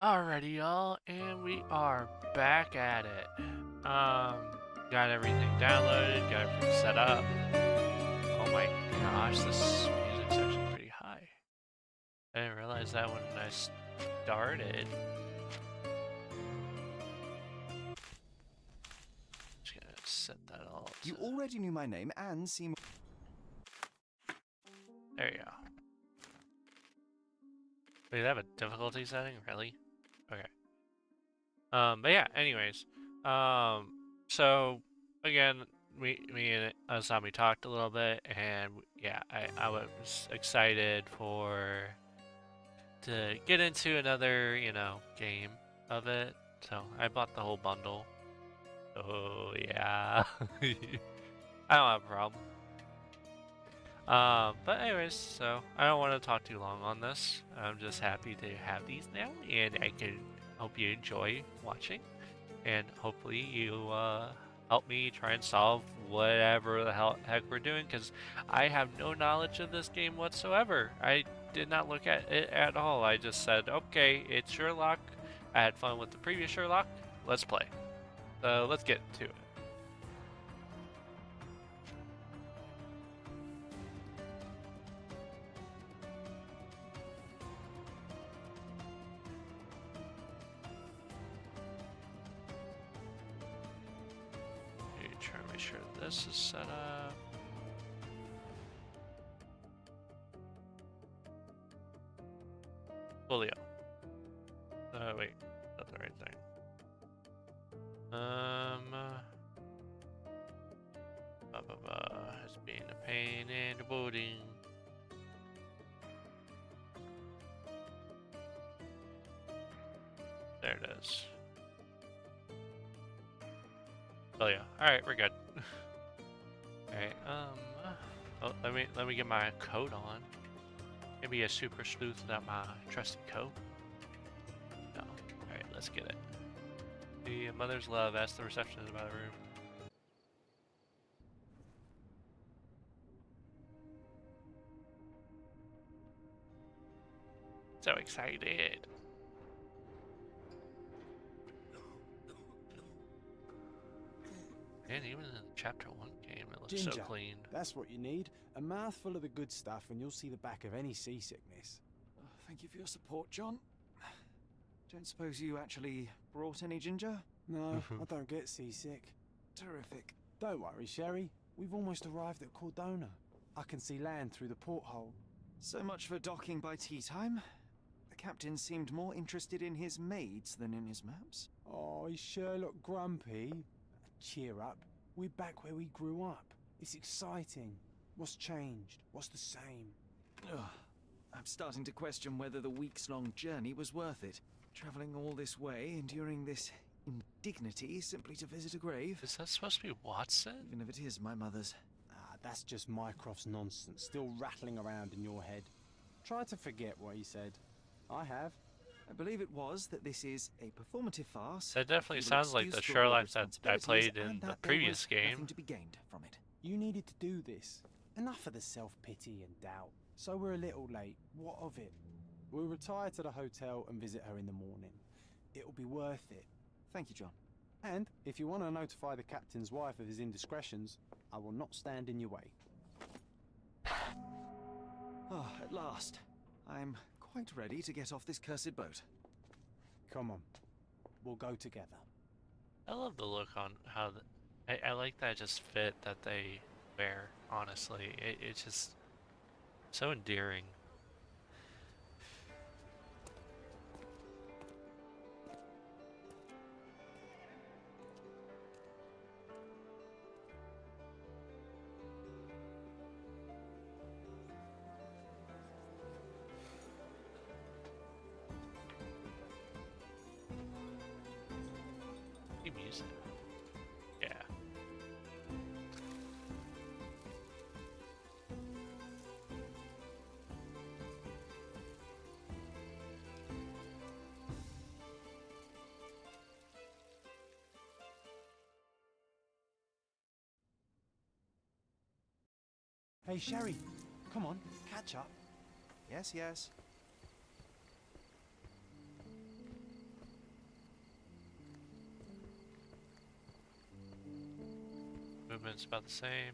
Alrighty, y'all, and we are back at it. Got everything downloaded, got everything set up. Oh my gosh, this music's actually pretty high. I didn't realize that when I started. Just gonna set that all to... You already knew my name and seem... There you go. Wait, they have a difficulty setting? Really? Okay. But yeah, anyways. So, again, me and Asami talked a little bit, and yeah, I was excited to get into another, game of it. So, I bought the whole bundle. Oh, yeah. I don't have a problem. But anyways, so I don't want to talk too long on this. I'm just happy to have these now, and I can hope you enjoy watching, and hopefully you help me try and solve whatever the heck we're doing, because I have no knowledge of this game whatsoever. I did not look at it at all. I just said, okay, it's Sherlock. I had fun with the previous Sherlock. Let's play. So let's get to it. Try to make sure this is set up. Folio. Wait, that's the right thing. It's being a pain in the booting. There it is. Oh yeah. All right, we're good. All right. Oh, let me get my coat on. Maybe a super sleuth without my trusty coat. No. All right, let's get it. The mother's love. Ask the receptionist about the room. So excited. And even in chapter 1 game, it looks Ginger, so clean. That's what you need. A mouthful of the good stuff and you'll see the back of any seasickness. Oh, thank you for your support, John. Don't suppose you actually brought any ginger? No, I don't get seasick. Terrific. Don't worry, Sherry. We've almost arrived at Cordona. I can see land through the porthole. So much for docking by tea time. The captain seemed more interested in his maids than in his maps. Oh, is Sherlock grumpy? Cheer up. We're back where we grew up. It's exciting. What's changed? What's the same? Ugh. I'm starting to question whether the weeks-long journey was worth it. Traveling all this way, enduring this indignity simply to visit a grave. Is that supposed to be Watson? Even if it is my mother's. Ah, that's just Mycroft's nonsense, still rattling around in your head. Try to forget what he said. I have. I believe it was that this is a performative farce. That definitely sounds like the Sherlock that I played in the previous game. Nothing to be gained from it. You needed to do this. Enough of the self-pity and doubt. So we're a little late. What of it? We'll retire to the hotel and visit her in the morning. It'll be worth it. Thank you, John. And if you want to notify the captain's wife of his indiscretions, I will not stand in your way. Oh, at last. I'm quite ready to get off this cursed boat. Come on. We'll go together. I love the look on how I like that just fit that they wear, honestly. It's just so endearing. Music. Yeah. Hey, Sherry. Come on, catch up. Yes, yes. Movement's about the same.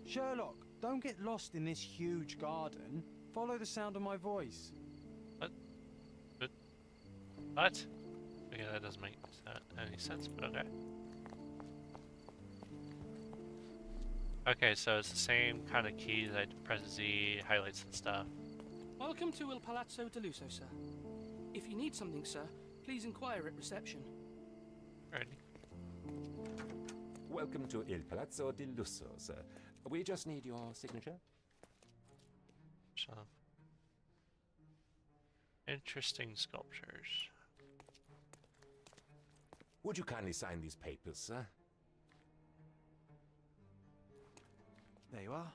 Sherlock, don't get lost in this huge garden. Follow the sound of my voice. What? Okay, that doesn't make any sense, but okay. Okay, so it's the same kind of keys. I press Z, highlights and stuff. Welcome to Il Palazzo de Lusso, sir. If you need something, sir, please inquire at reception. Alrighty. Welcome to Il Palazzo di Lusso, sir. We just need your signature. So, interesting sculptures. Would you kindly sign these papers, sir? There you are.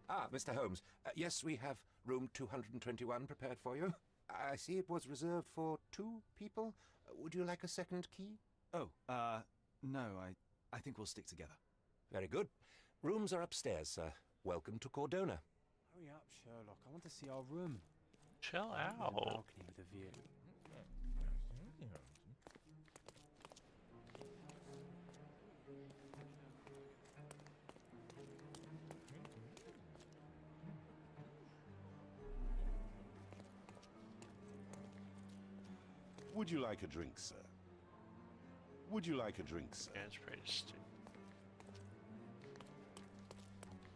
Ah, Mr. Holmes. Yes, we have room 221 prepared for you. I see it was reserved for 2 people. Would you like a second key? Oh, no, I think we'll stick together. Very good. Rooms are upstairs, sir. Welcome to Cordona. Hurry up, Sherlock. I want to see our room. Chill The out. balcony with a view. Would you like a drink, sir? Would you like a drink, sir? Yeah, it's pretty stupid.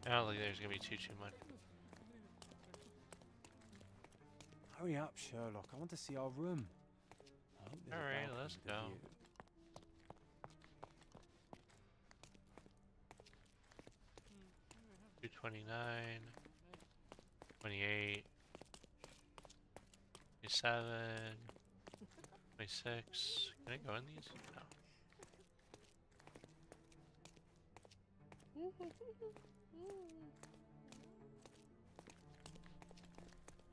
I don't think there's gonna be too much. Hurry up, Sherlock. I want to see our room. Alright, let's go. 229, 28, 27, 26. Can I go in these? No.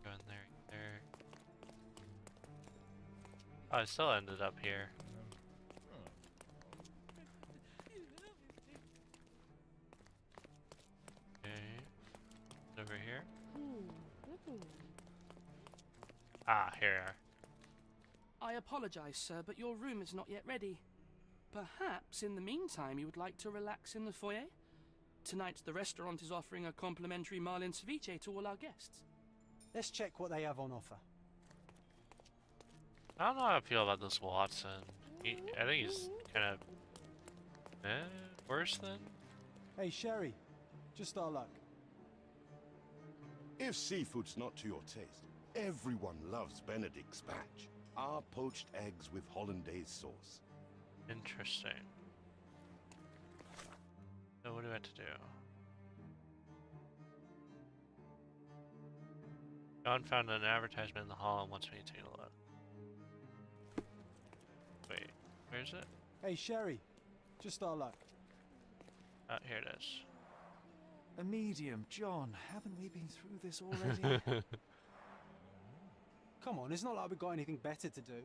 Go in there. Oh, I still ended up here. Okay. Over here. Ah, here. I apologize, sir, but your room is not yet ready. Perhaps in the meantime you would like to relax in the foyer? Tonight the restaurant is offering a complimentary marlin ceviche to all our guests. Let's check what they have on offer. I don't know how I feel about this Watson. I think he's kind of worse than. Hey, Sherry. Just our luck. If seafood's not to your taste, everyone loves Benedict's batch. Our poached eggs with hollandaise sauce. Interesting. So what do I have to do? John found an advertisement in the hall and wants me to take a look. Wait, where's it? Hey, Sherry. Just our luck. Here it is. A medium, John. Haven't we been through this already? Come on, it's not like we've got anything better to do.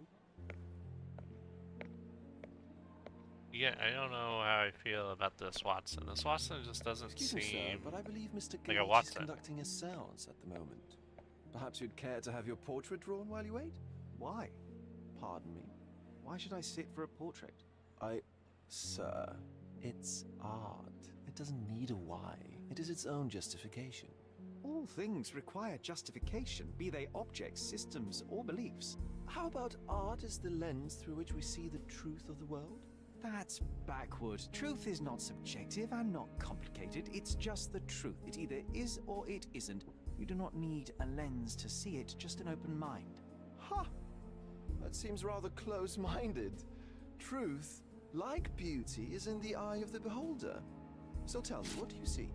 Yeah, I don't know how I feel about this Watson. This Watson just doesn't Excuse me, sir, seem but I believe Mr. like a Kagetsukich is Watson. conducting a seance at the moment. Perhaps you'd care to have your portrait drawn while you wait? Why? Pardon me. Why should I sit for a portrait? Sir, it's art. It doesn't need a why. It is its own justification. All things require justification, be they objects, systems, or beliefs. How about art as the lens through which we see the truth of the world? That's backward. Truth is not subjective and not complicated. It's just the truth. It either is or it isn't. You do not need a lens to see it, just an open mind. Ha! That seems rather close-minded. Truth, like beauty, is in the eye of the beholder. So tell me, what do you see?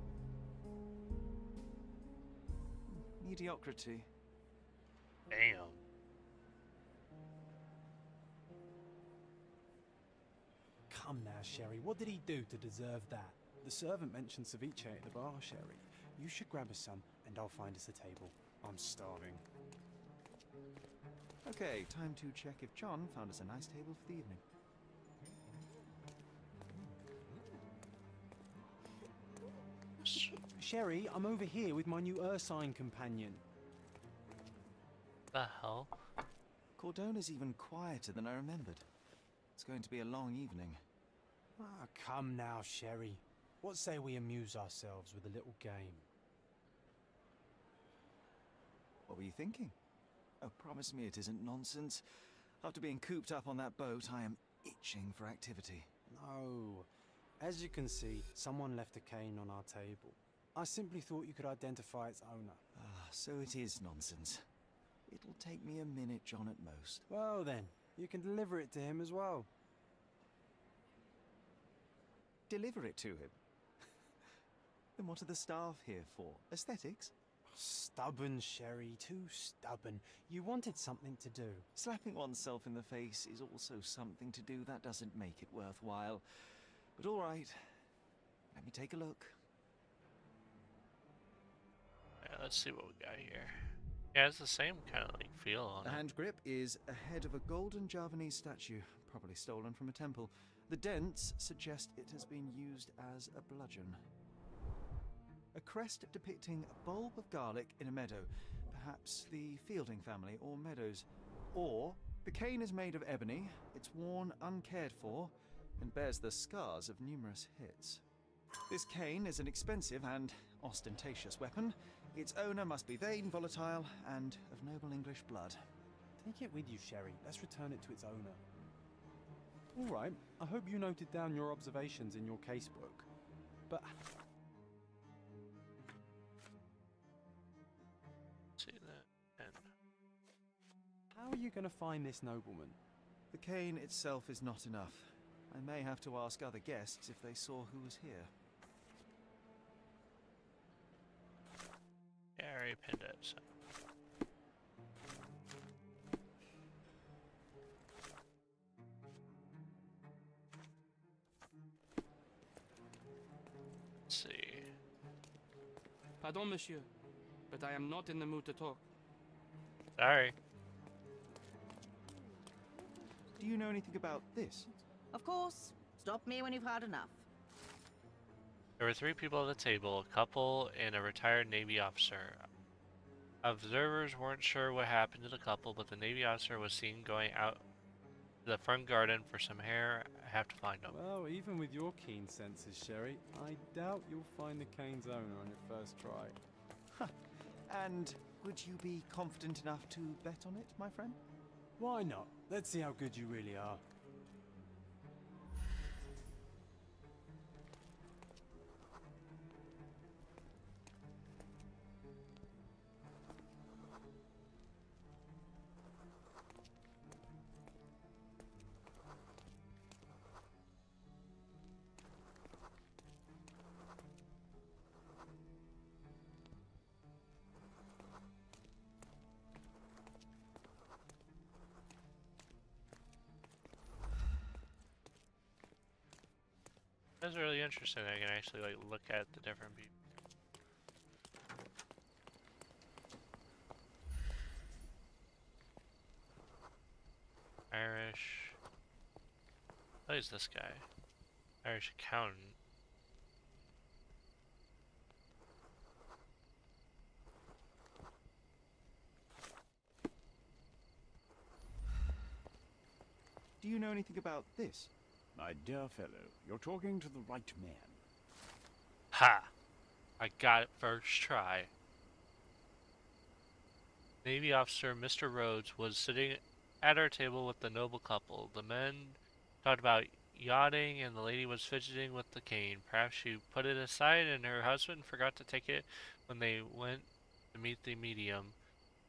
Mediocrity. Damn. Come now, Sherry. What did he do to deserve that? The servant mentioned ceviche at the bar, Sherry. You should grab us some, and I'll find us a table. I'm starving. Okay, time to check if John found us a nice table for the evening. Sherry, I'm over here with my new Ursine companion. The hell? Cordona's even quieter than I remembered. It's going to be a long evening. Ah, come now, Sherry. What say we amuse ourselves with a little game? What were you thinking? Oh, promise me it isn't nonsense. After being cooped up on that boat, I am itching for activity. No. As you can see, someone left a cane on our table. I simply thought you could identify its owner. Ah, so it is nonsense. It'll take me a minute, John, at most. Well then, you can deliver it to him as well. Deliver it to him? Then what are the staff here for? Aesthetics? Stubborn, Sherry, too stubborn. You wanted something to do. Slapping oneself in the face is also something to do. That doesn't make it worthwhile. But all right, let me take a look. Yeah, let's see what we got here. Yeah, it's the same kind of like feel on The it. hand grip is a head of a golden Javanese statue, probably stolen from a temple. The dents suggest it has been used as a bludgeon. A crest depicting a bulb of garlic in a meadow, perhaps the Fielding family or Meadows. Or the cane is made of ebony, it's worn uncared for, and bears the scars of numerous hits. This cane is an expensive and ostentatious weapon. Its owner must be vain, volatile, and of noble English blood. Take it with you, Sherry. Let's return it to its owner. All right, I hope you noted down your observations in your casebook. But See that. And how are you going to find this nobleman? The cane itself is not enough. I may have to ask other guests if they saw who was here. yeah, I already pinned it. So. Let's see. Pardon, monsieur, but I am not in the mood to talk. Sorry. Do you know anything about this? Of course. Stop me when you've had enough. There were 3 people at the table, a couple and a retired Navy officer. Observers weren't sure what happened to the couple, but the Navy officer was seen going out to the front garden for some hair. I have to find them. Well, even with your keen senses, Sherry, I doubt you'll find the cane's owner on your first try. And would you be confident enough to bet on it, my friend? Why not? Let's see how good you really are. That's really interesting. I can actually like look at the different people. Irish. What is this guy? Irish accountant. Do you know anything about this? My dear fellow, you're talking to the right man. Ha! I got it first try. Navy officer Mr. Rhodes was sitting at our table with the noble couple. The men talked about yachting and the lady was fidgeting with the cane. Perhaps she put it aside and her husband forgot to take it when they went to meet the medium.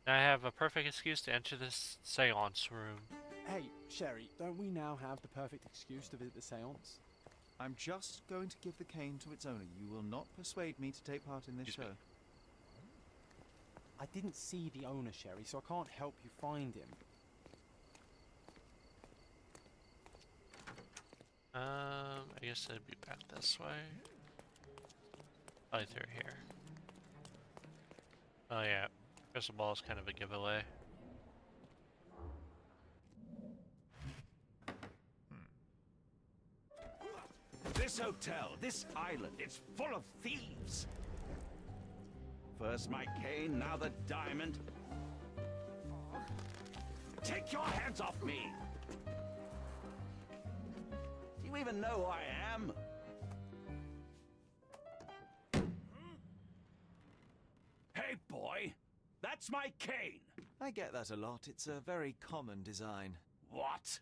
Now I have a perfect excuse to enter this seance room. Hey, Sherry, don't we now have the perfect excuse to visit the seance? I'm just going to give the cane to its owner. You will not persuade me to take part in this Excuse show. me. I didn't see the owner, Sherry, so I can't help you find him. I guess I'd be back this way. Probably through here. Oh yeah, crystal ball is kind of a giveaway. This hotel, this island, it's full of thieves. First my cane, now the diamond. Take your hands off me! Do you even know who I am? That's my cane! I get that a lot. It's a very common design. What?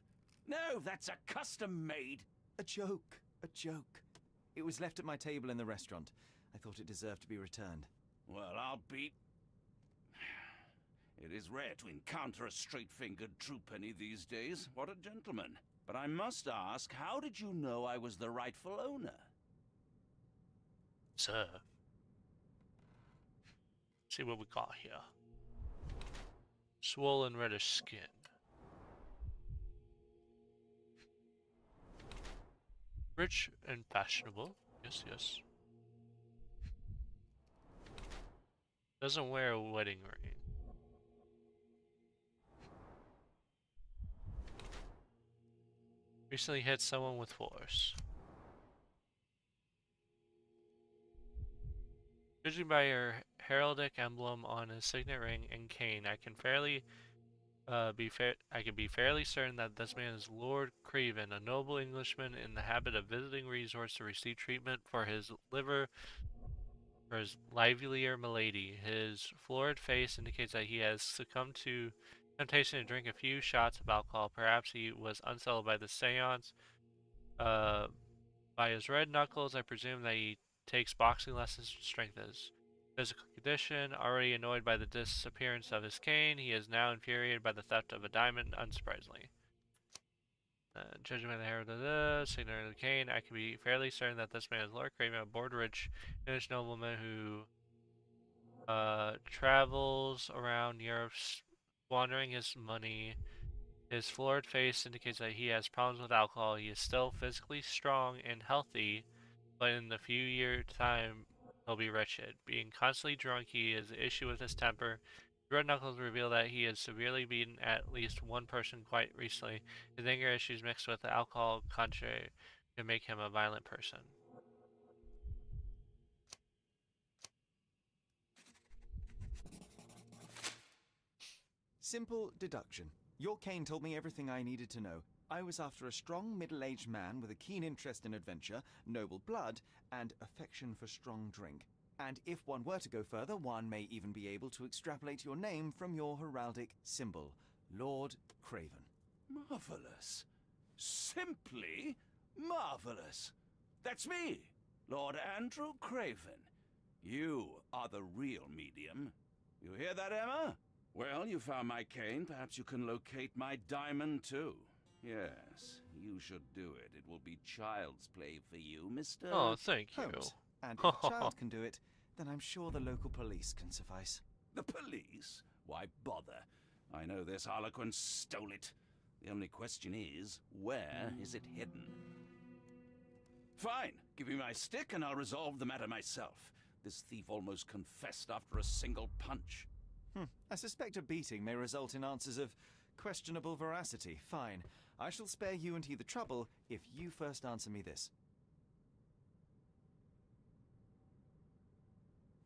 No, that's a custom-made... A joke. A joke. It was left at my table in the restaurant. I thought it deserved to be returned. Well, I'll be... It is rare to encounter a straight-fingered true penny these days. What a gentleman. But I must ask, how did you know I was the rightful owner? Sir. See what we got here. Swollen reddish skin. Rich and fashionable. Yes, yes. Doesn't wear a wedding ring. Recently hit someone with force. Judging by your heraldic emblem on his signet ring and cane, I can be fairly certain that this man is Lord Craven, a noble Englishman in the habit of visiting resorts to receive treatment for his livelier malady. His florid face indicates that he has succumbed to temptation to drink a few shots of alcohol. Perhaps he was unsettled by the seance. By his red knuckles, I presume that he takes boxing lessons to strengthen his physical condition. Already annoyed by the disappearance of his cane, he is now infuriated by the theft of a diamond, unsurprisingly. Judging by the hair of the signet of the cane, I can be fairly certain that this man is Lord Craven, a board-rich English nobleman who travels around Europe squandering his money. His florid face indicates that he has problems with alcohol. He is still physically strong and healthy, but in the few years' time, he'll be wretched. Being constantly drunk, he has an issue with his temper. His red knuckles reveal that he has severely beaten at least one person quite recently. His anger issues mixed with the alcohol contrary can make him a violent person. Simple deduction. Your cane told me everything I needed to know. I was after a strong, middle-aged man with a keen interest in adventure, noble blood, and affection for strong drink. And if one were to go further, one may even be able to extrapolate your name from your heraldic symbol, Lord Craven. Marvelous. Simply marvelous. That's me, Lord Andrew Craven. You are the real medium. You hear that, Emma? Well, you found my cane. Perhaps you can locate my diamond, too. Yes, you should do it. It will be child's play for you, Mr. Oh, thank you. Holmes. And if a child can do it, then I'm sure the local police can suffice. The police? Why bother? I know this harlequin stole it. The only question is, where is it hidden? Fine. Give me my stick and I'll resolve the matter myself. This thief almost confessed after a single punch. I suspect a beating may result in answers of questionable veracity. Fine. I shall spare you and he the trouble if you first answer me this.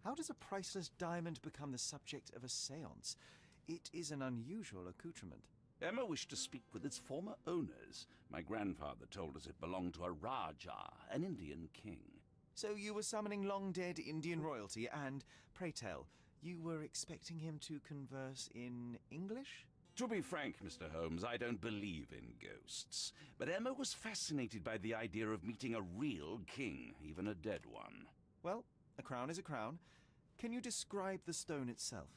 How does a priceless diamond become the subject of a séance? It is an unusual accoutrement. Emma wished to speak with its former owners. My grandfather told us it belonged to a Rajah, an Indian king. So you were summoning long-dead Indian royalty and, pray tell, you were expecting him to converse in English? To be frank, Mr. Holmes, I don't believe in ghosts. But Emma was fascinated by the idea of meeting a real king, even a dead one. Well, a crown is a crown. Can you describe the stone itself?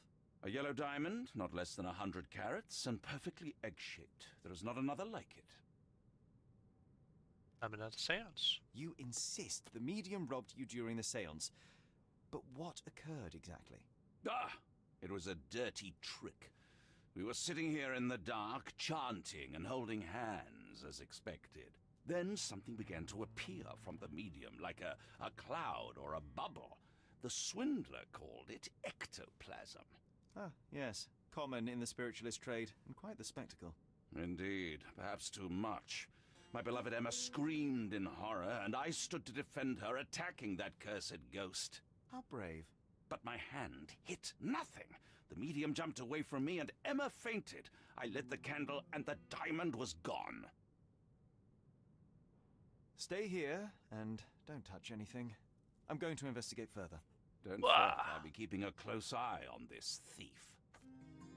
A yellow diamond, not less than 100 carats, and perfectly egg-shaped. There is not another like it. I'm in a seance. You insist the medium robbed you during the séance. But what occurred exactly? It was a dirty trick. We were sitting here in the dark, chanting and holding hands, as expected. Then something began to appear from the medium, like a cloud or a bubble. The swindler called it ectoplasm. Ah, yes. Common in the spiritualist trade, and quite the spectacle. Indeed, perhaps too much. My beloved Emma screamed in horror, and I stood to defend her, attacking that cursed ghost. How brave. But my hand hit nothing. The medium jumped away from me, and Emma fainted. I lit the candle, and the diamond was gone. Stay here, and don't touch anything. I'm going to investigate further. Don't Wah. fret, I'll be keeping a close eye on this thief.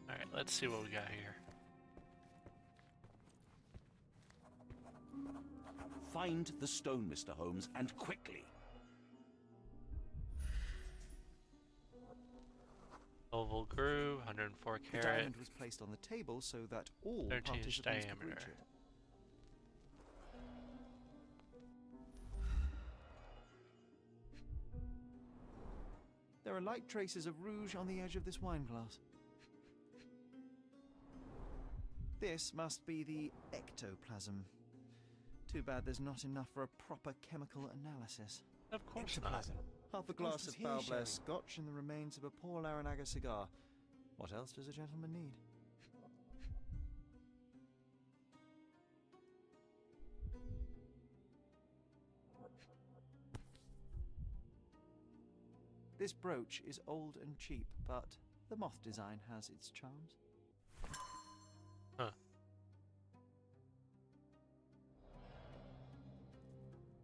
Alright, let's see what we got here. Find the stone, Mr. Holmes, and quickly. Oval groove, 104 The carat. diamond was placed on the table so that all 13-inch participants could reach diameter. it. There are light traces of rouge on the edge of this wine glass. This must be the ectoplasm. Too bad there's not enough for a proper chemical analysis. Of course not. Ectoplasm. Half a Ghost glass was of here, Balblair Sherry. scotch and the remains of a Paul Larranaga cigar. What else does a gentleman need? This brooch is old and cheap, but the moth design has its charms. Huh.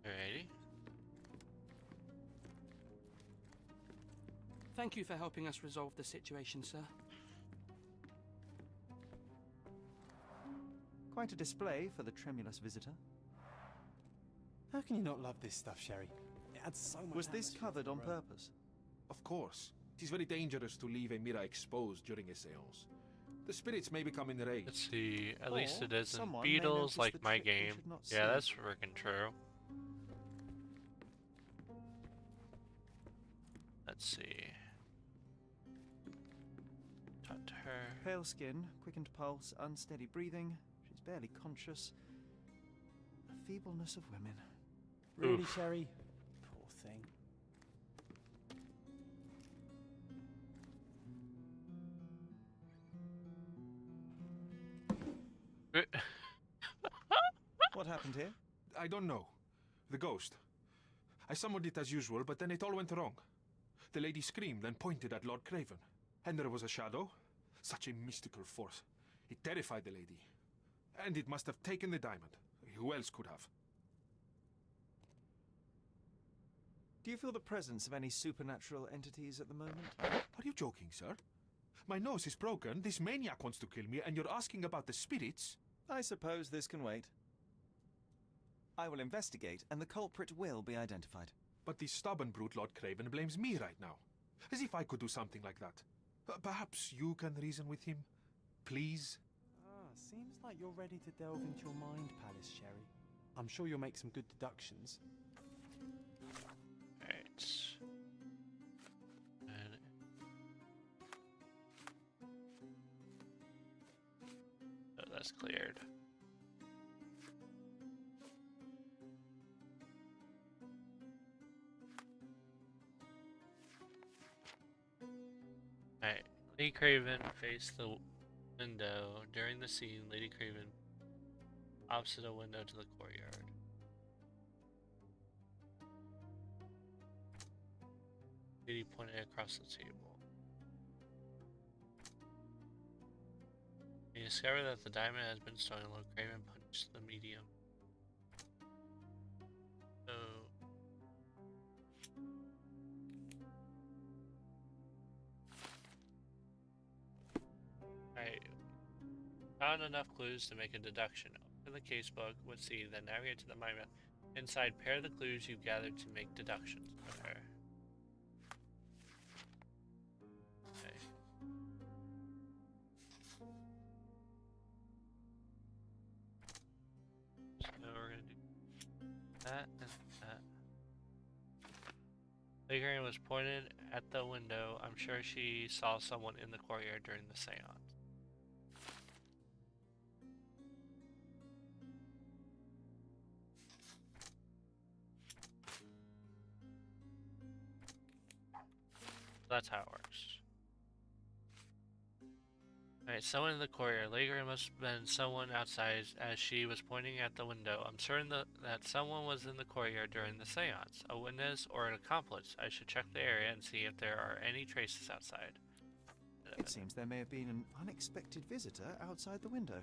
Alrighty. Thank you for helping us resolve the situation, sir. Quite a display for the tremulous visitor. How can you not love this stuff, Sherry? It adds so much. Was this atmosphere covered to on the room. purpose? Of course. It is very dangerous to leave a mirror exposed during a seance. The spirits may become enraged. Let's see. At Or least it isn't someone may Beatles notice like the my trick we game. should not Yeah, see. that's freaking true. Let's see. Talk to her. Pale skin, quickened pulse, unsteady breathing. She's barely conscious. The feebleness of women. Really, Oof. Sherry? Poor thing. What happened here? I don't know. The ghost. I summoned it as usual, but then it all went wrong. The lady screamed and pointed at Lord Craven. And there was a shadow. Such a mystical force. It terrified the lady. And it must have taken the diamond. Who else could have? Do you feel the presence of any supernatural entities at the moment? Are you joking, sir? My nose is broken, this maniac wants to kill me, and you're asking about the spirits? I suppose this can wait. I will investigate, and the culprit will be identified. But the stubborn brute Lord Craven blames me right now. As if I could do something like that. Perhaps you can reason with him? Please? Seems like you're ready to delve into your mind palace, Sherry. I'm sure you'll make some good deductions. Alright. And oh, that's cleared. Alright. Lady Craven faced the window. During the scene, Lady Craven opposite a window to the courtyard. Lady pointed across the table. He discovered that the diamond has been stolen. Lord Craven punched the medium. So I found enough clues to make a deduction. Open the casebook, would see, then navigate to the mind map. Inside, pair the clues you gathered to make deductions. Okay. Okay. So we're gonna do that and that. Figuring was pointed at the window. I'm sure she saw someone in the courtyard during the seance. That's how it works. Alright, someone in the courtyard. Later, it must have been someone outside as she was pointing at the window. I'm certain that someone was in the courtyard during the seance. A witness or an accomplice. I should check the area and see if there are any traces outside. It seems there may have been an unexpected visitor outside the window.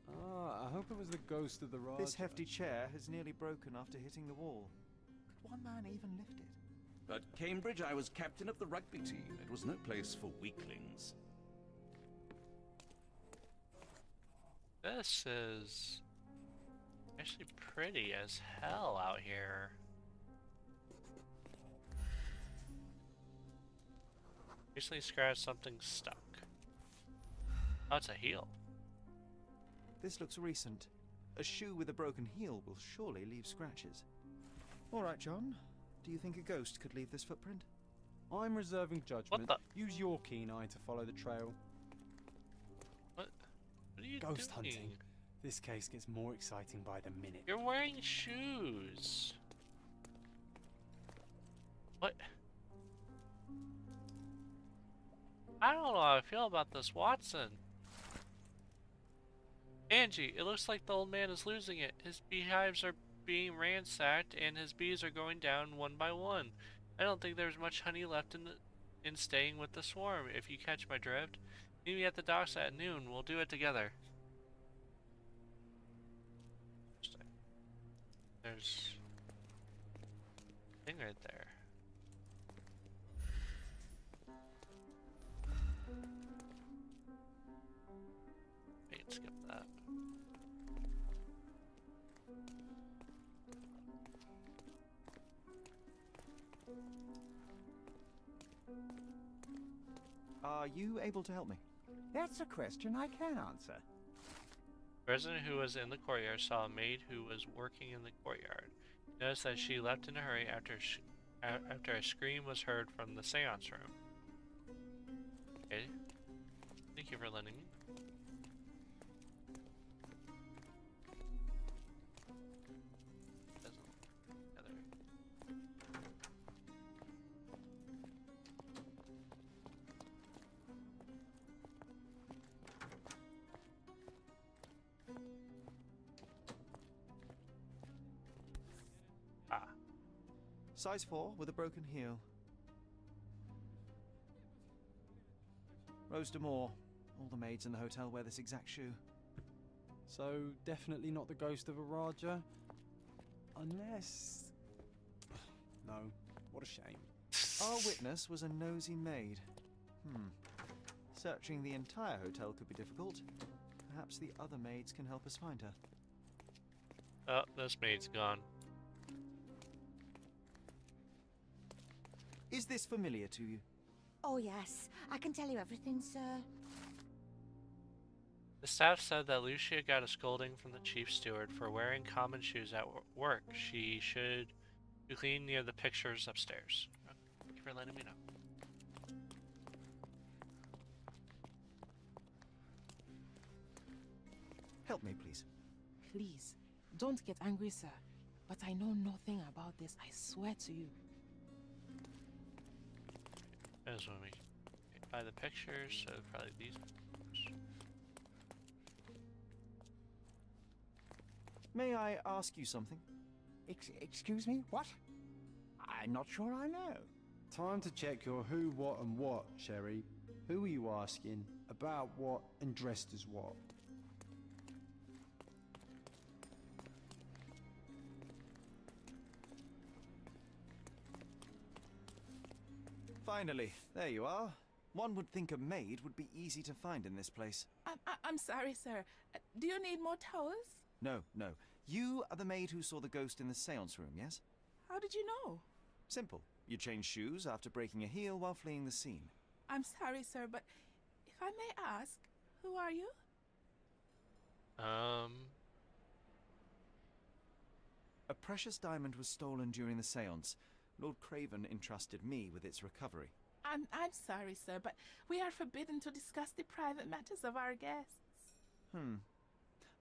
I hope it was the ghost of the Raja. This hefty chair has nearly broken after hitting the wall. Could one man even lift it? At Cambridge, I was captain of the rugby team. It was no place for weaklings. This is actually pretty as hell out here. Recently scratched, something stuck. Oh, it's a heel. This looks recent. A shoe with a broken heel will surely leave scratches. All right, John. Do you think a ghost could leave this footprint? I'm reserving judgment. What the? Use your keen eye to follow the trail. What are you Ghost doing? hunting. This case gets more exciting by the minute. You're wearing shoes. What? I don't know how I feel about this, Watson. Angie, it looks like the old man is losing it. His beehives are being ransacked and his bees are going down one by one. I don't think there's much honey left in staying with the swarm, if you catch my drift. Meet me at the docks at noon. We'll do it together. There's a thing right there. Wait, skip that. Are you able to help me? That's a question I can answer. The resident who was in the courtyard saw a maid who was working in the courtyard. He noticed that she left in a hurry after a scream was heard from the seance room. Okay. Thank you for letting me. Size 4 with a broken heel. Rose D'Amour. All the maids in the hotel wear this exact shoe. So, definitely not the ghost of a Raja? Unless... No, what a shame. Our witness was a nosy maid. Searching the entire hotel could be difficult. Perhaps the other maids can help us find her. Oh, this maid's gone. Is this familiar to you? Oh, yes. I can tell you everything, sir. The staff said that Lucia got a scolding from the chief steward for wearing common shoes at work. She should be clean near the pictures upstairs. Thank you for letting me know. Help me, please. Please, don't get angry, sir. But I know nothing about this, I swear to you. As when we buy the pictures, so probably these. May I ask you something? Excuse me? What? I'm not sure I know. Time to check your who, what, and what, Sherry. Who are you asking? About what, and dressed as what? Finally, there you are. One would think a maid would be easy to find in this place. I'm sorry, sir. Do you need more towels? No, no. You are the maid who saw the ghost in the seance room, yes? How did you know? Simple. You changed shoes after breaking a heel while fleeing the scene. I'm sorry, sir, but if I may ask, who are you? A precious diamond was stolen during the seance. Lord Craven entrusted me with its recovery. I'm sorry, sir, but we are forbidden to discuss the private matters of our guests.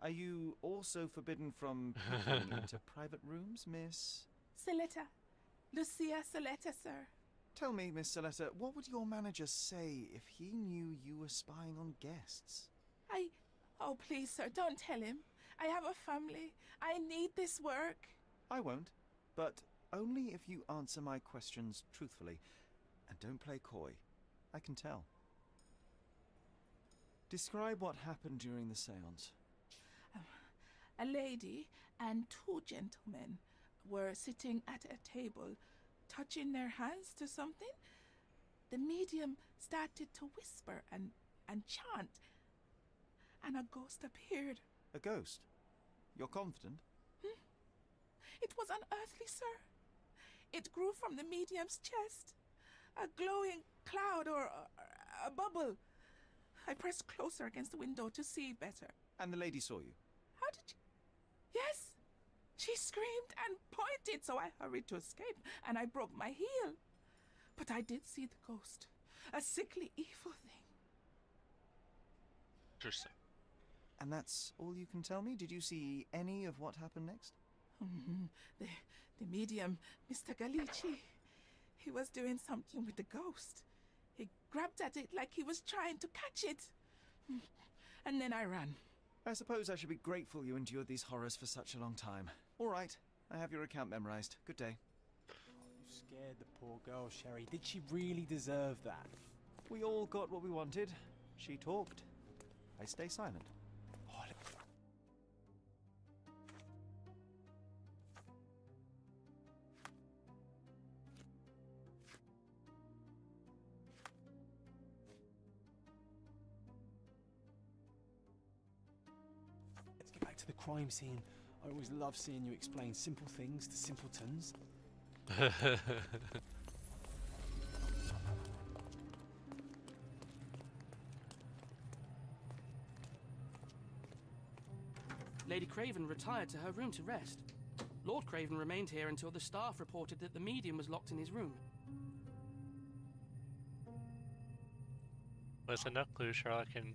Are you also forbidden from peeking into private rooms, Miss? Saletta. Lucia Saletta, sir. Tell me, Miss Saletta, what would your manager say if he knew you were spying on guests? Oh, please, sir, don't tell him. I have a family. I need this work. I won't, but only if you answer my questions truthfully. And don't play coy. I can tell. Describe what happened during the seance. A lady and two gentlemen were sitting at a table touching their hands to something, the medium started to whisper and chant, and a ghost appeared. A ghost? You're confident? It was unearthly, sir. It grew from the medium's chest. A glowing cloud or a bubble. I pressed closer against the window to see better. And the lady saw you? How did you... Yes! She screamed and pointed, so I hurried to escape, and I broke my heel. But I did see the ghost. A sickly, evil thing. Interesting. And that's all you can tell me? Did you see any of what happened next? The medium, Mr. Galici, he was doing something with the ghost. He grabbed at it like he was trying to catch it. And then I ran. I suppose I should be grateful you endured these horrors for such a long time. All right, I have your account memorized. Good day. You scared the poor girl, Sherry. Did she really deserve that? We all got what we wanted. She talked. I stay silent. Let's get back to the crime scene. I always love seeing you explain simple things to simpletons. Lady Craven retired to her room to rest. Lord Craven remained here until the staff reported that the medium was locked in his room. With enough clues, Sherlock can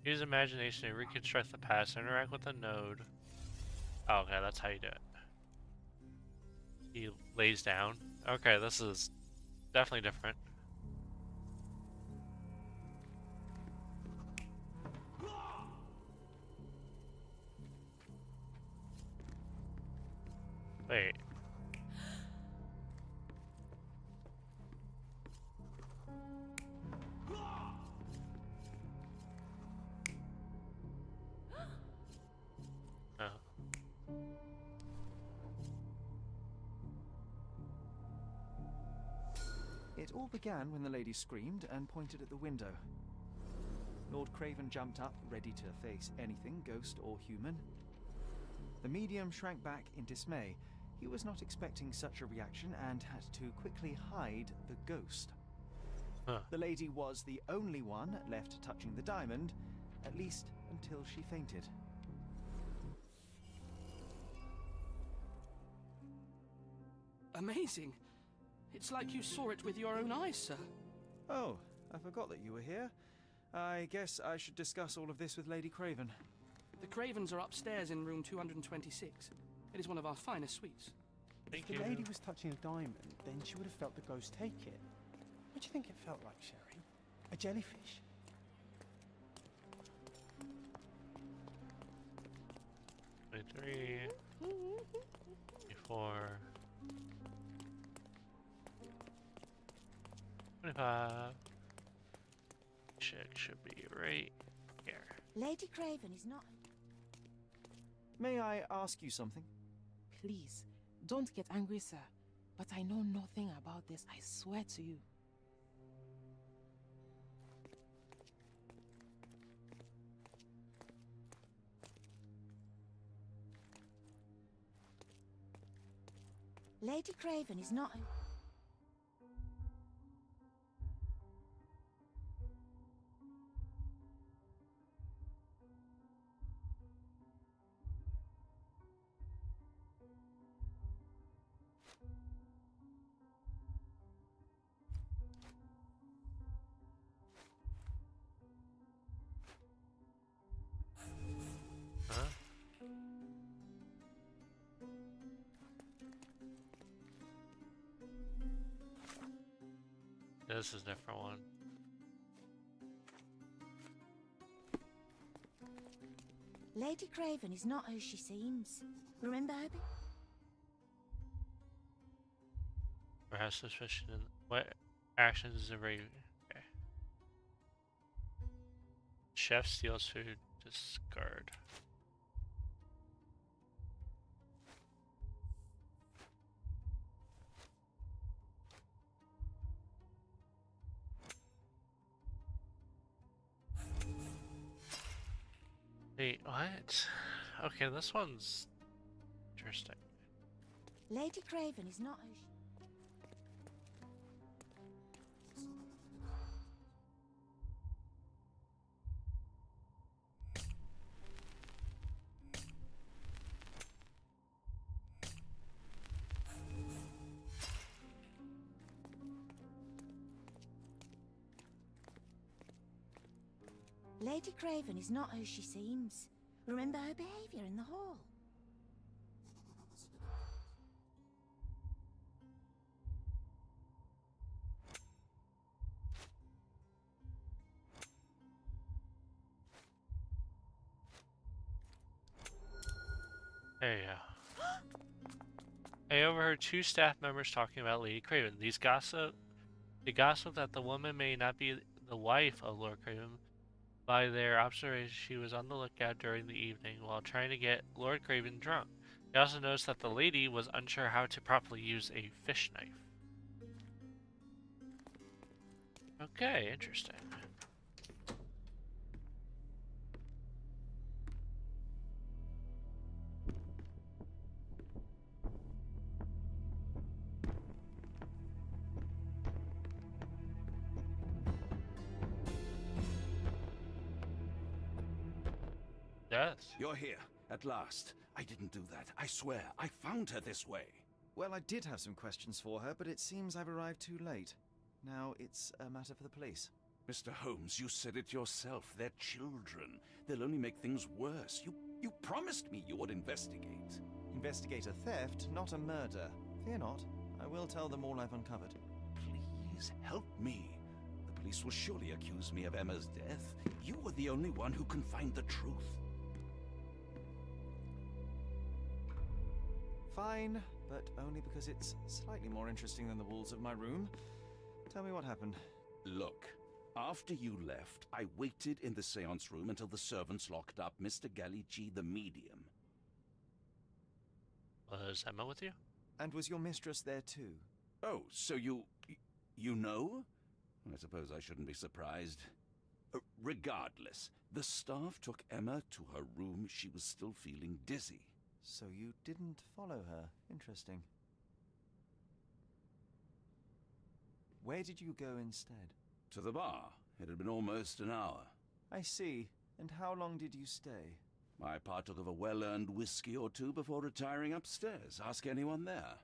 use imagination to reconstruct the past and interact with the node. Oh, okay, that's how you do it. He lays down. Okay, this is definitely different. Wait. Oh. It all began when the lady screamed and pointed at the window. Lord Craven jumped up, ready to face anything, ghost or human. The medium shrank back in dismay. He was not expecting such a reaction and had to quickly hide the ghost. Huh. The lady was the only one left touching the diamond, at least until she fainted. Amazing. It's like you saw it with your own eyes, sir. Oh, I forgot that you were here. I guess I should discuss all of this with Lady Craven. The Cravens are upstairs in room 226. It is one of our finest suites. If the lady was touching a diamond, then she would have felt the ghost take it. What do you think it felt like, Sherry? A jellyfish? 23, 24, 25. Check should be right here. Lady Craven is not... May I ask you something? Please, don't get angry, sir. But I know nothing about this, I swear to you. Lady Craven is not... Huh? This is a different one. Lady Craven is not who she seems. Remember her? Perhaps suspicion in what actions is a raven. Okay. Chef steals food. Discard. What? Okay, this one's interesting. Lady Craven is not who she... Lady Craven is not who she seems. Remember her behavior in the hall. There you go. I overheard two staff members talking about Lady Craven. They gossip that the woman may not be the wife of Lord Craven. By their observation, she was on the lookout during the evening while trying to get Lord Craven drunk. They also noticed that the lady was unsure how to properly use a fish knife. Okay, interesting. Yes. You're here, at last. I didn't do that. I swear, I found her this way. Well, I did have some questions for her, but it seems I've arrived too late. Now it's a matter for the police. Mr. Holmes, you said it yourself. They're children. They'll only make things worse. You promised me you would investigate. Investigate a theft, not a murder. Fear not. I will tell them all I've uncovered. Please help me. The police will surely accuse me of Emma's death. You were the only one who can find the truth. Fine, but only because it's slightly more interesting than the walls of my room. Tell me what happened. Look, after you left, I waited in the seance room until the servants locked up Mr. Kagetsukich the medium. Was Emma with you? And was your mistress there too? Oh, so you know? I suppose I shouldn't be surprised. Regardless, the staff took Emma to her room. She was still feeling dizzy. So you didn't follow her. Interesting. Where did you go instead? To the bar. It had been almost an hour. I see. And how long did you stay? I partook of a well-earned whiskey or two before retiring upstairs. Ask anyone there.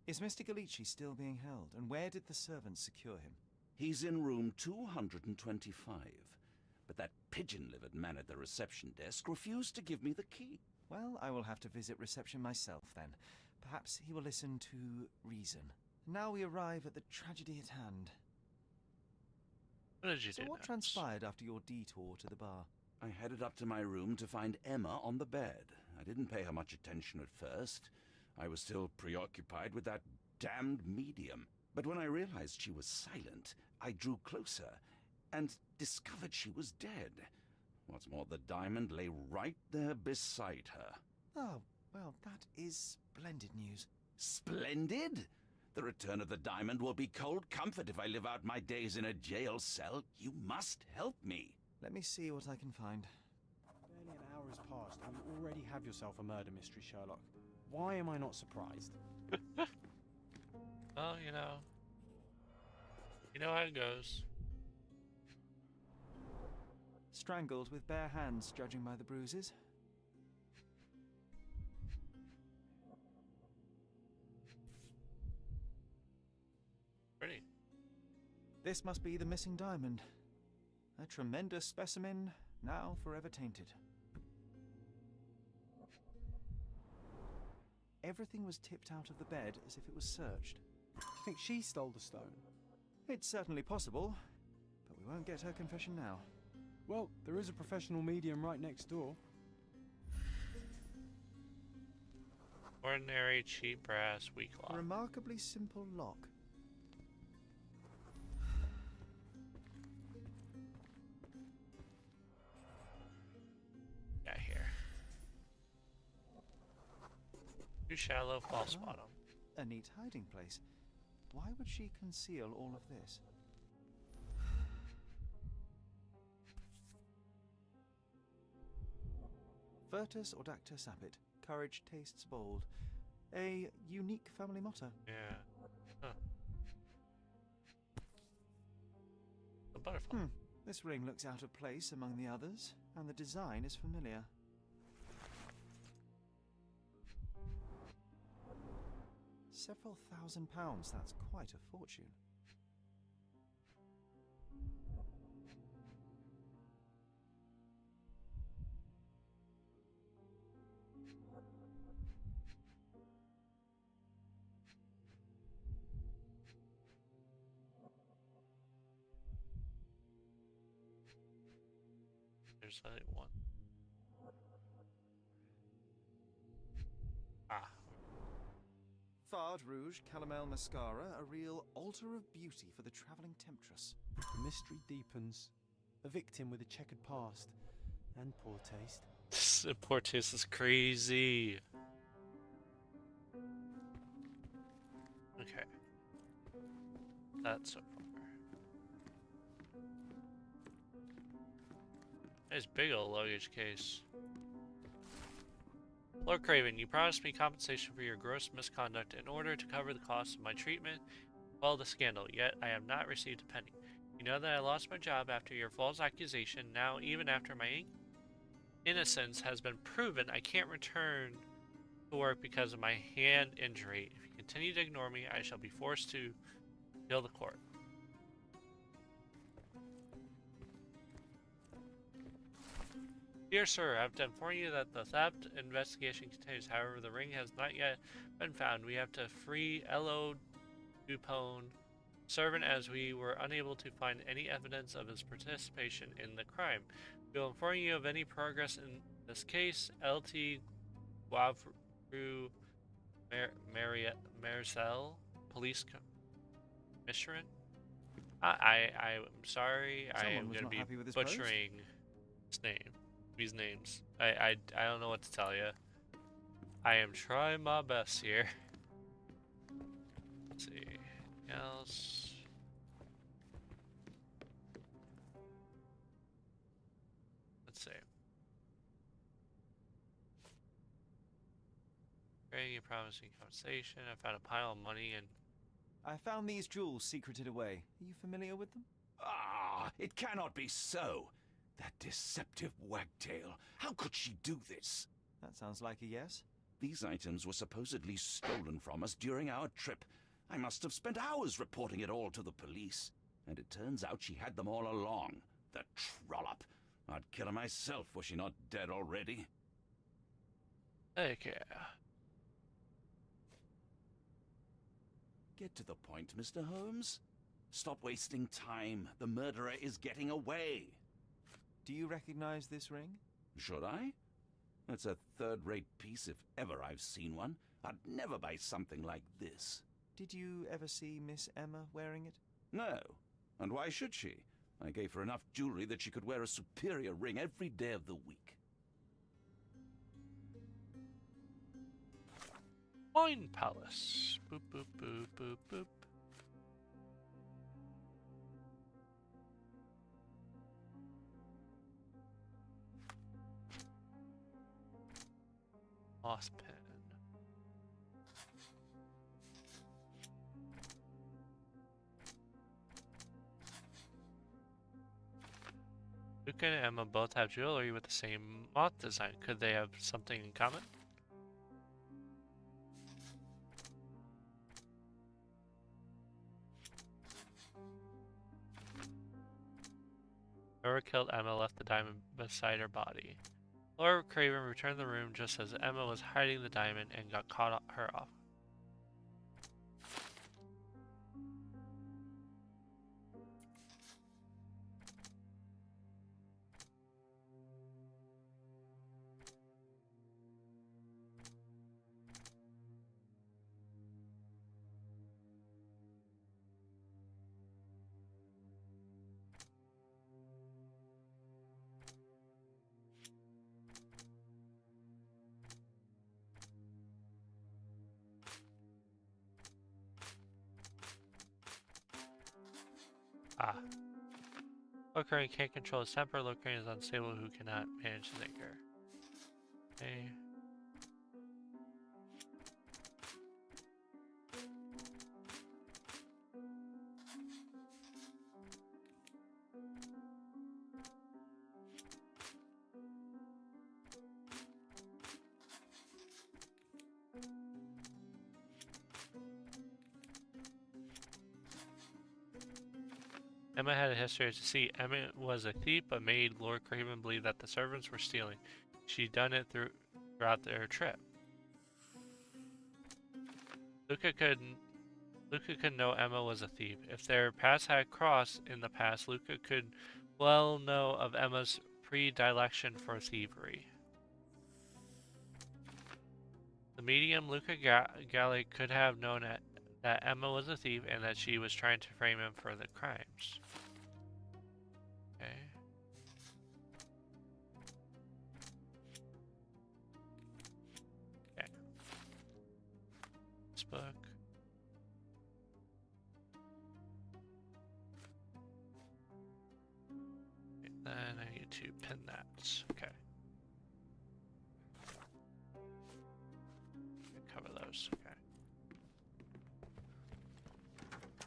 Is Mr. Kagetsukich still being held? And where did the servants secure him? He's in room 225. But that pigeon-livered man at the reception desk refused to give me the key. Well, I will have to visit reception myself then. Perhaps he will listen to reason. Now we arrive at the tragedy at hand. What did you do? So what transpired after your detour to the bar? I headed up to my room to find Emma on the bed. I didn't pay her much attention at first. I was still preoccupied with that damned medium. But when I realized she was silent, I drew closer and discovered she was dead. What's more, the diamond lay right there beside her. Oh, well, that is splendid news. Splendid? The return of the diamond will be cold comfort if I live out my days in a jail cell. You must help me. Let me see what I can find. Barely an hour has passed and you already have yourself a murder mystery, Sherlock. Why am I not surprised? Well, you know how it goes. Strangled with bare hands, judging by the bruises. Pretty. This must be the missing diamond. A tremendous specimen, now forever tainted. Everything was tipped out of the bed as if it was searched. Do you think she stole the stone? It's certainly possible, but we won't get her confession now. Well, there is a professional medium right next door. Ordinary cheap brass weak A lock. remarkably simple lock. Got here. Too shallow, false bottom. A neat hiding place. Why would she conceal all of this? Virtus audacta sapit. Courage tastes bold. A unique family motto. Yeah. Huh. A butterfly. This ring looks out of place among the others, and the design is familiar. Several £1,000s, that's quite a fortune. There's only one. Ah. Fard Rouge Calomel Mascara, a real altar of beauty for the travelling temptress. The mystery deepens. A victim with a checkered past and poor taste. This poor taste is crazy. Okay. That's so far. Nice big old luggage case. Lord Craven, you promised me compensation for your gross misconduct in order to cover the cost of my treatment while the scandal, yet I have not received a penny. You know that I lost my job after your false accusation. Now, even after my innocence has been proven, I can't return to work because of my hand injury. If you continue to ignore me, I shall be forced to kill the court. Dear sir, I have to inform you that the theft investigation continues. However, the ring has not yet been found. We have to free Elo Dupone, servant, as we were unable to find any evidence of his participation in the crime. We will inform you of any progress in this case. LT Guavru Marcel, police commissioner. I'm sorry. I am going to be butchering his name. These names. I don't know what to tell you. I am trying my best here. Let's see. Anything else? Let's see. Okay, you promised me compensation. I found a pile of money and I found these jewels secreted away. Are you familiar with them? Ah, it cannot be so. That deceptive wagtail. How could she do this? That sounds like a yes. These items were supposedly stolen from us during our trip. I must have spent hours reporting it all to the police. And it turns out she had them all along. The trollop. I'd kill her myself were she not dead already. okay. Get to the point, Mr. Holmes. Stop wasting time. The murderer is getting away. Do you recognize this ring? Should I? It's a third-rate piece if ever I've seen one. I'd never buy something like this. Did you ever see Miss Emma wearing it? No. And why should she? I gave her enough jewelry that she could wear a superior ring every day of the week. Wine Palace. Boop, boop, boop, boop, boop. Moss pen. Luca and Emma both have jewelry with the same moth design. Could they have something in common? Whoever killed Emma left the diamond beside her body. Lord Craven returned to the room just as Emma was hiding the diamond and got her off. Ah. Lord Craven can't control his temper. Lord Craven is unstable who cannot manage his anger. Okay. Emma had a history to see. Emma was a thief, but made Lord Craven believe that the servants were stealing. She'd done it throughout their trip. Luca could know Emma was a thief. If their paths had crossed in the past, Luca could well know of Emma's predilection for thievery. The medium Luca Galli could have known that Emma was a thief and that she was trying to frame him for the crimes. Okay. Okay. This book. Okay, then I need to pin that. Okay. Cover those. Okay.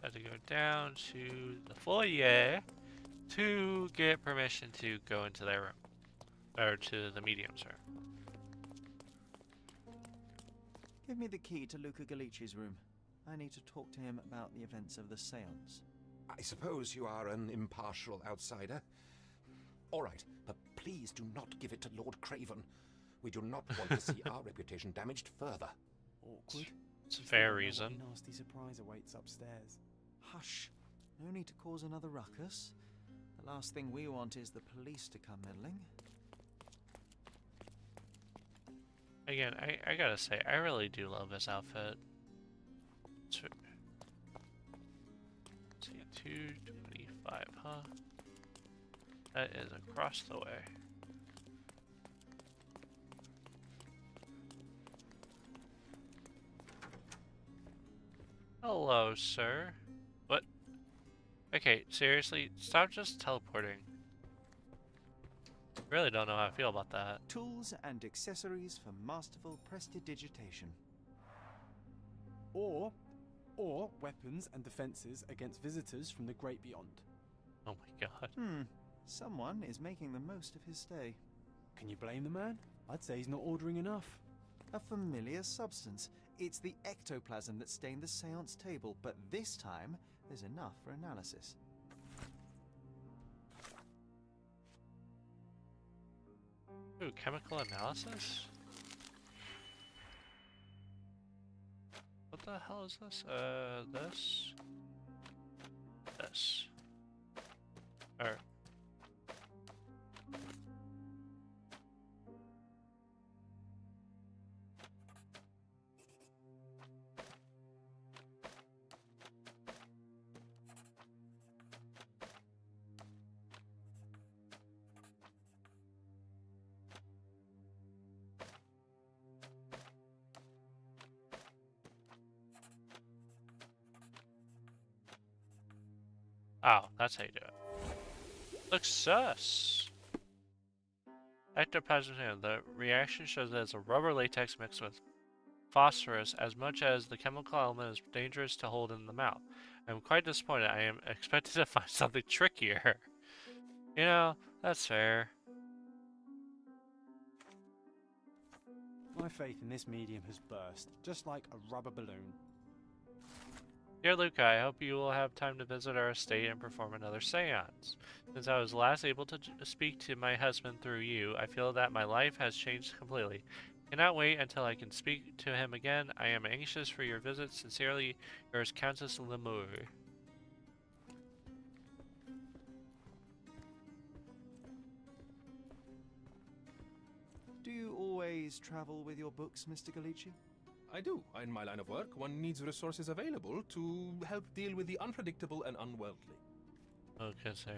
Had to go down to the foyer to get permission to go into their room. Or to the medium's room. Give me the key to Luca Galici's room. I need to talk to him about the events of the seance. I suppose you are an impartial outsider. All right, but please do not give it to Lord Craven. We do not want to see our reputation damaged further. Awkward. It's a fair reason. What nasty surprise awaits upstairs. Hush. No need to cause another ruckus. The last thing we want is the police to come meddling. Again, I gotta say, I really do love this outfit. Let's see, 225, huh? That is across the way. Hello, sir. What? Okay, seriously, stop just teleporting. Really don't know how I feel about that. Tools and accessories for masterful prestidigitation. Or weapons and defenses against visitors from the great beyond. Oh my god. Someone is making the most of his stay. Can you blame the man? I'd say he's not ordering enough. A familiar substance. It's the ectoplasm that stained the seance table, but this time there's enough for analysis. Ooh, chemical analysis? What the hell is this? This? This. Or... Oh, that's how you do it. Looks sus. Ectoplasm, the reaction shows that it's a rubber latex mixed with phosphorus. As much as the chemical element is dangerous to hold in the mouth. I'm quite disappointed. I am expected to find something trickier. You know, that's fair. My faith in this medium has burst, just like a rubber balloon. Dear Luca, I hope you will have time to visit our estate and perform another seance. Since I was last able to speak to my husband through you, I feel that my life has changed completely. Cannot wait until I can speak to him again. I am anxious for your visit. Sincerely, yours, Countess Lemur. Do you always travel with your books, Mr. Galici? I do. In my line of work, one needs resources available to help deal with the unpredictable and unworldly. Okay, sorry.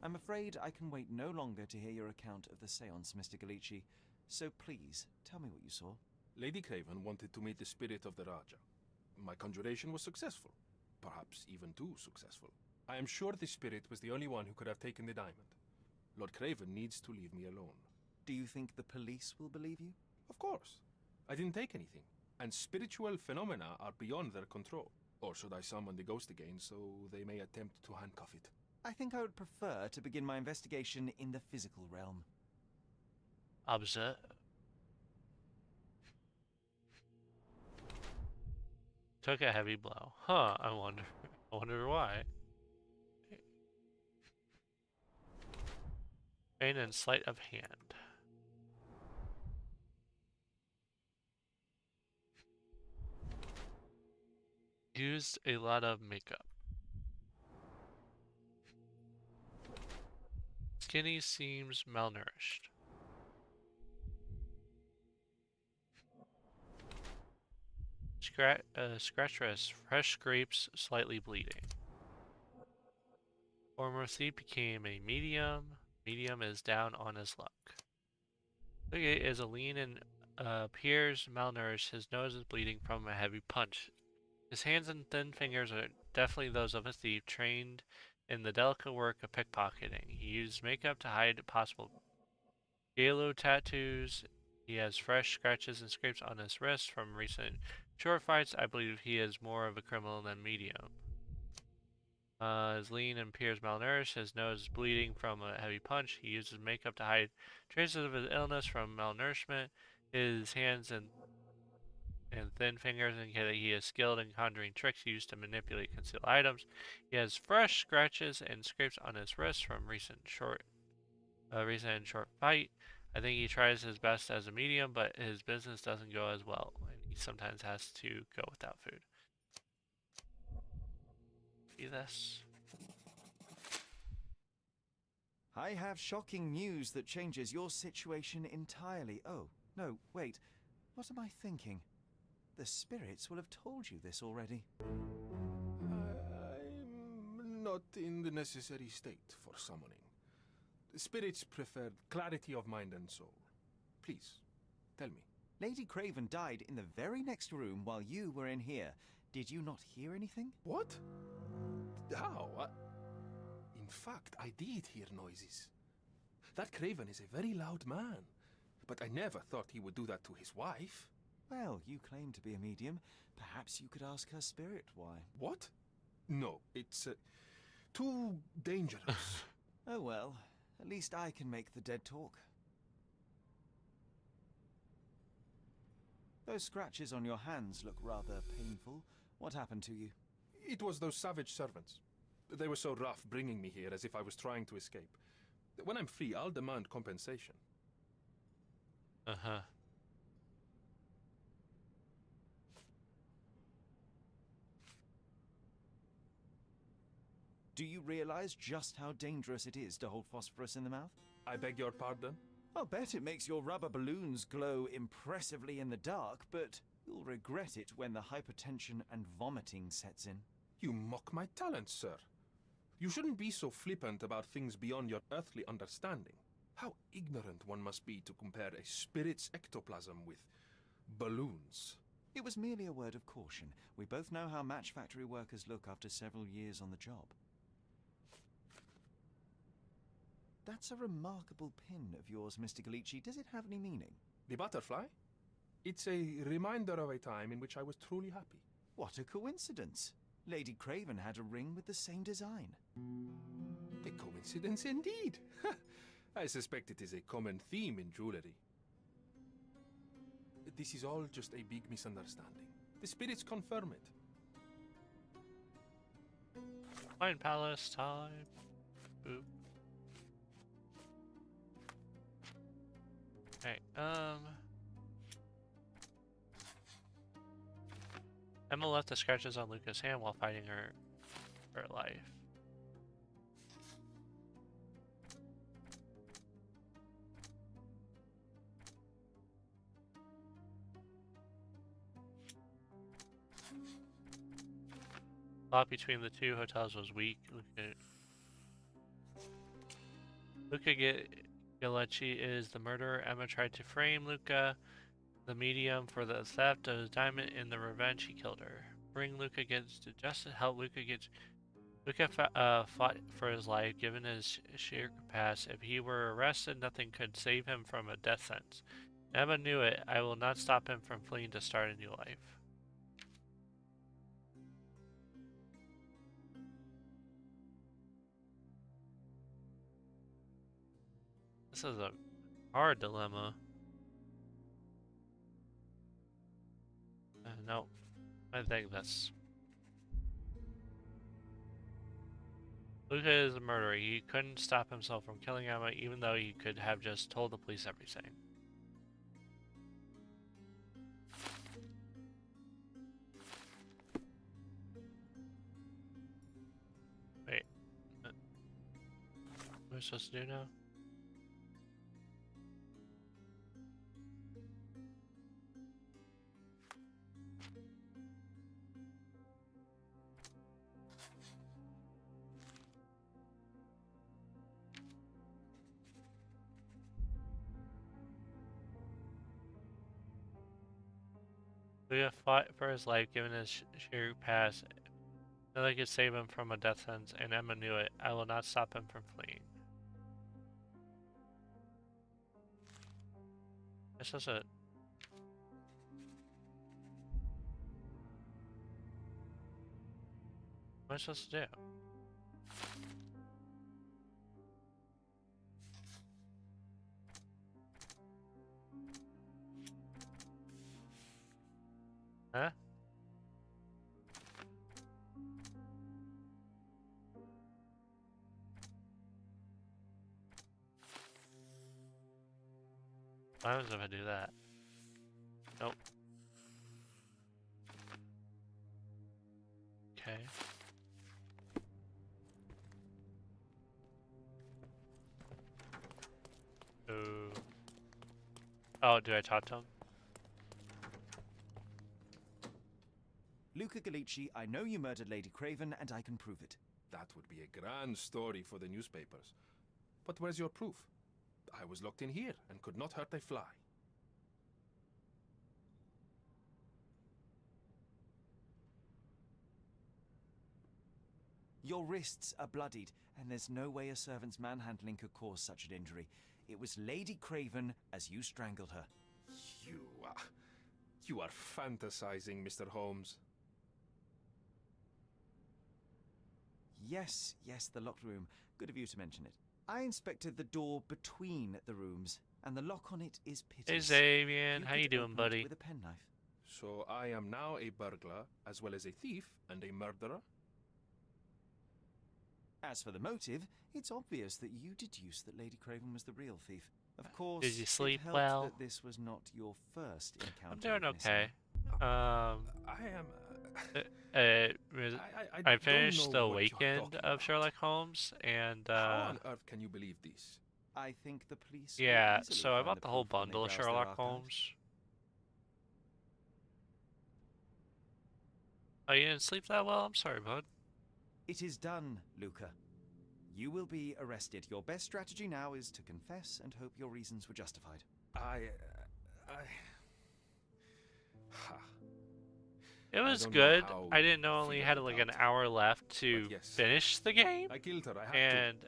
I'm afraid I can wait no longer to hear your account of the seance, Mr. Galici. So please, tell me what you saw. Lady Craven wanted to meet the spirit of the Raja. My conjuration was successful. Perhaps even too successful. I am sure the spirit was the only one who could have taken the diamond. Lord Craven needs to leave me alone. Do you think the police will believe you? Of course. I didn't take anything, and spiritual phenomena are beyond their control. Or should I summon the ghost again so they may attempt to handcuff it? I think I would prefer to begin my investigation in the physical realm. Observe. Took a heavy blow. Huh, I wonder why. Pain and sleight of hand. Used a lot of makeup. Skinny seems malnourished. Scratch wrist, fresh scrapes, slightly bleeding. Former thief became a medium. Medium is down on his luck. Luca is a lean and appears malnourished. His nose is bleeding from a heavy punch. His hands and thin fingers are definitely those of a thief trained in the delicate work of pickpocketing. He used makeup to hide possible yellow tattoos. He has fresh scratches and scrapes on his wrists from recent short fights. I believe he is more of a criminal than medium. Is lean and appears malnourished. His nose is bleeding from a heavy punch. He uses makeup to hide traces of his illness from malnourishment. His hands and thin fingers indicate that he is skilled in conjuring tricks used to manipulate concealed items. He has fresh scratches and scrapes on his wrists from recent short fight. I think he tries his best as a medium, but his business doesn't go as well, and he sometimes has to go without food. See this? I have shocking news that changes your situation entirely. Oh, no, wait. What am I thinking? The spirits will have told you this already. I'm not in the necessary state for summoning. The spirits prefer clarity of mind and soul. Please, tell me. Lady Craven died in the very next room while you were in here. Did you not hear anything? What? How? In fact, I did hear noises. That Craven is a very loud man, but I never thought he would do that to his wife. Well, you claim to be a medium. Perhaps you could ask her spirit why. What? No, it's too dangerous. Oh well, at least I can make the dead talk. Those scratches on your hands look rather painful. What happened to you? It was those savage servants. They were so rough bringing me here as if I was trying to escape. When I'm free, I'll demand compensation. Uh-huh. Do you realize just how dangerous it is to hold phosphorus in the mouth? I beg your pardon? I'll bet it makes your rubber balloons glow impressively in the dark, but you'll regret it when the hypertension and vomiting sets in. You mock my talent, sir. You shouldn't be so flippant about things beyond your earthly understanding. How ignorant one must be to compare a spirit's ectoplasm with balloons. It was merely a word of caution. We both know how match factory workers look after several years on the job. That's a remarkable pin of yours, Mr. Kagetsukich. Does it have any meaning? The butterfly? It's a reminder of a time in which I was truly happy. What a coincidence. Lady Craven had a ring with the same design. A coincidence indeed. I suspect it is a common theme in jewelry. This is all just a big misunderstanding. The spirits confirm it. Wine Palace time. Boop. Okay, Emma left the scratches on Luca's hand while fighting her life. Plot between the two hotels was weak. Luca Kagetsukich is the murderer. Emma tried to frame Luca, the medium, for the theft of his diamond. In the revenge, he killed her. Bring Luca to justice. Help Luca get Luca fought for his life, given his sheer capacity. If he were arrested, nothing could save him from a death sentence. Emma knew it. I will not stop him from fleeing to start a new life. This is a hard dilemma. No, I think this. Luca is a murderer. He couldn't stop himself from killing Emma, even though he could have just told the police everything. Wait. What am I supposed to do now? Luca fought for his life, given his sheer past. Nothing could save him from a death sentence, and Emma knew it. I will not stop him from fleeing. This is it. What am I supposed to do? Huh? What happens if I do that? Nope. Okay. Ooh. Oh, do I talk to him? Luca Kagetsukich, I know you murdered Lady Craven, and I can prove it. That would be a grand story for the newspapers. But where's your proof? I was locked in here and could not hurt a fly. Your wrists are bloodied, and there's no way a servant's manhandling could cause such an injury. It was Lady Craven as you strangled her. You are fantasizing, Mr. Holmes. Yes, the locked room. Good of you to mention it. I inspected the door between the rooms, and the lock on it is pitiless. Hey, Xavian. How you doing, buddy? With a penknife. So I am now a burglar, as well as a thief and a murderer? As for the motive, it's obvious that you deduced that Lady Craven was the real thief. Of course, Did you sleep it helped well? that this was not your first encounter. I'm doing with Miss okay. Emma. I finished the weekend of Sherlock Holmes, and How on earth can you believe this? I think the police. will yeah, easily so I find bought the whole proof when they bundle of browse their Sherlock archives. Holmes. Oh, you didn't sleep that well? I'm sorry, bud. It is done, Luca. You will be arrested. Your best strategy now is to confess and hope your reasons were justified. It was don't know good. how I didn't know only figure had it like an out. hour left to But yes. finish the game, I killed her. I had and to.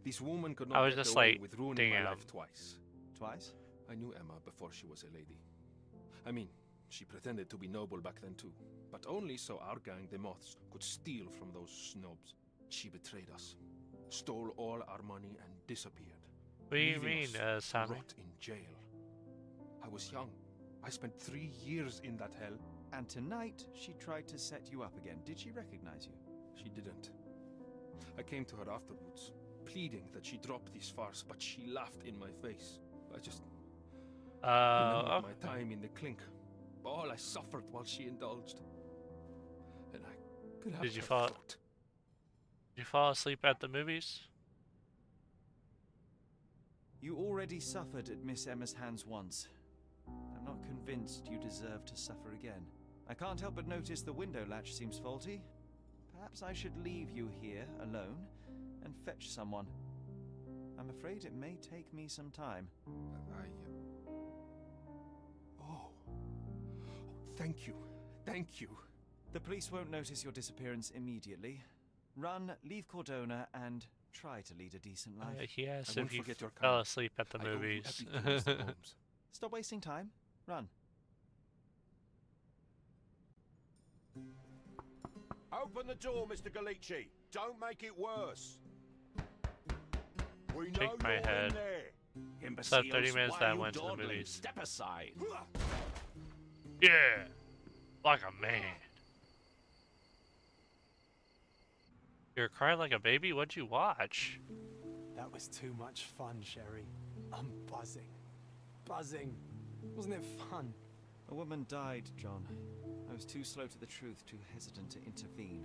This woman could I not was get just away like, with ruining my damn. life twice. Twice? I knew Emma before she was a lady. I mean, she pretended to be noble back then too, but only so our gang, the Moths, could steal from those snobs. She betrayed us, stole all our money, and disappeared. what do you leaving mean, us to Sammy? rot in jail. I was young. I spent 3 years in that hell. And tonight, she tried to set you up again. Did she recognize you? She didn't. I came to her afterwards, pleading that she drop this farce, but she laughed in my face. I just remembered Okay. my time in the clink, all I suffered while she indulged. And I could have Did you her fall- throat. Did you fall asleep at the movies? You already suffered at Miss Emma's hands once. I'm not convinced you deserve to suffer again. I can't help but notice the window latch seems faulty. Perhaps I should leave you here alone and fetch someone. I'm afraid it may take me some time. Oh, thank you. Thank you. The police won't notice your disappearance immediately. Run, leave Cordona, and try to lead a decent life. He asked I if won't you forget your fell kindness. asleep at the I owe you movies. everything, Mr. Holmes. Stop wasting time. Run. Open the door, Mr. Galici. Don't make it worse. We know Shake my you're head. in there. Said 30 minutes why that you went to the dawdling? movies. Step aside. Yeah, like a man. You're crying like a baby? What'd you watch? That was too much fun, Sherry. I'm buzzing. Buzzing. Wasn't it fun? A woman died, John. I was too slow to the truth, too hesitant to intervene.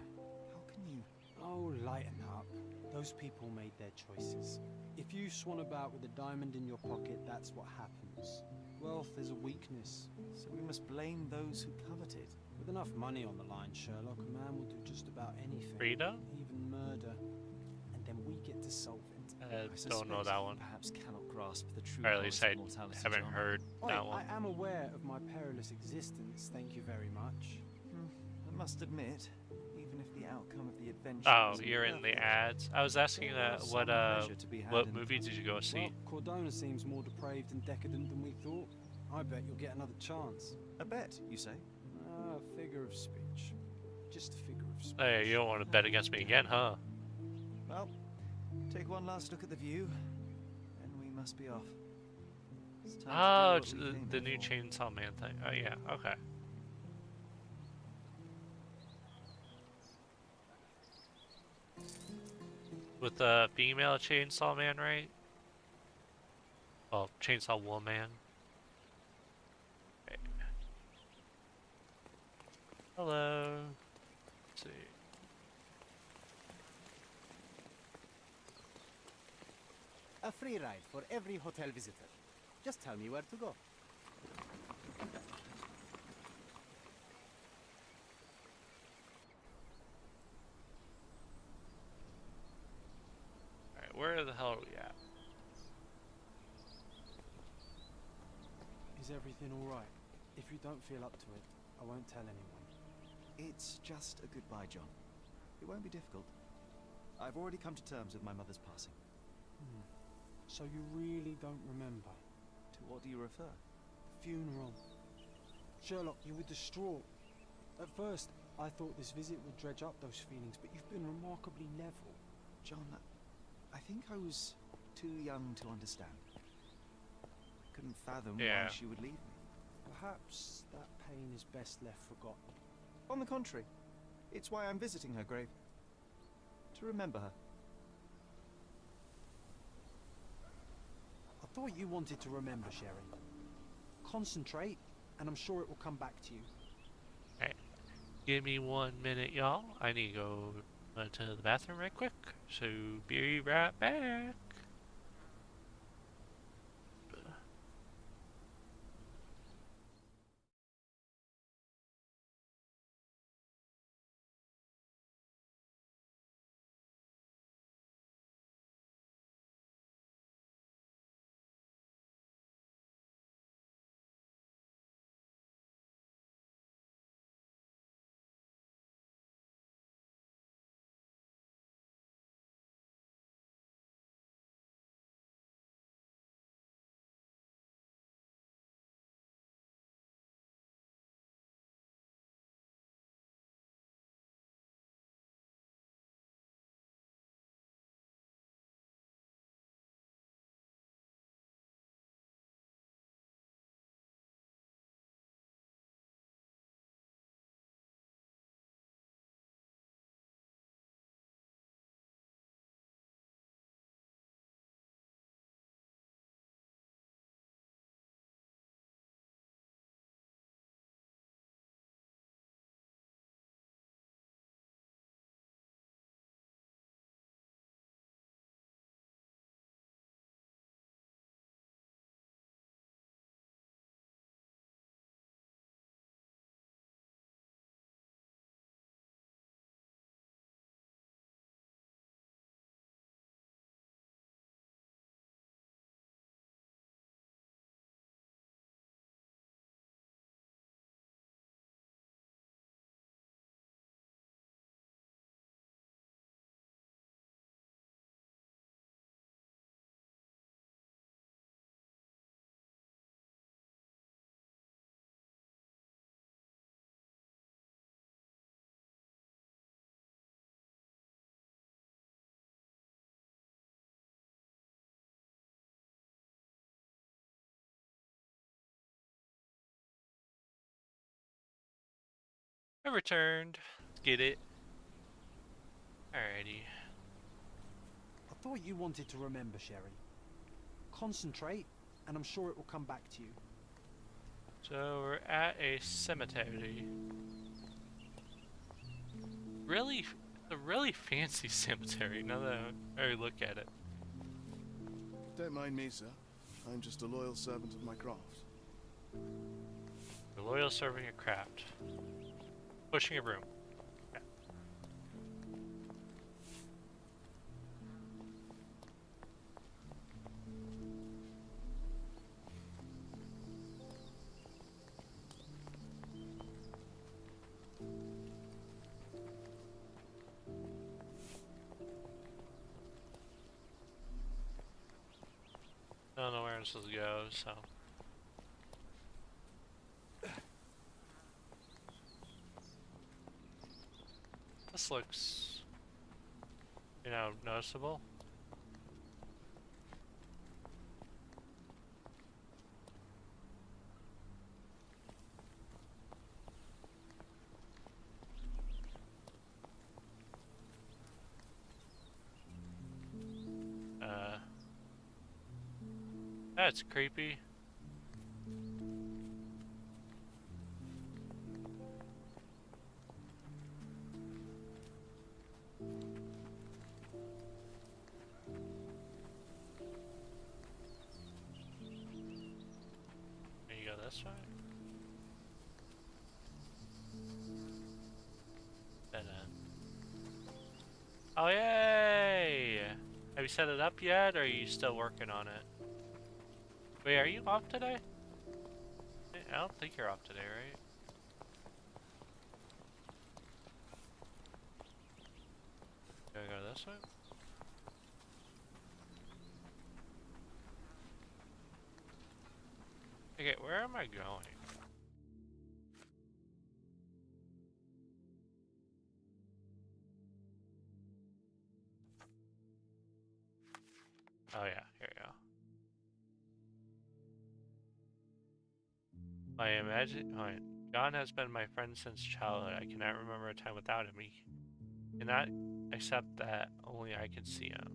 How can you... Oh, lighten up. Those people made their choices. If you swan about with a diamond in your pocket, that's what happens. Wealth is a weakness. So we must blame those who covet it. With enough money on the line, Sherlock, a man will do just about anything. Frida? Even murder. And then we get to solve it. I Don't know suspect that you one. perhaps cannot grasp the true Or at least I horrors of mortality, haven't John. heard that one. I am aware of my perilous existence, thank you very much. I must admit, even if the outcome of the adventure Oh, isn't you're in the perfect, ads. I was asking there that was what some pleasure to be had what in the movie did you go see? Well, Cordona seems more depraved and decadent than we thought. I bet you'll get another chance. A bet, you say? Figure of speech. Just a figure of speech. Hey, you don't want to bet against me again, huh? Well, take one last look at the view, and we must be off. It's time Oh, to do what we came the here new for. Chainsaw Man thing. Oh yeah, okay. With the female Chainsaw Man, right? Oh, Chainsaw Woman. Okay. Hello. Let's see. A free ride for every hotel visitor. Just tell me where to go. Alright, where the hell are we at? Is everything alright? If you don't feel up to it, I won't tell anyone. It's just a goodbye, John. It won't be difficult. I've already come to terms with my mother's passing. So you really don't remember? To what do you refer? The funeral. Sherlock, you were distraught. At first, I thought this visit would dredge up those feelings, but you've been remarkably level. John, I think I was too young to understand. Couldn't fathom Yeah. why she would leave me. Perhaps that pain is best left forgotten. On the contrary, it's why I'm visiting her grave. To remember her. I thought you wanted to remember, Sherry. Concentrate, and I'm sure it will come back to you. Alright. Give me 1 minute, y'all. I need to go to the bathroom right quick. So, be right back. I returned. Let's get it. Alrighty. I thought you wanted to remember, Sherry. Concentrate, and I'm sure it will come back to you. So we're at a cemetery. Really, a really fancy cemetery. Now that I look at it. Don't mind me, sir. I'm just a loyal servant of my craft. A loyal serving a craft. Pushing a broom. Okay. I don't know where this will go, so. This looks, you know, noticeable. That's creepy. Can you go this way? Dead end. Oh yay! Have you set it up yet, or are you still working on it? Wait, are you off today? I don't think you're off today, right? Gotta go this way? Okay, where am I going? Oh yeah, here we go. John has been my friend since childhood. I cannot remember a time without him. He cannot accept that only I can see him.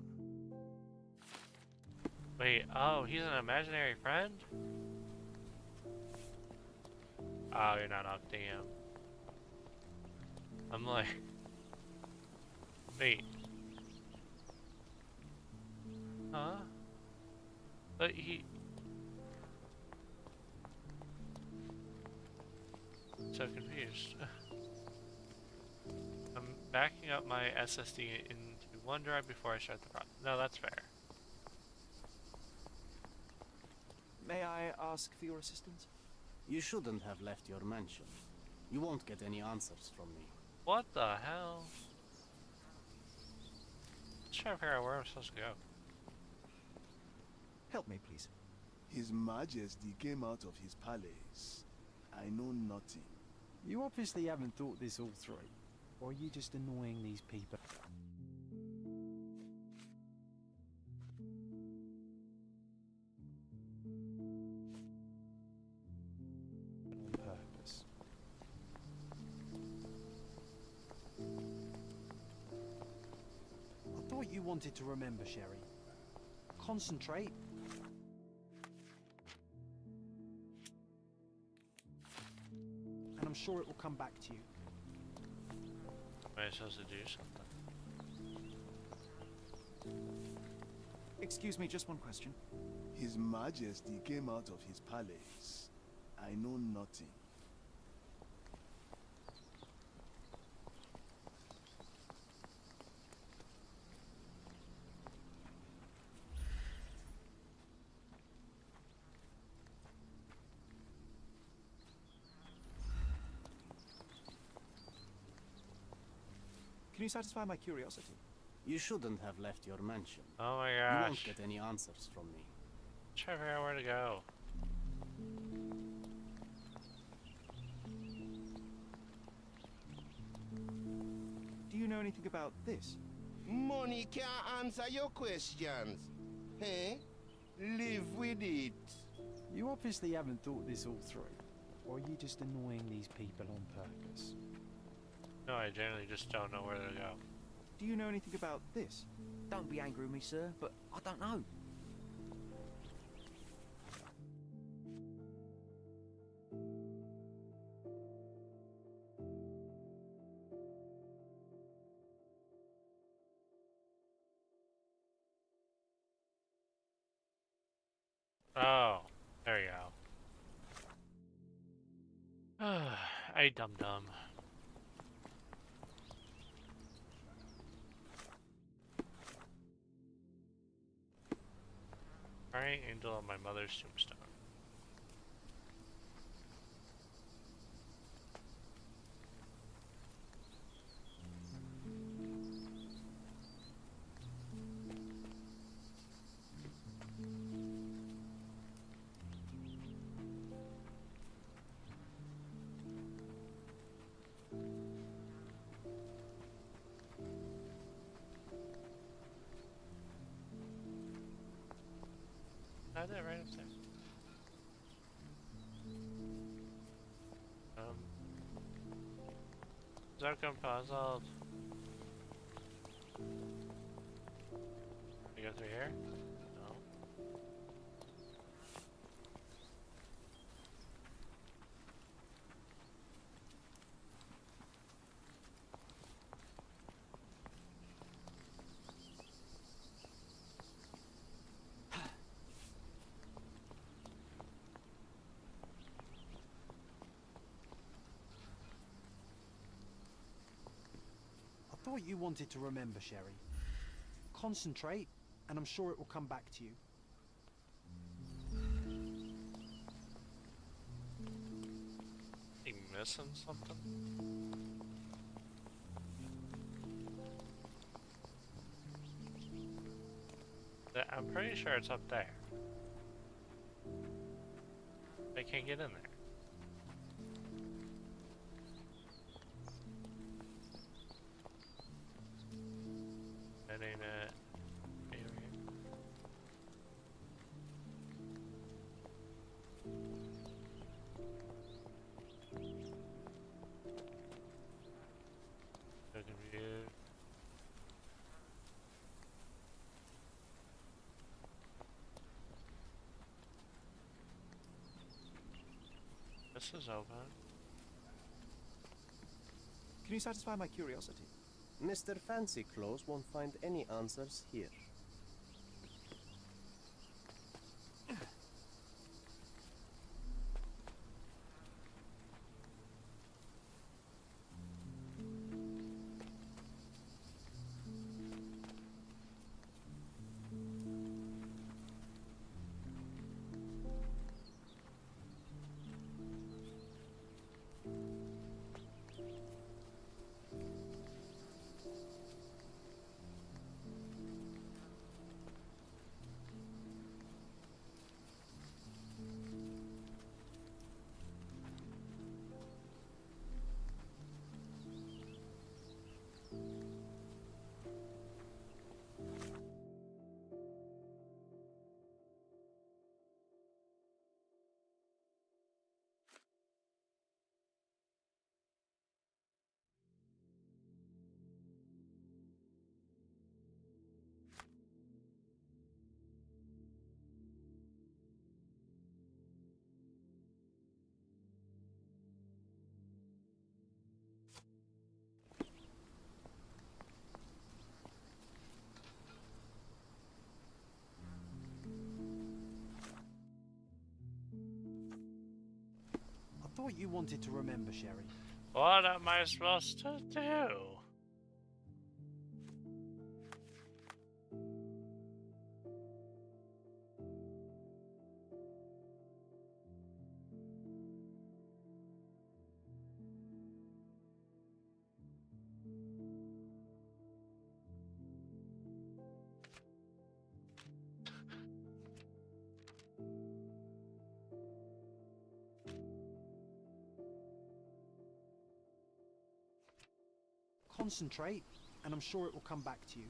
Wait, oh, he's an imaginary friend? Oh, you're not off, damn. I'm like... Wait. Huh? But he... So confused. I'm backing up my SSD into OneDrive before I start the process. No, that's fair. May I ask for your assistance? You shouldn't have left your mansion. You won't get any answers from me. What the hell? Let's try to figure out where I'm supposed to go. Help me, please. His Majesty came out of his palace. I know nothing. You obviously haven't thought this all through. Or are you just annoying these people? On purpose. I thought you wanted to remember, Sherry. Concentrate. And I'm sure it will come back to you. Am I supposed to do something? Excuse me, just one question. His Majesty came out of his palace. I know nothing. Can you satisfy my curiosity? You shouldn't have left your mansion. Oh my You won't gosh. get any answers from me. Try to figure out where to go. Do you know anything about this? Money can't answer your questions. Hey? Live with it. You obviously haven't thought this all through. Or are you just annoying these people on purpose? No, I generally just don't know where to go. Do you know anything about this? Don't be angry with me, sir, but I don't know. Oh, there you go. I dum-dum. Alright, angel on my mother's tombstone. Is that right up there? Zircon puzzled. We go through here? No. I thought you wanted to remember, Sherry. Concentrate, and I'm sure it will come back to you. You missing something? I'm pretty sure it's up there. I can't get in there. That ain't it. So confused. This is open. Can you satisfy my curiosity? Mr. Fancy Clothes won't find any answers here. I thought you wanted to remember, Sherry. What am I supposed to do? Concentrate, and I'm sure it will come back to you.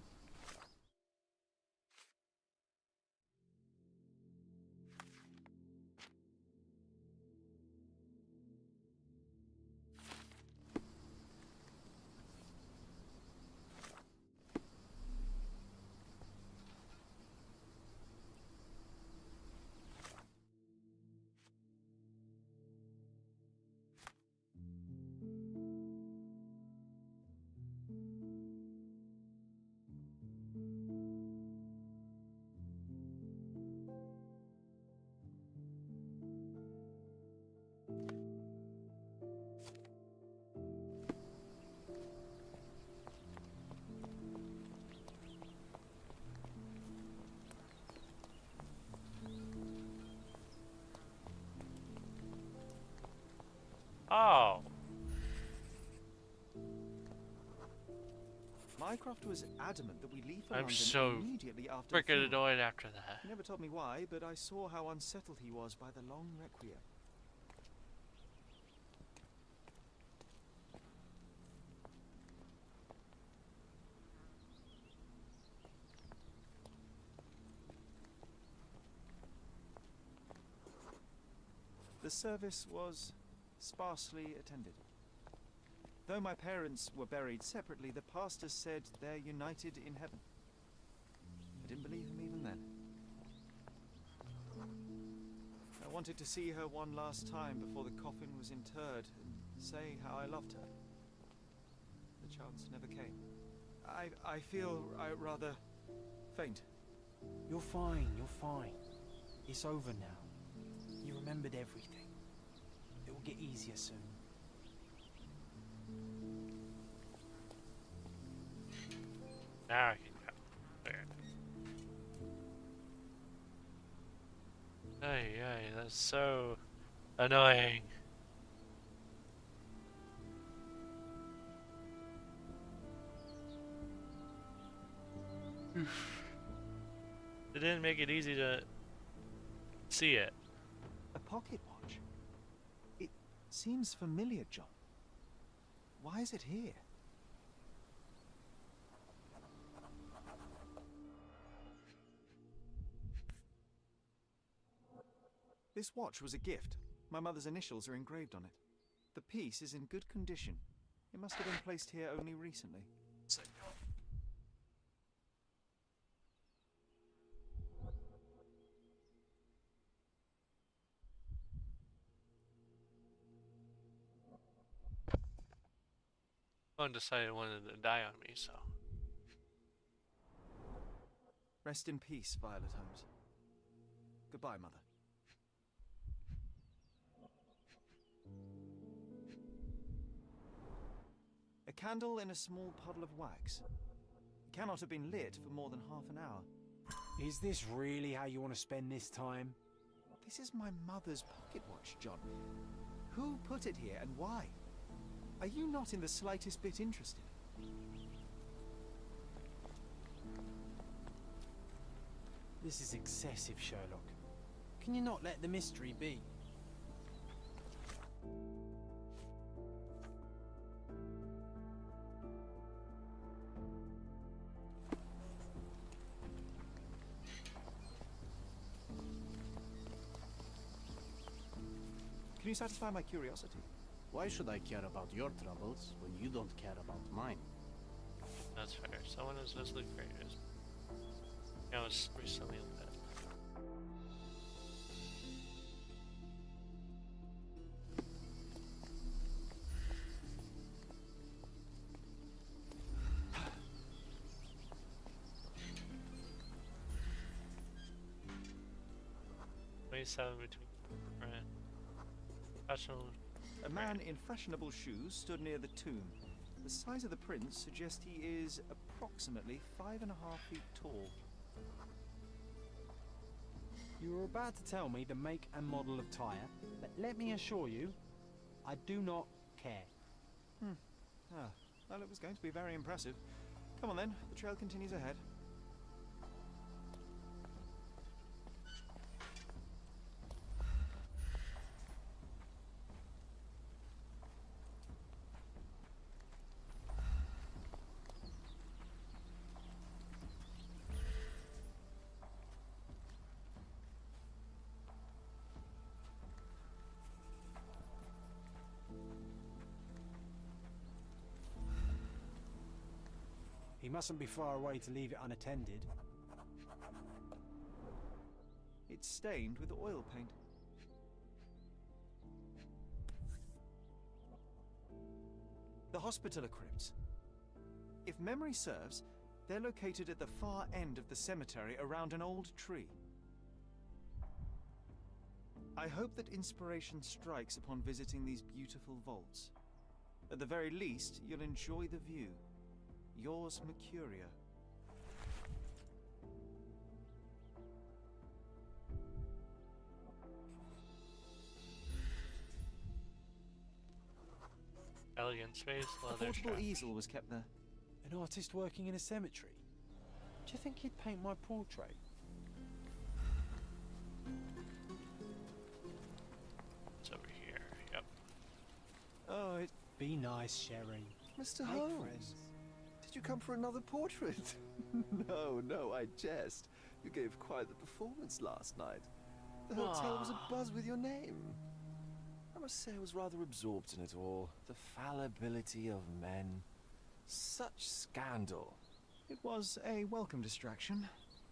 Mycroft was adamant that we leave for I'm London so immediately after the freaking funeral. annoyed after that. He never told me why, but I saw how unsettled he was by the long requiem. The service was sparsely attended. Though my parents were buried separately, the pastor said they're united in heaven. I didn't believe him even then. I wanted to see her one last time before the coffin was interred and say how I loved her. The chance never came. I feel rather faint. You're fine, you're fine. It's over now. You remembered everything. It will get easier soon. Now I can go. There. Ay, that's so annoying. It didn't make it easy to see it. A pocket watch? It seems familiar, John. Why is it here? This watch was a gift. My mother's initials are engraved on it. The piece is in good condition. It must have been placed here only recently. One decided it wanted to die on me, so. Rest in peace, Violet Holmes. Goodbye, Mother. A candle in a small puddle of wax. It cannot have been lit for more than half an hour. Is this really how you want to spend this time? This is my mother's pocket watch, John. Who put it here and why? Are you not in the slightest bit interested? This is excessive, Sherlock. Can you not let the mystery be? Can you satisfy my curiosity? Why should I care about your troubles when you don't care about mine? That's fair. Someone is visibly curious. I was recently in bed. Between fashionable. A man in fashionable shoes stood near the tomb. The size of the prints suggests he is approximately 5.5 feet tall. You were about to tell me the make and model of tyre, but let me assure you, I do not care. Well, it was going to be very impressive. Come on then, the trail continues ahead. He mustn't be far away to leave it unattended. It's stained with oil paint. The Hospitaller crypts. If memory serves, they're located at the far end of the cemetery around an old tree. I hope that inspiration strikes upon visiting these beautiful vaults. At the very least, you'll enjoy the view. Yours, Mercurio. Elegant space, A leather portable strap. easel was kept there. An artist working in a cemetery? Do you think he'd paint my portrait? It's over here. Yep. Oh, it... Be nice, Sherry. Mr. Make Holmes. friends. Did you come for another portrait? No, I jest. You gave quite the performance last night. The hotel was abuzz with your name. I must say I was rather absorbed in it all. The fallibility of men. Such scandal. It was a welcome distraction.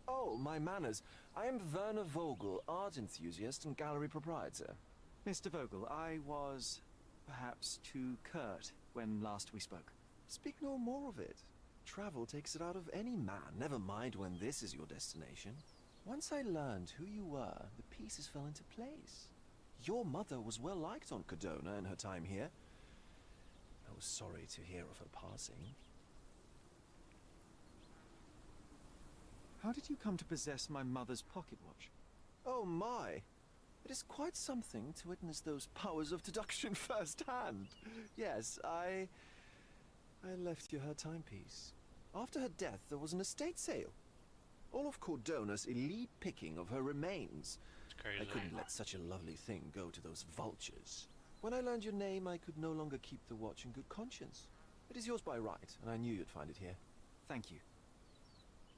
Oh, my manners. I am Werner Vogel, art enthusiast and gallery proprietor. Mr. Vogel, I was perhaps too curt when last we spoke. Speak no more of it. Travel takes it out of any man, never mind when this is your destination. Once I learned who you were, the pieces fell into place. Your mother was well liked on Codona in her time here. I was sorry to hear of her passing. How did you come to possess my mother's pocket watch? Oh my! It is quite something to witness those powers of deduction firsthand. Yes, I left you her timepiece. After her death, there was an estate sale. All of Cordona's elite picking of her remains. It's crazy. I couldn't let such a lovely thing go to those vultures. When I learned your name, I could no longer keep the watch in good conscience. It is yours by right, and I knew you'd find it here. Thank you.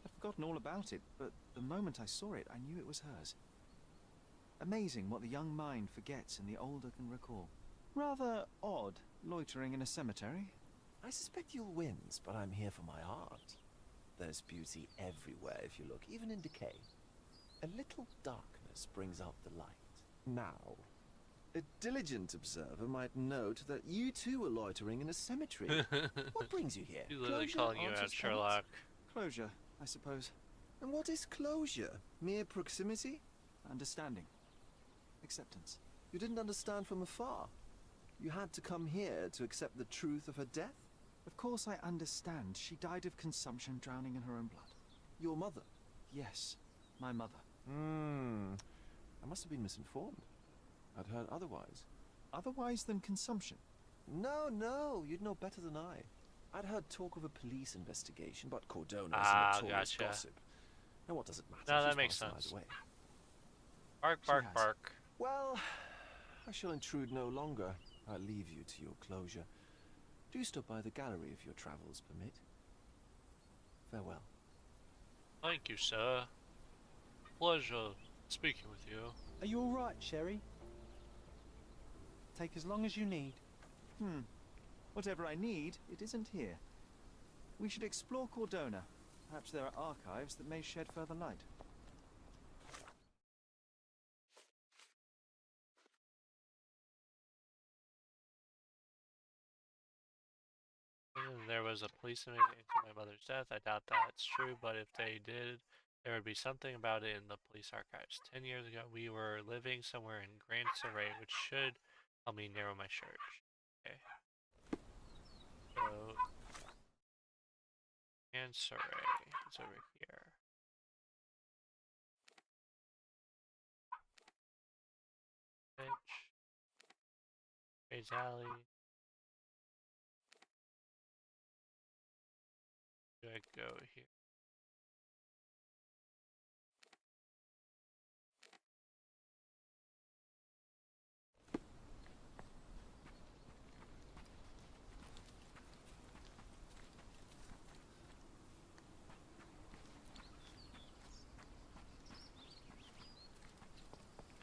I'd forgotten all about it, but the moment I saw it, I knew it was hers. Amazing what the young mind forgets and the older can recall. Rather odd, loitering in a cemetery. I suspect you'll win, but I'm here for my art. There's beauty everywhere if you look, even in decay. A little darkness brings out the light. Now, a diligent observer might note that you too are loitering in a cemetery. What brings you here? He's literally Closure, calling you answers, out, Sherlock. Closure, I suppose. And what is closure? Mere proximity? Understanding. Acceptance. You didn't understand from afar. You had to come here to accept the truth of her death? Of course I understand. She died of consumption, drowning in her own blood. Your mother? Yes, my mother. I must have been misinformed. I'd heard otherwise. Otherwise than consumption? No, you'd know better than I. I'd heard talk of a police investigation, but Cordona is a notorious gossip. And what does it matter? No, that She's makes passed sense. either way. Bark, bark, bark. Well, I shall intrude no longer. I'll leave you to your closure. Do stop by the gallery if your travels permit. Farewell. Thank you, sir. Pleasure speaking with you. Are you alright, Sherry? Take as long as you need. Whatever I need, it isn't here. We should explore Cordona. Perhaps there are archives that may shed further light. There was a policeman into my mother's death. I doubt that's true, but if they did, there would be something about it in the police archives. 10 years ago, we were living somewhere in Grand Surrey, which should help me narrow my search. Okay. So, Grand Surrey is over here. Trades Alley. Do I go here?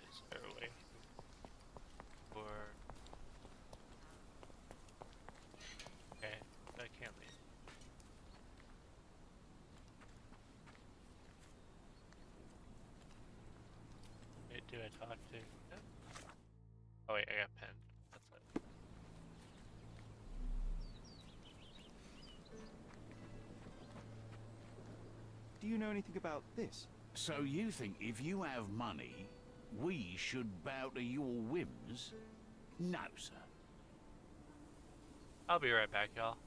Is there a way for... Okay, I can't leave. Wait, do I talk to... Oh wait, I got pen. That's it. Do you know anything about this? So you think if you have money, we should bow to your whims? No, sir. I'll be right back, y'all.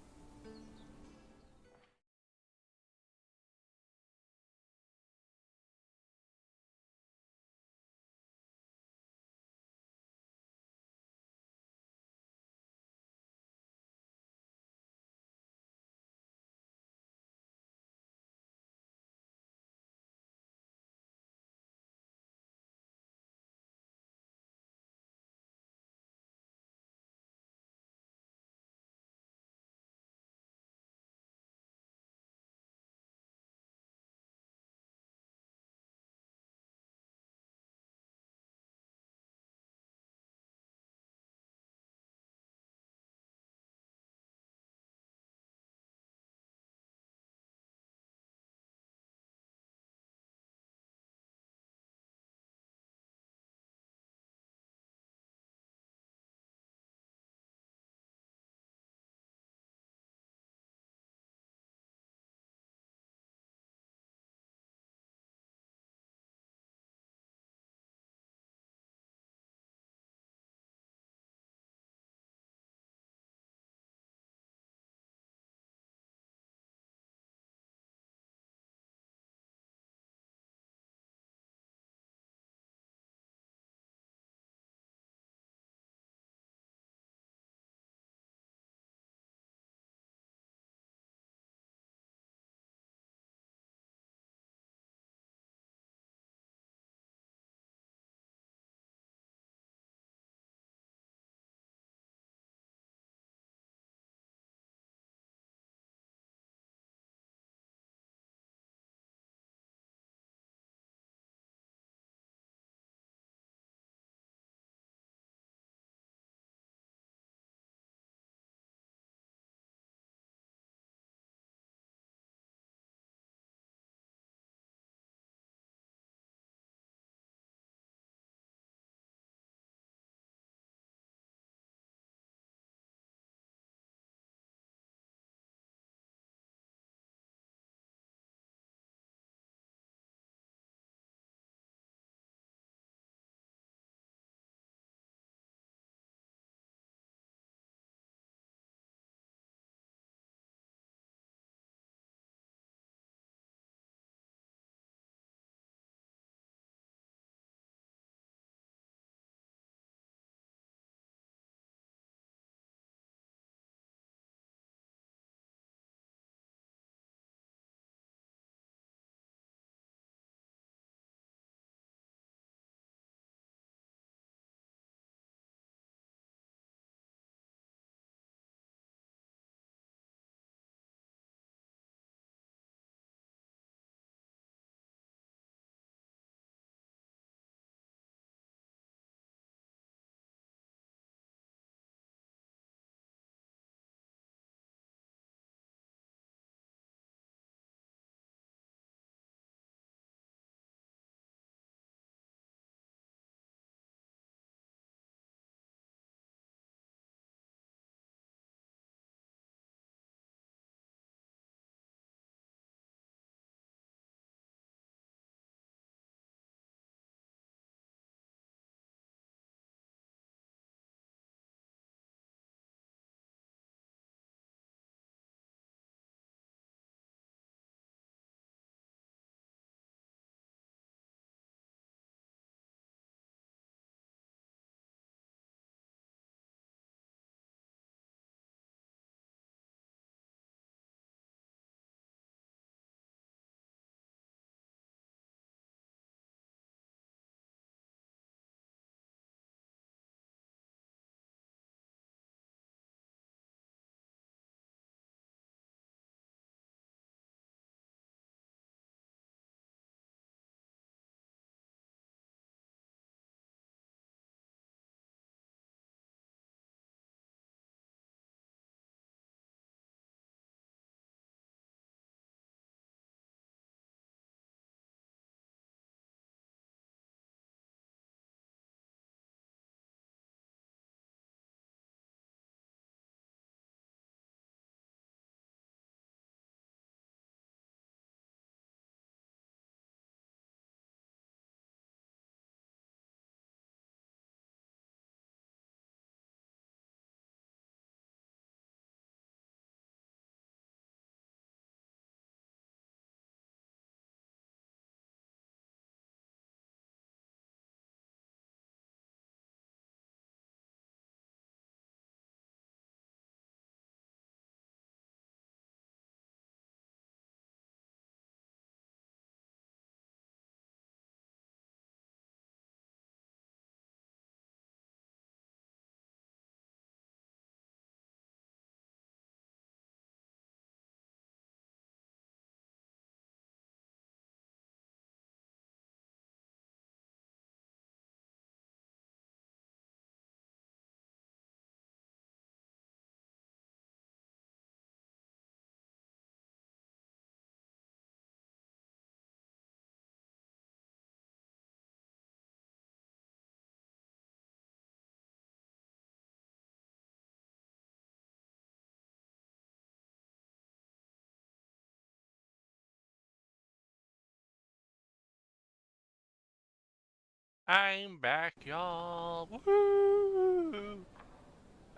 I'm back, y'all. Woo!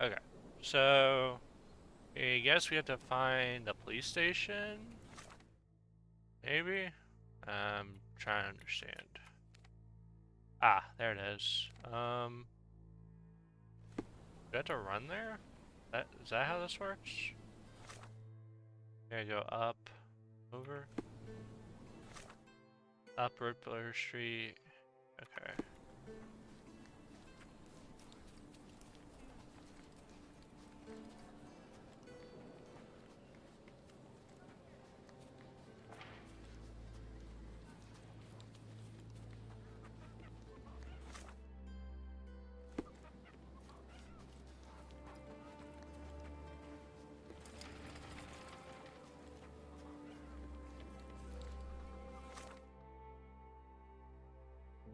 Okay, so I guess we have to find the police station. Maybe. I'm trying to understand. Ah, there it is. Do we have to run there? Is that how this works? Gotta go up, over, up Rippler Street. Okay.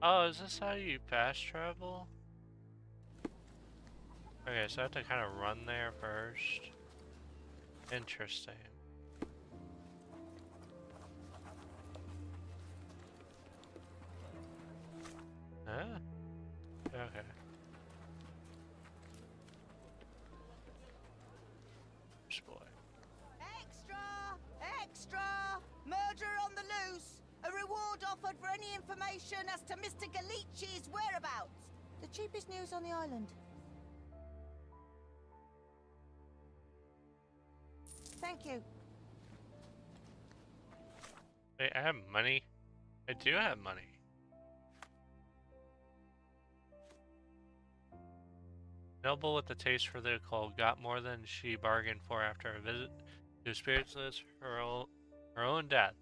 Oh, is this how you fast travel? Okay, so I have to kind of run there first. Interesting. Huh? Okay. This boy. Extra! Extra! Murderer on the loose! A reward offered for any information as to Mr. Galichi's whereabouts. The cheapest news on the island. Thank you. Wait, I have money? I do have money. Noble with the taste for the occult got more than she bargained for after a visit to a spiritualist, her own death.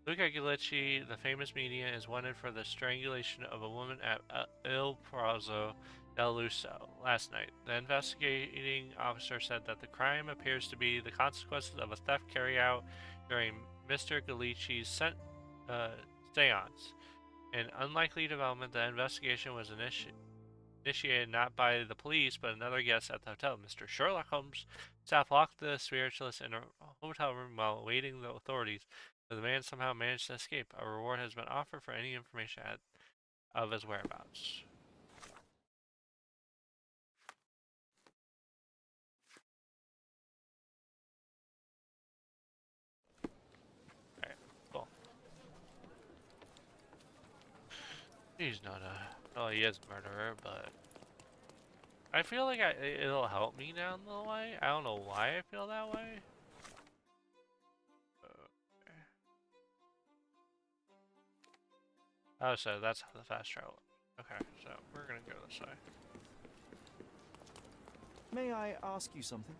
Luca Galici, the famous medium, is wanted for the strangulation of a woman at Il Prazo del Lusso last night. The investigating officer said that the crime appears to be the consequences of a theft carried out during Mr. Galici's seance. An unlikely development, the investigation was initiated not by the police, but another guest at the hotel. Mr. Sherlock Holmes staff locked the spiritualist in a hotel room while awaiting the authorities, but the man somehow managed to escape. A reward has been offered for any information of his whereabouts. Alright, cool. He's not a... Oh, he is a murderer, but... I feel like it'll help me down the way. I don't know why I feel that way. Okay. Oh, so that's how the fast travel. Okay, so we're gonna go this way. May I ask you something?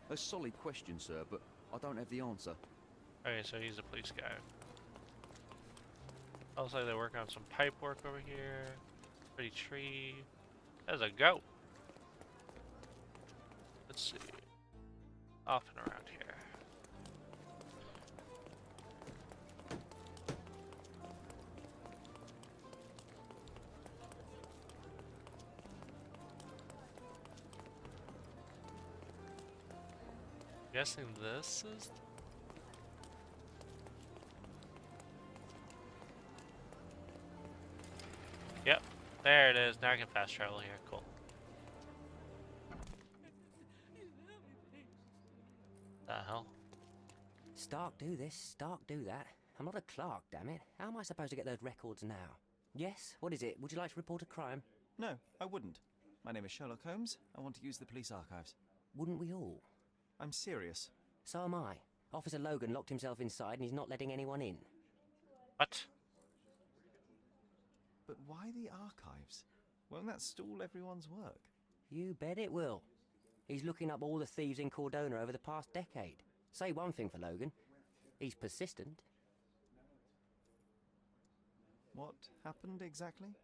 A solid question, sir, but I don't have the answer. Okay, so he's a police guy. Also, they're working on some pipe work over here. Pretty tree. There's a goat. Let's see. Off and around here. Guessing this is... Yep, there it is. Now I can fast travel here. Cool. The hell? Stark do this, Stark do that. I'm not a clerk, damn it. How am I supposed to get those records now? Yes? What is it? Would you like to report a crime? No, I wouldn't. My name is Sherlock Holmes. I want to use the police archives. Wouldn't we all? I'm serious. So am I. Officer Logan locked himself inside and he's not letting anyone in. What? But why the archives? Won't that stall everyone's work? You bet it will. He's looking up all the thieves in Cordona over the past decade. Say one thing for Logan. He's persistent. What happened exactly?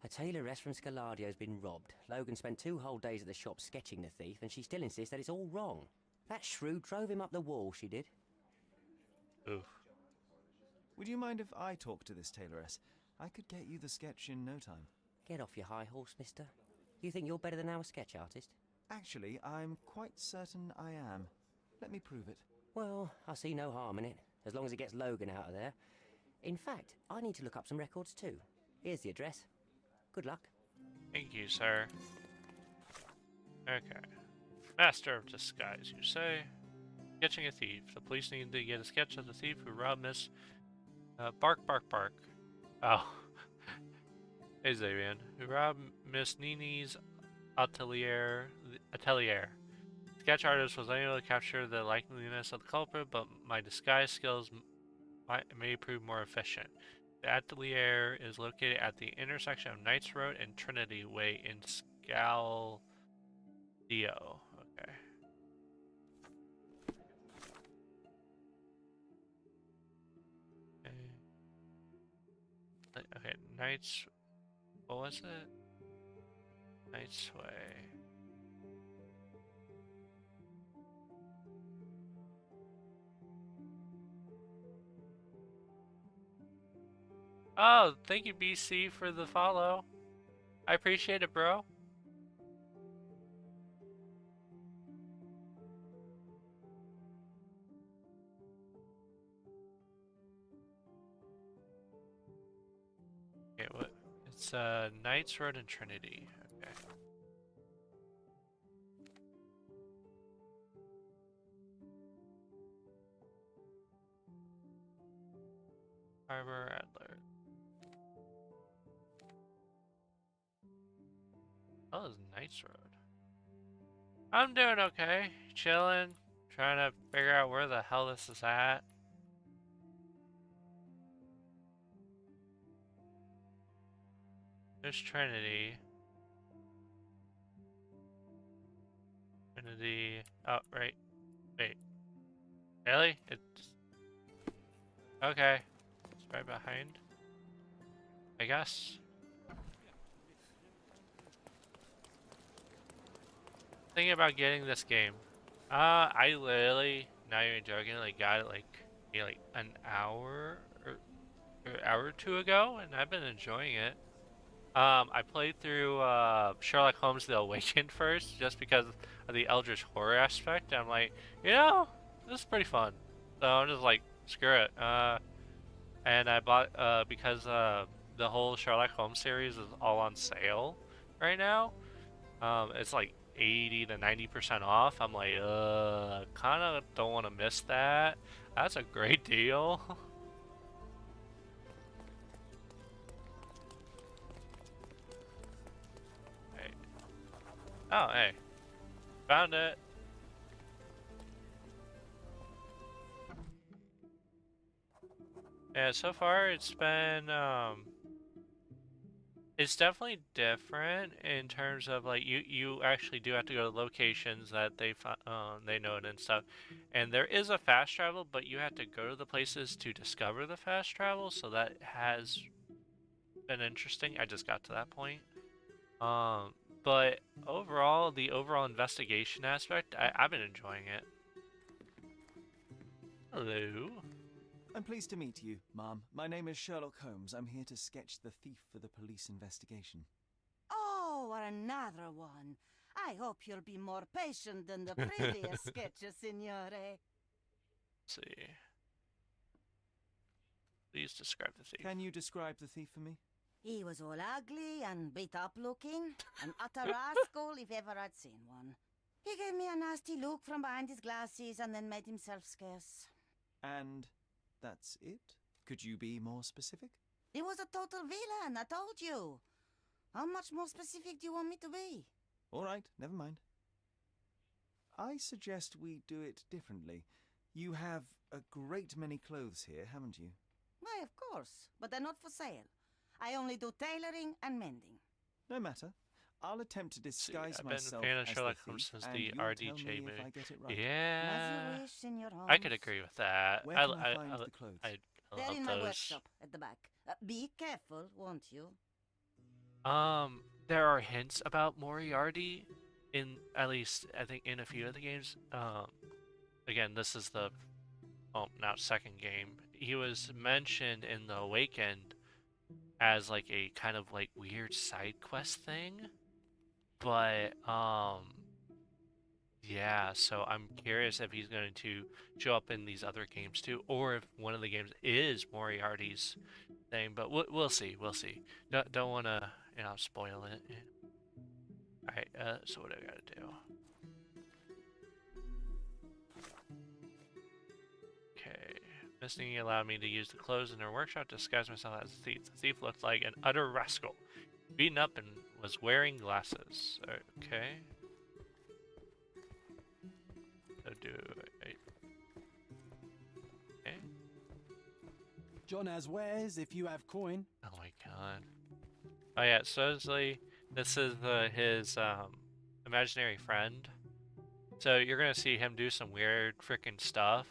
A tailoress from Scaladio's been robbed. Logan spent 2 whole days at the shop sketching the thief, and she still insists that it's all wrong. That shrew drove him up the wall, she did. Oof. Would you mind if I talk to this tailoress? I could get you the sketch in no time. Get off your high horse, mister. You think you're better than our sketch artist? Actually, I'm quite certain I am. Let me prove it. Well, I see no harm in it, as long as it gets Logan out of there. In fact, I need to look up some records too. Here's the address. Good luck. Thank you, sir. Okay. Master of disguise, you say? Sketching a thief. The police need to get a sketch of the thief who robbed Miss... Bark, bark, bark. Oh. Hey, Xavier. Who robbed Miss Nini's atelier. Sketch artist was unable to capture the likeliness of the culprit, but my disguise skills may prove more efficient. The atelier is located at the intersection of Knights Road and Trinity Way in Scaldio. Okay. Okay, Knights... What was it? Knights Way. Oh, thank you, BC, for the follow. I appreciate it, bro. Okay, what? It's Knights Road and Trinity. Okay. Harbor Adler. Oh, it's Knights Road. I'm doing okay. Chilling. Trying to figure out where the hell this is at. There's Trinity. Trinity. Oh, right. Wait. Really? It's... Okay. It's right behind. I guess. Thinking about getting this game. I literally, not even joking, like got it like maybe like an hour or hour or two ago, and I've been enjoying it. I played through Sherlock Holmes: The Awakened first, just because of the Eldritch horror aspect. I'm like, you know, this is pretty fun. So I'm just like, screw it. And I bought because the whole Sherlock Holmes series is all on sale right now. It's like 80 to 90% off. I'm like, kind of don't want to miss that. That's a great deal. Hey. Oh, hey. Found it. Yeah, so far it's been, it's definitely different in terms of like you actually do have to go to locations that they note and stuff, and there is a fast travel, but you have to go to the places to discover the fast travel. So that has been interesting. I just got to that point, but overall, the overall investigation aspect, I've been enjoying it. Hello. I'm pleased to meet you, Ma'am. My name is Sherlock Holmes. I'm here to sketch the thief for the police investigation. Oh, another one. I hope you'll be more patient than the previous sketches, signore. Let's see. Please describe the thief. Can you describe the thief for me? He was all ugly and beat up looking, an utter rascal if ever I'd seen one. He gave me a nasty look from behind his glasses and then made himself scarce. And that's it? Could you be more specific? He was a total villain, I told you. How much more specific do you want me to be? All right, never mind. I suggest we do it differently. You have a great many clothes here, haven't you? Why, of course, but they're not for sale. I only do tailoring and mending. No matter. I'll attempt to disguise I've myself been a fan of as Sherlock the Holmes thief, since and the you'll tell RDJ me movie. if I get it right. Yeah, As you wish, Senor Holmes. I could agree with that. Where can I find the clothes? I They're love in my those. workshop at the back. Be careful, won't you? There are hints about Moriarty in, at least I think, in a few of the games. Again, this is the now second game. He was mentioned in The Awakened as like a kind of like weird side quest thing, but yeah, so I'm curious if he's going to show up in these other games too, or if one of the games is Moriarty's thing, but we'll see. We'll see. Don't want to, you know, spoil it. All right. So what do I gotta do? Okay. Miss Nini allowed me to use the clothes in her workshop to disguise myself as a thief. The thief looked like an utter rascal, beaten up and was wearing glasses. Okay. So do I... Okay. John has wares if you have coin. Oh my god. Oh yeah, supposedly this is his imaginary friend. So you're gonna see him do some weird freaking stuff.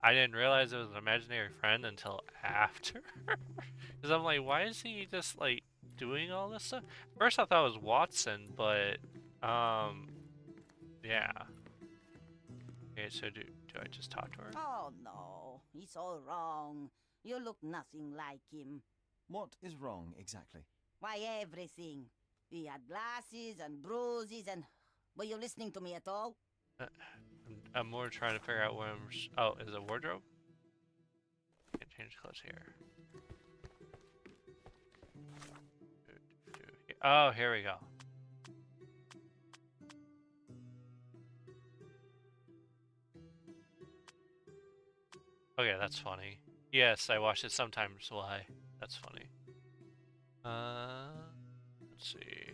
I didn't realize it was an imaginary friend until after. Because I'm like, why is he just like doing all this stuff? First I thought it was Watson, but yeah. Okay, so do I just talk to her? Oh no, it's all wrong. You look nothing like him. What is wrong exactly? Why, everything. He had glasses and bruises and... Were you listening to me at all? I'm more trying to figure out where I'm... Oh, is it wardrobe? Can't change clothes here. Oh, here we go. Okay, that's funny. Yes, I watch it sometimes. Why? That's funny. Let's see.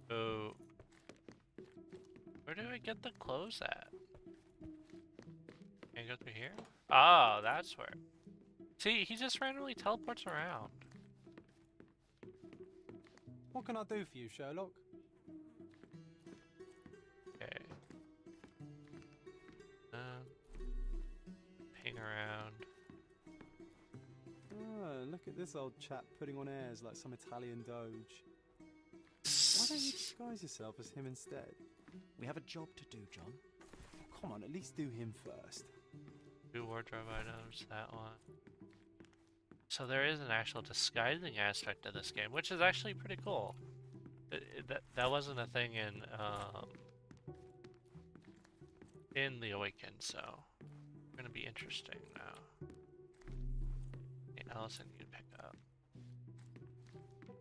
Oh, where do I get the clothes at? Can I go through here? Oh, that's where. See, he just randomly teleports around. What can I do for you, Sherlock? Okay. Ping around. Oh, look at this old chap putting on airs like some Italian doge. Why don't you disguise yourself as him instead? We have a job to do, John. Oh, come on, at least do him first. 2 wardrobe items, that one. So there is an actual disguising aspect of this game, which is actually pretty cool. That wasn't a thing in The Awakened, so gonna be interesting now. Hey, Allison, you can pick up.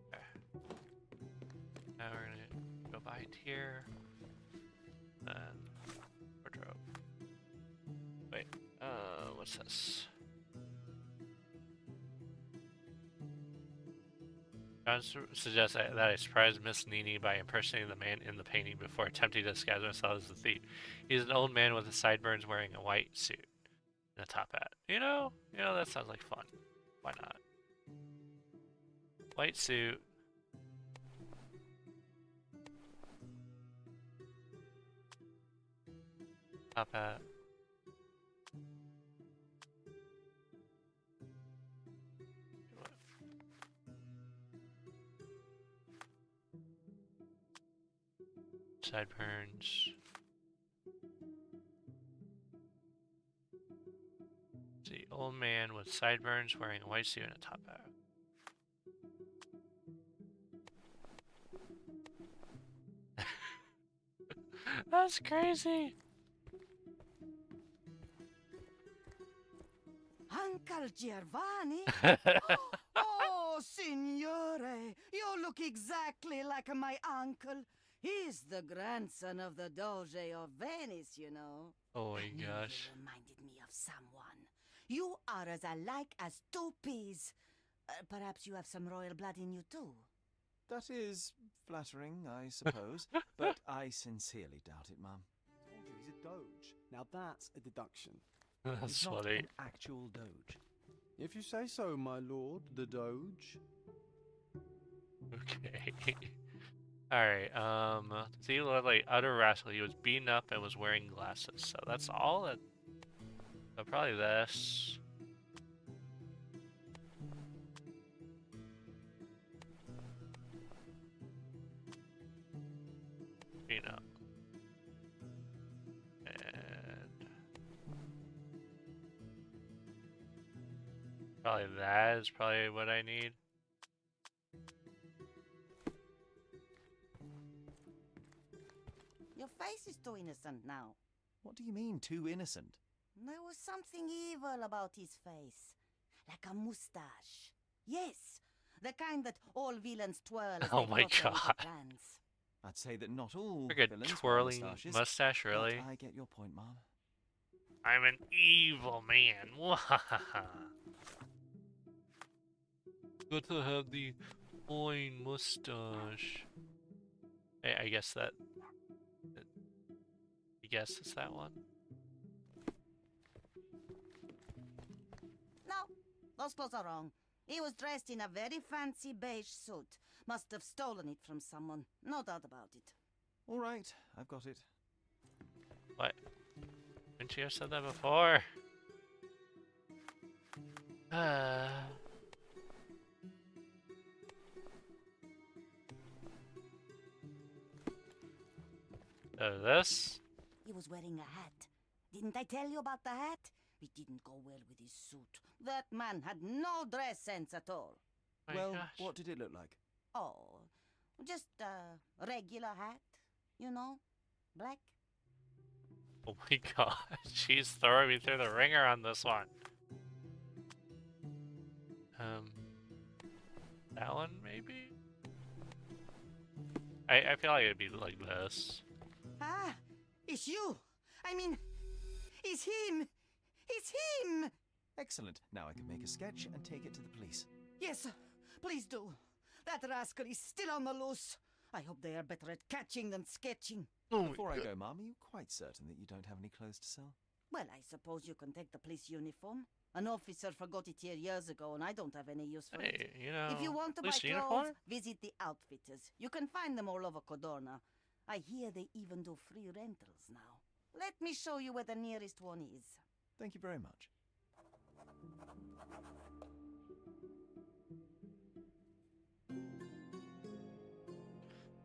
Okay. Now we're gonna go behind here. Then wardrobe. Wait, what's this? John suggests that I surprised Miss Nini by impersonating the man in the painting before attempting to disguise myself as the thief. He's an old man with sideburns wearing a white suit and a top hat. You know, that sounds like fun. Why not? White suit. Top hat. Sideburns. See, old man with sideburns wearing a white suit and a top hat. That's crazy. Uncle Giovanni? Oh, signore, you look exactly like my uncle. He's the grandson of the Doge of Venice, you know. Oh my I knew gosh. You reminded me of someone. You are as alike as 2 peas. Perhaps you have some royal blood in you too. That is flattering, I suppose, but I sincerely doubt it, Mum. Told you he's a doge. Now that's a deduction. That's He's not funny. an actual doge. If you say so, my lord, the doge. Okay. Alright, he looked like utter rascal. He was beaten up and was wearing glasses. So that's all that... So probably this. Beaten up. And... Probably that is probably what I need. Your face is too innocent now. What do you mean, too innocent? There was something evil about his face. Like a mustache. Yes, the kind that all villains twirl as Oh they my plot their evil God. plans. I'd say that not all Friggin' villains wear twirling mustaches, mustache, really? But I get your point, Mom. I'm an evil man. Good to have the fine mustache. I guess that. I guess it's that one. No, those clothes are wrong. He was dressed in a very fancy beige suit. Must have stolen it from someone. No doubt about it. All right, I've got it. What? Couldn't you have said that before? This? He was wearing a hat. Didn't I tell you about the hat? It didn't go well with his suit. That man had no dress sense at all. Well, what did it look like? Oh, just a regular hat, you know, black. Oh my God, she's throwing me through the ringer on this one. That one maybe? I feel like it'd be like this. Ah, it's you. I mean, it's him. It's him. Excellent. Now I can make a sketch and take it to the police. Yes, please do. That rascal is still on the loose. I hope they are better at catching than sketching. Before I go, Mom, are you quite certain that you don't have any clothes to sell? Well, I suppose you can take the police uniform. An officer forgot it here years ago, and I don't have any use for it. You know, if you want to buy police clothes, uniform? visit the outfitters. You can find them all over Codorna. I hear they even do free rentals now. Let me show you where the nearest one is. Thank you very much.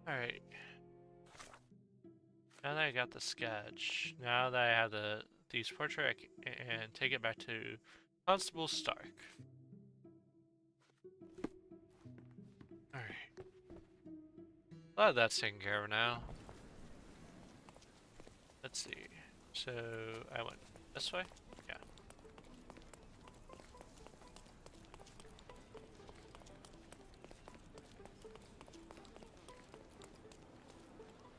Alright. Now that I got the sketch, now that I have the portrait, and take it back to Constable Stark. Alright. Glad that's taken care of now. Let's see. So, I went this way? Yeah.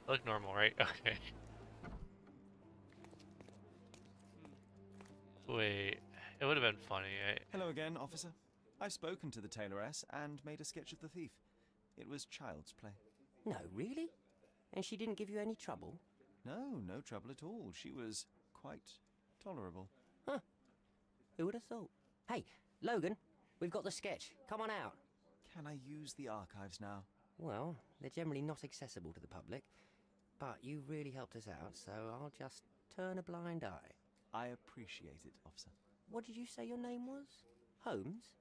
Look normal, right? Okay. Wait, it would have been funny. Hello again, officer. I've spoken to the tailoress and made a sketch of the thief. It was child's play. No, really? And she didn't give you any trouble? No, no trouble at all. She was quite tolerable. Huh. Who would have thought? Hey, Logan, we've got the sketch. Come on out. Can I use the archives now? Well, they're generally not accessible to the public, but you really helped us out, so I'll just turn a blind eye. I appreciate it, officer. What did you say your name was? Holmes?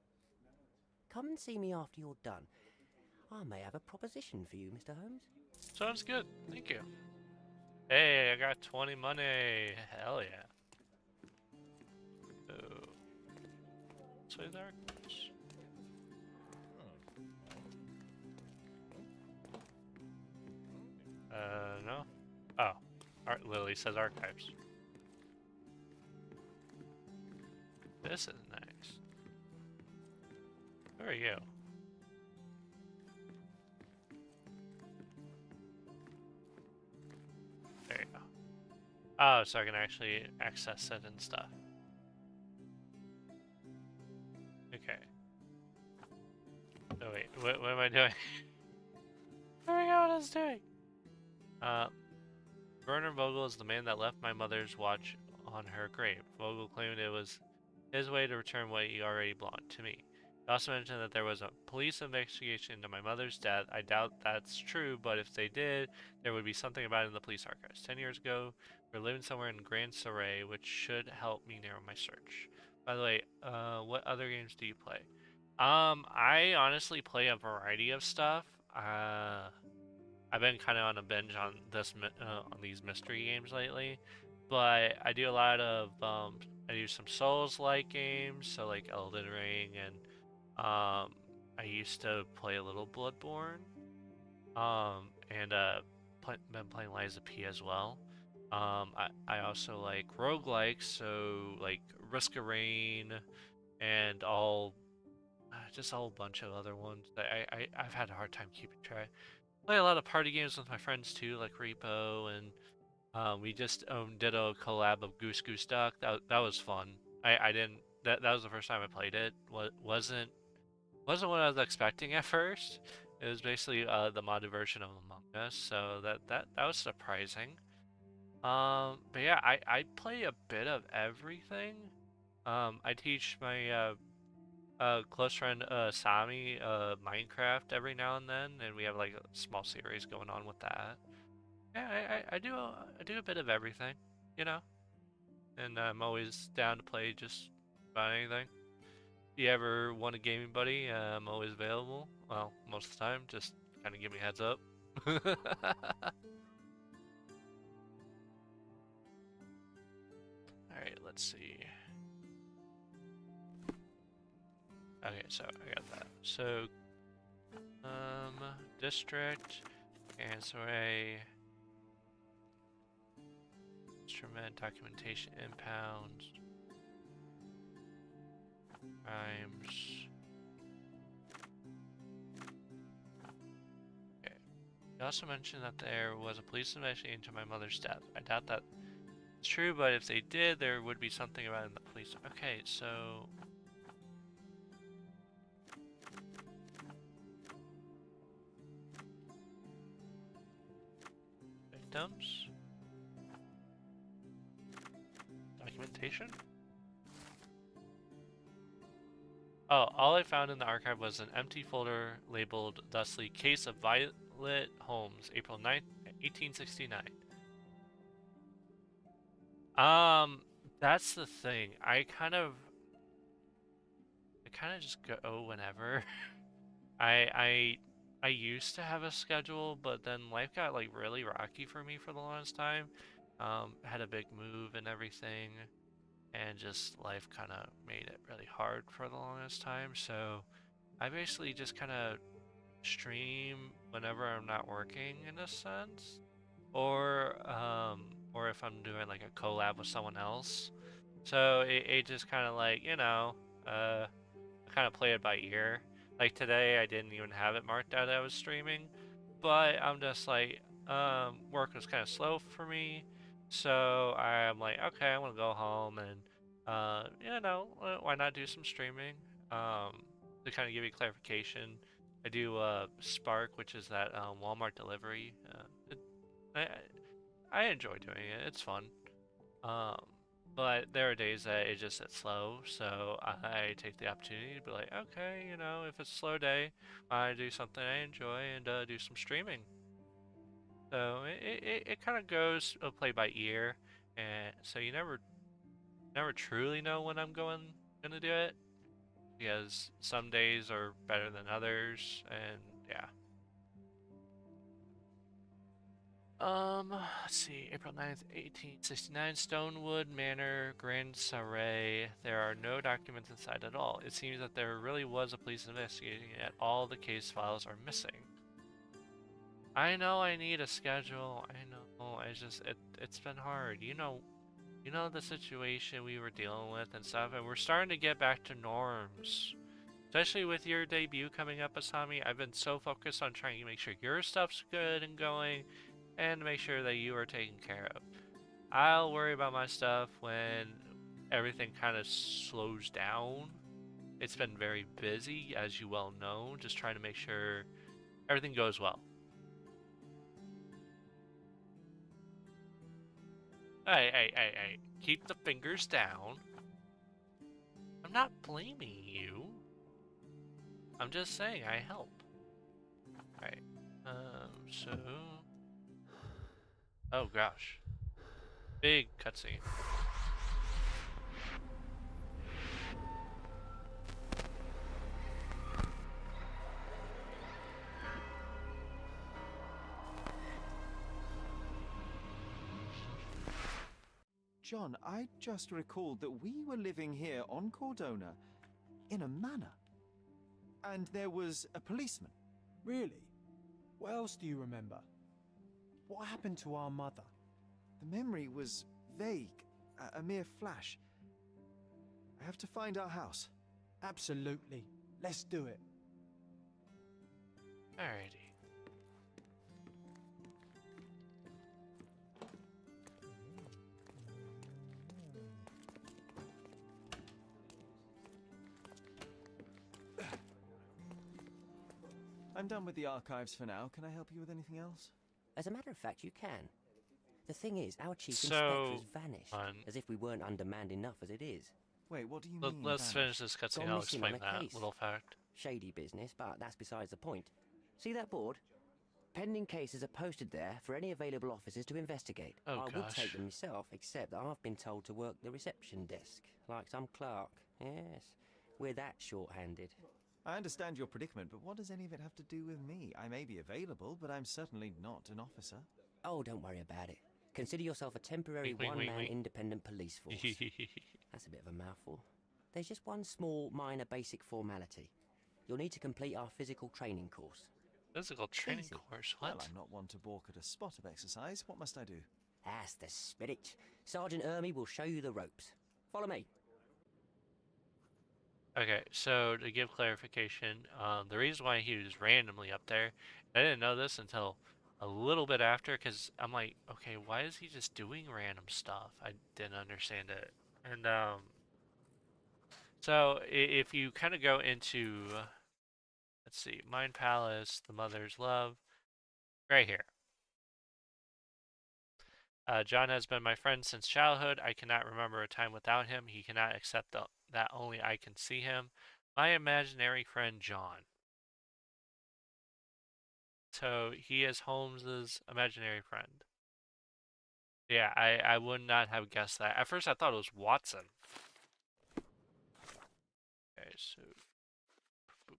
Come and see me after you're done. I may have a proposition for you, Mr. Holmes. Sounds good. Thank you. Hey, I got 20 money. Hell yeah. Oh. Say there. No. Oh. Art Lily says archives. This is nice. There we go. There you go. Oh, so I can actually access it and stuff. Okay. Oh wait, what am I doing? I forgot what I was doing. Werner Vogel is the man that left my mother's watch on her grave. Vogel claimed it was his way to return what he already belonged to me. He also mentioned that there was a police investigation into my mother's death. I doubt that's true, but if they did, there would be something about it in the police archives. 10 years ago, we were living somewhere in Grand Soleil, which should help me narrow my search. By the way, what other games do you play? I honestly play a variety of stuff. I've been kind of on a binge on these mystery games lately, but I do a lot of I do some Souls-like games, so like Elden Ring, and I used to play a little Bloodborne, and been playing Lies of P as well. I also like roguelikes, so like Risk of Rain and just a whole bunch of other ones that I've had a hard time keeping track. Play a lot of party games with my friends too, like Repo, and we just did a collab of Goose Goose Duck. That was fun. I didn't that was the first time I played it. Wasn't what I was expecting at first. It was basically the modded version of Among Us, so that was surprising. But yeah, I play a bit of everything. I teach my close friend Sami Minecraft every now and then, and we have like a small series going on with that. Yeah, I do a bit of everything, you know, and I'm always down to play just about anything. If you ever want a gaming buddy, I'm always available. Well, most of the time, just kind of give me a heads up. Alright, let's see. Okay, so I got that. So, district, ancillary, instrument, documentation, impound, crimes. Okay. You also mentioned that there was a police investigation into my mother's death. I doubt that it's true, but if they did, there would be something about it in the police. Okay, so victims, documentation. Oh, all I found in the archive was an empty folder labeled thusly Case of Violet Holmes, April 9th, 1869. That's the thing. I kind of just go whenever. I used to have a schedule, but then life got like really rocky for me for the longest time. Had a big move and everything, and just life kind of made it really hard for the longest time. So I basically just kind of stream whenever I'm not working in a sense, or if I'm doing like a collab with someone else. So it just kind of like, you know, I kind of play it by ear. Like today, I didn't even have it marked out that I was streaming, but I'm just like, work was kind of slow for me, so I'm like, okay, I want to go home and, you know, why not do some streaming? To kind of give you clarification, I do Spark, which is that Walmart delivery. I I enjoy doing it. It's fun. Um, but there are days that it just gets slow, so I take the opportunity to be like, okay, you know, if it's a slow day, I do something I enjoy and do some streaming. So it kind of goes play by ear, and so you never truly know when I'm gonna do it, because some days are better than others, and yeah. Let's see, April 9th, 1869, Stonewood Manor, Grand Saray. There are no documents inside at all. It seems that there really was a police investigating, yet all the case files are missing. I know I need a schedule. I know. It's been hard. You know the situation we were dealing with and stuff, and we're starting to get back to norms. Especially with your debut coming up, Asami, I've been so focused on trying to make sure your stuff's good and going, and make sure that you are taken care of. I'll worry about my stuff when everything kind of slows down. It's been very busy, as you well know, just trying to make sure everything goes well. Hey, keep the fingers down. I'm not blaming you. I'm just saying I help. Alright, so... Oh gosh. Big cutscene. John, I just recalled that we were living here on Cordona in a manor. And there was a policeman. Really? What else do you remember? What happened to our mother? The memory was vague, a mere flash. I have to find our house. Absolutely. Let's do it. Alrighty. I'm done with the archives for now. Can I help you with anything else? As a matter of fact, you can. The thing is, our chief So, inspector's vanished, as if we weren't undermanned enough as it is. Wait, what do you mean? Let's finish this cutscene. Gone I'll missing explain on a that case. little fact. Shady business, but that's besides the point. See that board? Pending cases are posted there for any available officers to investigate. Oh, I would gosh. take them myself, except that I've been told to work the reception desk, like some clerk. Yes, we're that short-handed. I understand your predicament, but what does any of it have to do with me? I may be available, but I'm certainly not an officer. Oh, don't worry about it. Consider yourself a temporary one-man independent police force. That's a bit of a mouthful. There's just one small, minor, basic formality. You'll need to complete our physical training course. Physical training Easy. course? What? Well, I'm not one to balk at a spot of exercise. What must I do? That's the spirit. Sergeant Ermy will show you the ropes. Follow me. Okay, so to give clarification, the reason why he was randomly up there, I didn't know this until a little bit after, because I'm like, okay, why is he just doing random stuff? I didn't understand it. And, so if you kind of go into, let's see, Mind Palace, The Mother's Love, right here. John has been my friend since childhood. I cannot remember a time without him. He cannot accept that only I can see him. My imaginary friend, John. So he is Holmes's imaginary friend. Yeah, I would not have guessed that. At first I thought it was Watson. Okay, so... boop,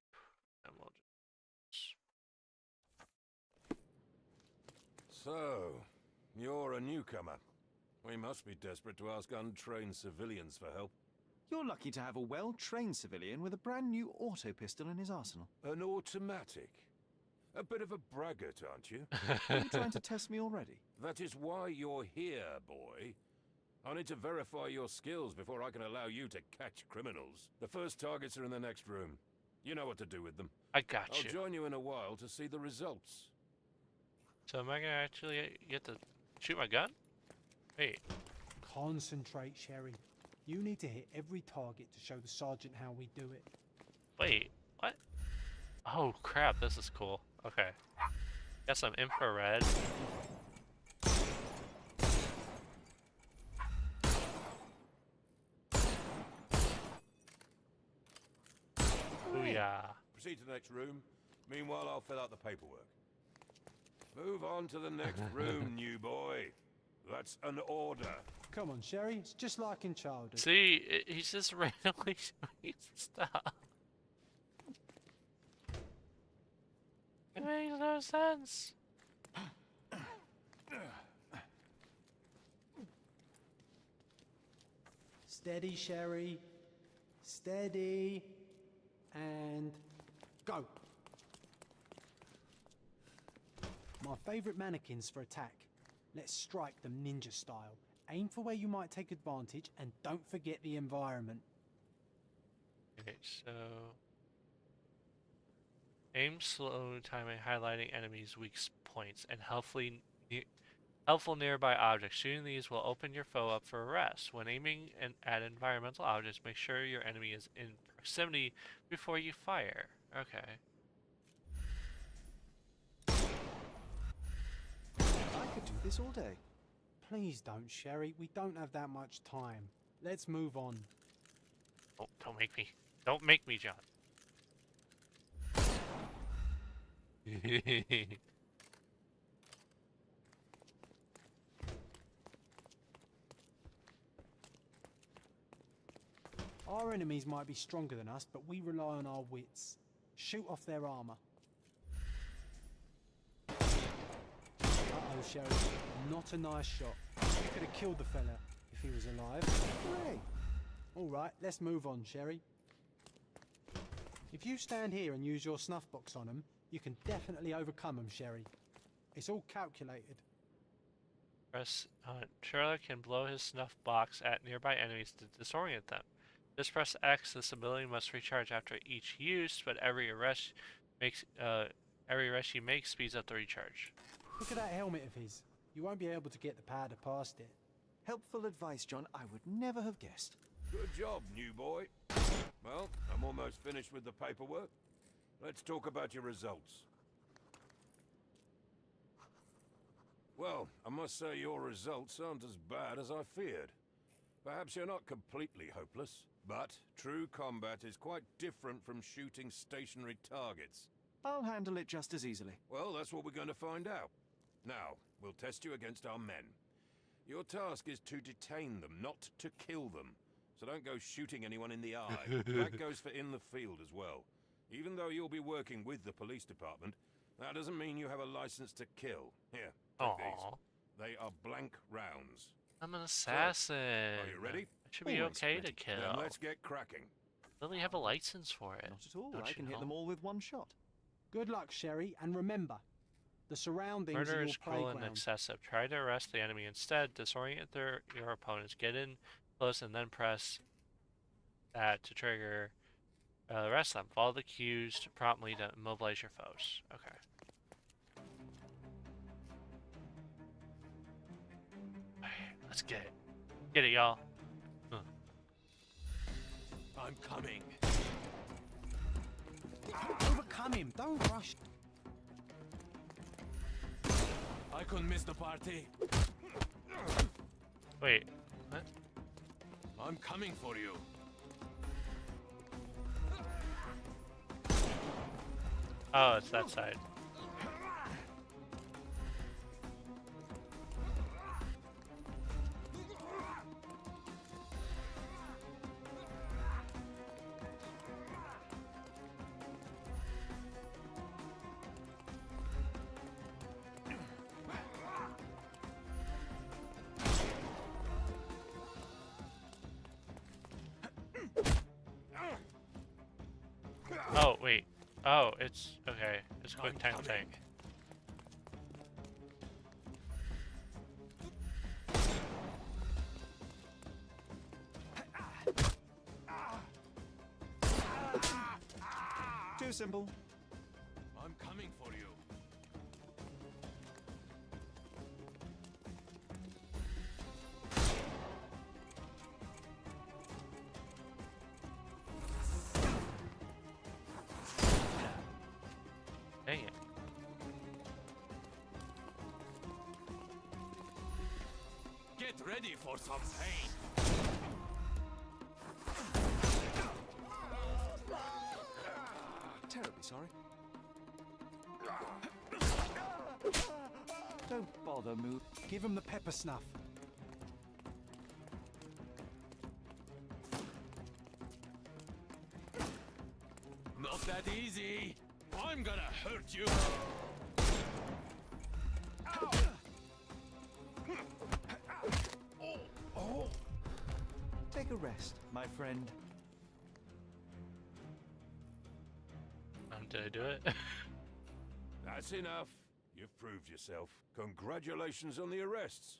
and we'll just... So, you're a newcomer. We must be desperate to ask untrained civilians for help. You're lucky to have a well-trained civilian with a brand new auto pistol in his arsenal. An automatic? A bit of a braggart, aren't you? Are you trying to test me already? That is why you're here, boy. I need to verify your skills before I can allow you to catch criminals. The first targets are in the next room. You know what to do with them. I got you. I'll join you in a while to see the results. So am I gonna actually get to shoot my gun? Wait. Concentrate, Sherry. You need to hit every target to show the sergeant how we do it. Wait, what? Oh crap, this is cool. Okay. Got some infrared. Booyah. Proceed to the next room. Meanwhile, I'll fill out the paperwork. Move on to the next room, new boy. That's an order. Come on, Sherry. It's just like in childhood. See, he's just randomly doing stuff. It makes no sense. Steady, Sherry. Steady. And go. My favourite mannequins for attack. Let's strike them ninja style. Aim for where you might take advantage and don't forget the environment. Okay, so... aim slow, timing, highlighting enemies' weak points, and helpful nearby objects. Shooting these will open your foe up for arrest. When aiming at environmental objects, make sure your enemy is in proximity before you fire. Okay. I could do this all day. Please don't, Sherry. We don't have that much time. Let's move on. Oh, don't make me. Don't make me, John. Our enemies might be stronger than us, but we rely on our wits. Shoot off their armor. Uh-oh, Sherry. Not a nice shot. You could have killed the fella if he was alive. Hooray! All right, let's move on, Sherry. If you stand here and use your snuff box on them, you can definitely overcome them, Sherry. It's all calculated. Press Sherlock can blow his snuff box at nearby enemies to disorient them. Just press X. This ability must recharge after each use, but every arrest you make speeds up the recharge. Look at that helmet of his. You won't be able to get the powder past it. Helpful advice, John. I would never have guessed. Good job, new boy. Well, I'm almost finished with the paperwork. Let's talk about your results. Well, I must say your results aren't as bad as I feared. Perhaps you're not completely hopeless, but true combat is quite different from shooting stationary targets. I'll handle it just as easily. Well, that's what we're going to find out. Now, we'll test you against our men. Your task is to detain them, not to kill them. So don't go shooting anyone in the eye. That goes for in the field as well. Even though you'll be working with the police department, that doesn't mean you have a license to kill. Here, take these. They are blank rounds. I'm an assassin. So, are you ready? It should be okay to kill. Then let's get cracking. Doesn't he have a license for it? Not at all. Don't I you can hit know? them all with one shot. Good luck, Sherry, and remember, the surroundings Murder are is your cruel and playground. excessive. Try to arrest the enemy instead. Disorient your opponents. Get in close and then press that to trigger arrest them. Follow the cues promptly to immobilize your foes. Okay. Alright, let's get it. Get it, y'all. I'm coming. Overcome him. Don't rush. I couldn't miss the party. Wait, what? I'm coming for you. Oh, it's that side. Oh, wait. Oh, it's okay. It's a quick time thing. Too simple. I'm coming for you. Dang it. Get ready for some pain. Terribly sorry. Don't bother, move. Give him the pepper snuff. Not that easy. I'm gonna hurt you. Take a rest, my friend. Did I do it? That's enough. You've proved yourself. Congratulations on the arrests.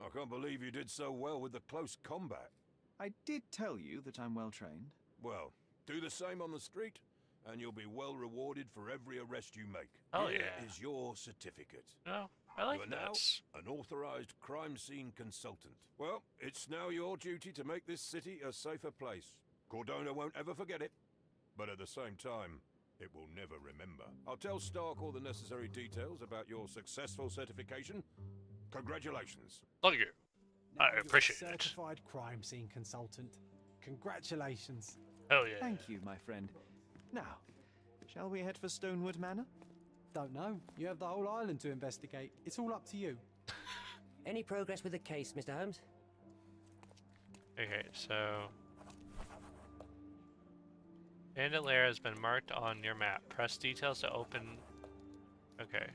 I can't believe you did so well with the close combat. I did tell you that I'm well trained. Well, do the same on the street, and you'll be well rewarded for every arrest you make. Oh, Here yeah. is your certificate. Oh, I like You are now this. an authorized crime scene consultant. Well, it's now your duty to make this city a safer place. Cordona won't ever forget it, but at the same time, it will never remember. I'll tell Stark all the necessary details about your successful certification. Congratulations. Thank you. Now I you're a appreciate it. certified crime scene consultant. Congratulations. Hell yeah. Thank you, my friend. Now, shall we head for Stonewood Manor? Don't know. You have the whole island to investigate. It's all up to you. Any progress with the case, Mr. Holmes? Okay, so Bandit Lair has been marked on your map. Press details to open. Okay.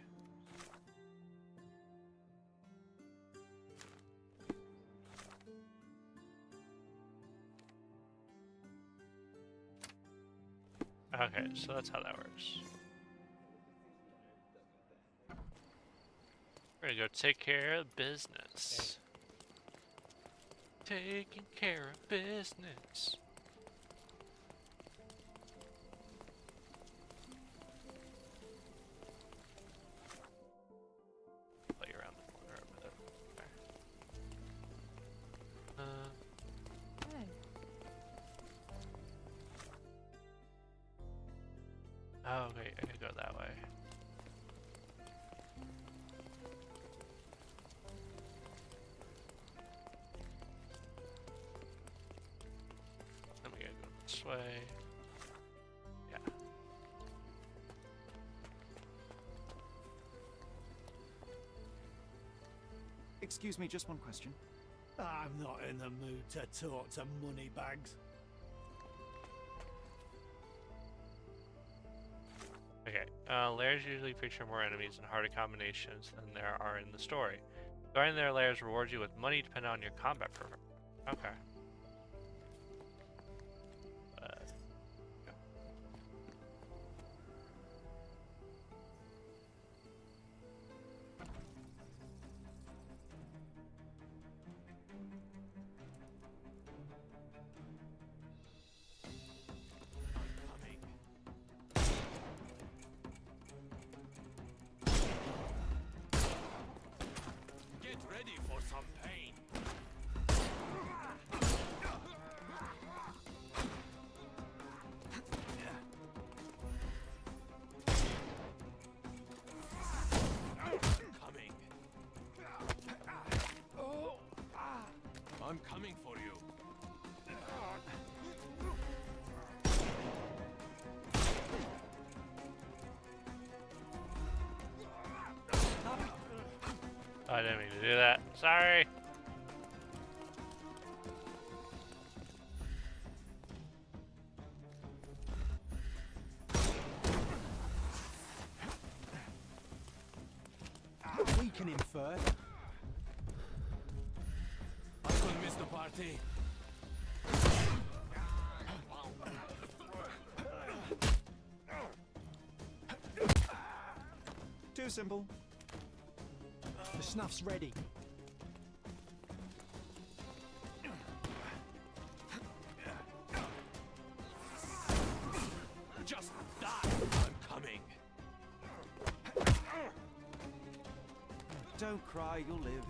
Okay, so that's how that works. We're gonna go take care of business. Taking care of business. Play around the corner over there. Hey. Oh, okay, I can go that way. Then we gotta go this way. Yeah. Excuse me, just one question. I'm not in the mood to talk to moneybags. Okay, lairs usually feature more enemies and harder combinations than there are in the story. Guarding their lairs rewards you with money depending on your combat preference. Okay. Get ready for some pain. I'm coming for you. I didn't mean to do that. Sorry. Weaken him first. I couldn't miss the party. Too simple. The snuff's ready. Just die. I'm coming. Don't cry, you'll live.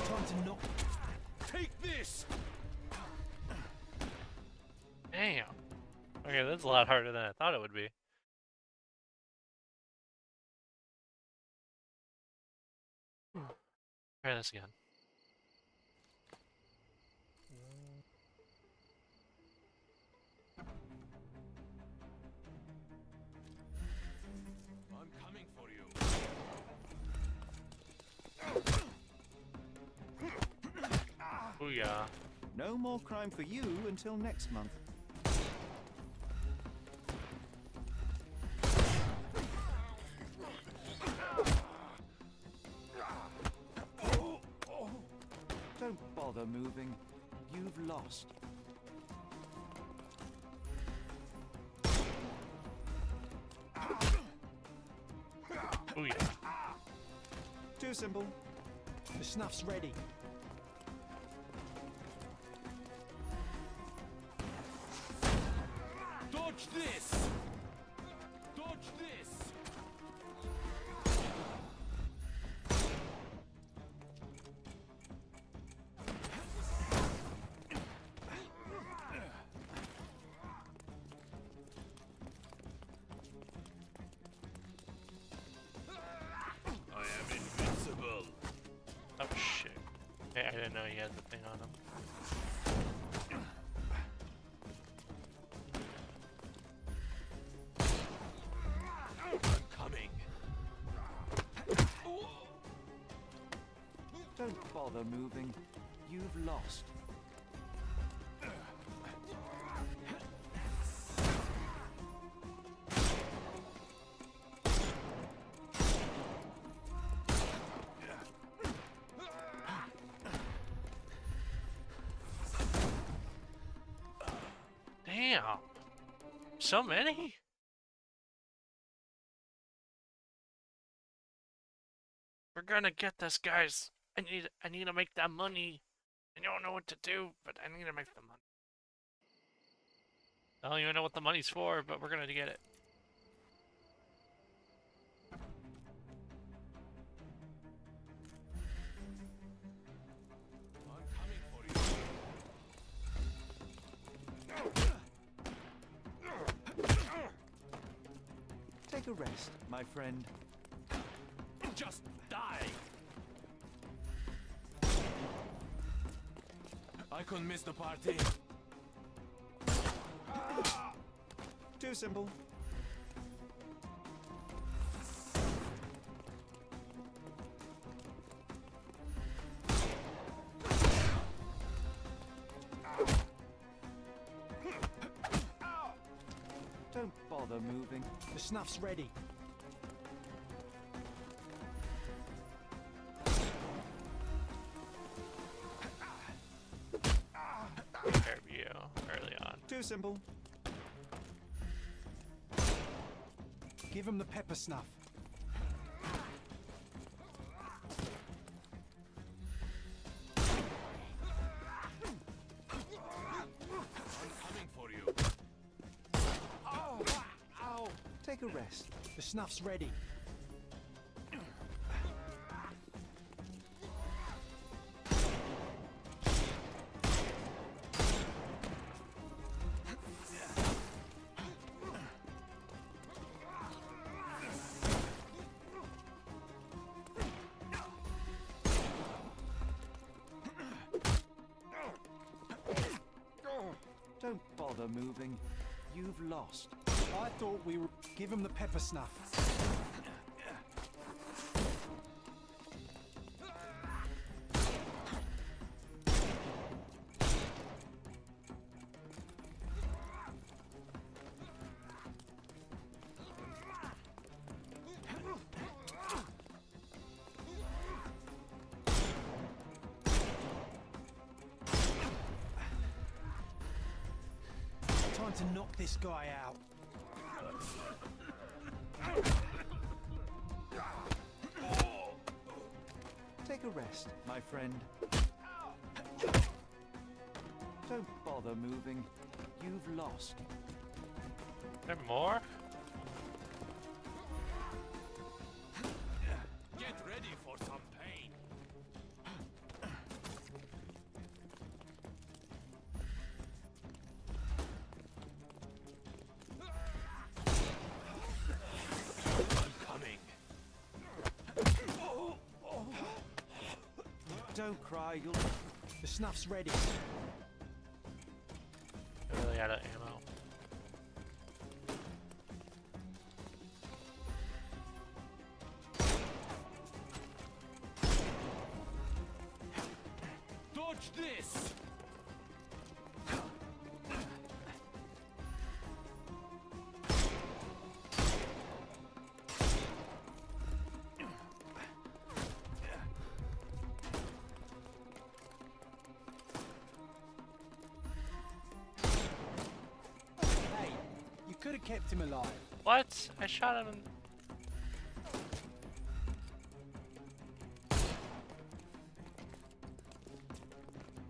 Time to knock. Take this. Damn. Okay, that's a lot harder than I thought it would be. Try this again. I'm coming for you. Booyah. No more crime for you until next month. Don't bother moving. You've lost. Booyah. Too simple. The snuff's ready. Dodge this. Dodge this. I am invincible. Oh shit. Hey, I didn't know he had the thing on him. Coming. Don't bother moving. You've lost. Damn. So many? We're gonna get this, guys. I need to make that money. I don't know what to do, but I need to make the money. I don't even know what the money's for, but we're gonna get it. Take a rest, my friend. Just die! I couldn't miss the party. Too simple. Don't bother moving. The snuff's ready. Interview early on. Too simple. Give him the pepper snuff. Coming for you. Ow! Ow! Take a rest. The snuff's ready. Don't bother moving. You've lost. I thought we were... Give him the pepper snuff. Time to knock this guy out. Take a rest, my friend. Don't bother moving. You've lost. There more? Get ready for some pain. Don't cry, you'll... The snuff's ready. I'm really out of ammo. Dodge this! Could have kept him alive. What? I shot him in...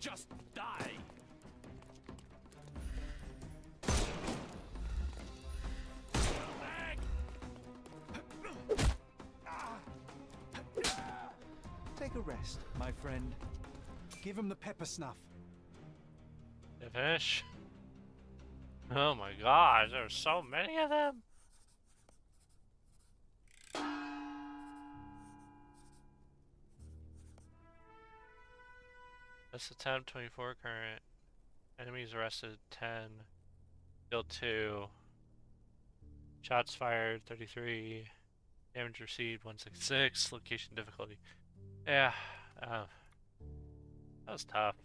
Just die! Take a rest, my friend. Give him the pepper snuff. Did I finish? Oh my gosh, there's so many of them. This attempt 24 current. Enemies arrested 10. Killed 2. Shots fired 33. Damage received 166. Location difficulty. Yeah, that was tough.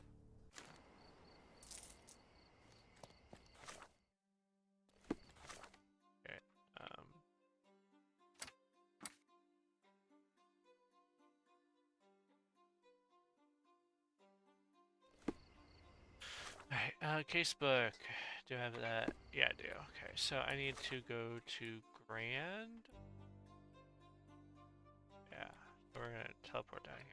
Alright, casebook. Do I have that? Yeah, I do. Okay, so I need to go to Grand. Yeah, so we're gonna teleport down here.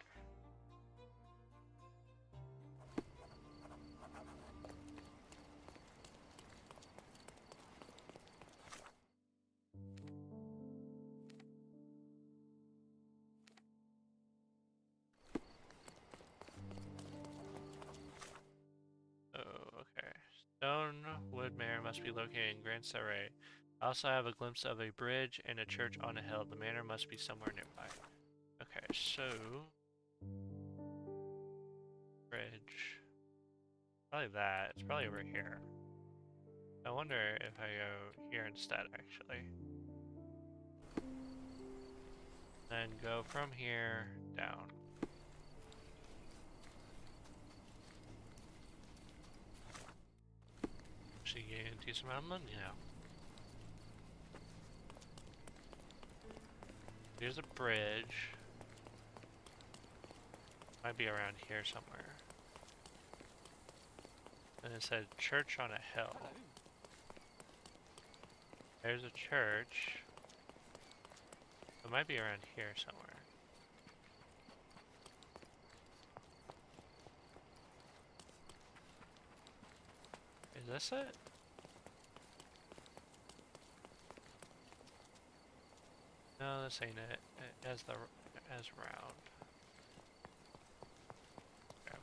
Oh, okay. Stonewood Manor must be located in Grand Saray. I also have a glimpse of a bridge and a church on a hill. The manor must be somewhere nearby. Okay, so... Bridge. Probably that. It's probably over here. I wonder if I go here instead, actually. Then go from here down. Actually getting a decent amount of money now. Here's a bridge. Might be around here somewhere. And it said church on a hill. There's a church. It might be around here somewhere. Is this it? No, this ain't it. As round. Okay.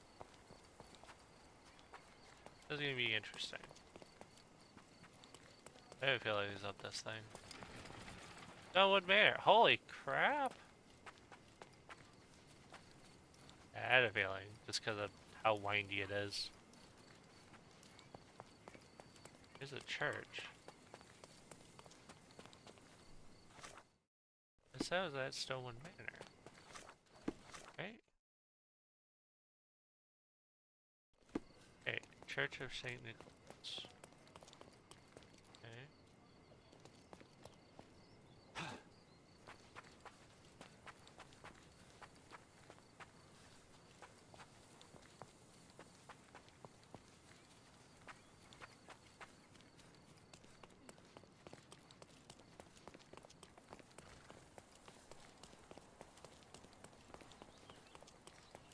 This is gonna be interesting. I feel like he's up this thing. Stonewood Manor. Holy crap! I had a feeling, just because of how windy it is. There's a church. It says that Stonewood Manor. Right? Okay, Church of St. Nicholas. Okay.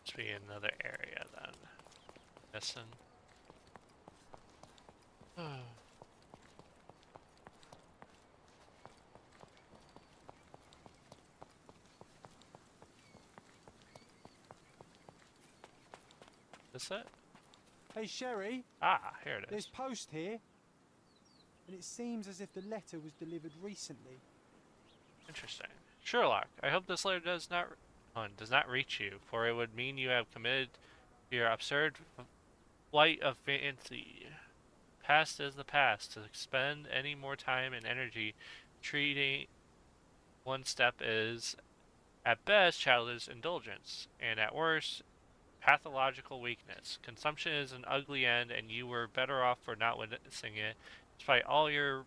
Must be another area then. Missing. This it? Hey, Sherry. Ah, here it is. There's post here. And it seems as if the letter was delivered recently. Interesting. Sherlock, I hope this letter does not reach you, for it would mean you have committed your absurd flight of fancy. Past is the past. To spend any more time and energy treating one step is, at best, childish indulgence, and at worst, pathological weakness. Consumption is an ugly end, and you were better off for not witnessing it, despite all your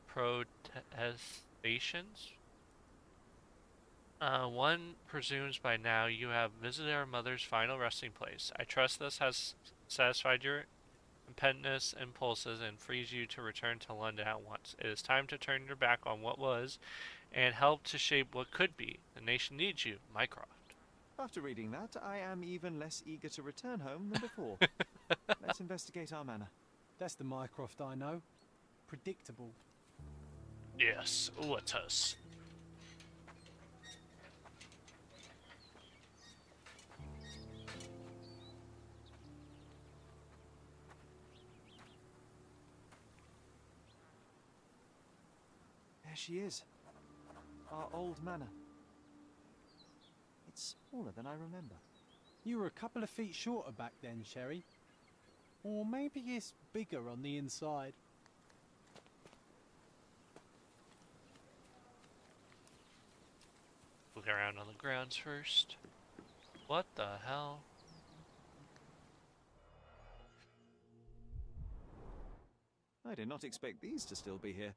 protestations. One presumes by now you have visited our mother's final resting place. I trust this has satisfied your impetuous impulses and frees you to return to London at once. It is time to turn your back on what was and help to shape what could be. The nation needs you, Mycroft. After reading that, I am even less eager to return home than before. Let's investigate our manor. That's the Mycroft I know. Predictable. Yes, let us. There she is. Our old manor. It's smaller than I remember. You were a couple of feet shorter back then, Sherry. Or maybe it's bigger on the inside. Look around on the grounds first. What the hell? I did not expect these to still be here.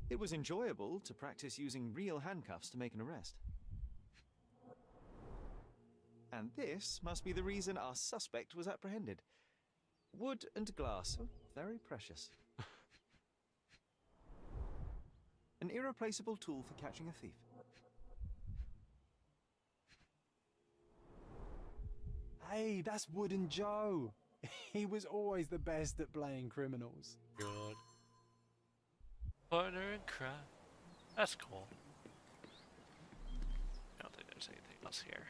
It was enjoyable to practice using real handcuffs to make an arrest. And this must be the reason our suspect was apprehended. Wood and glass. Oh, very precious. An irreplaceable tool for catching a thief. Hey, that's Wooden Joe. He was always the best at playing criminals. Good. Partner in crime. That's cool. I don't think there's anything else here.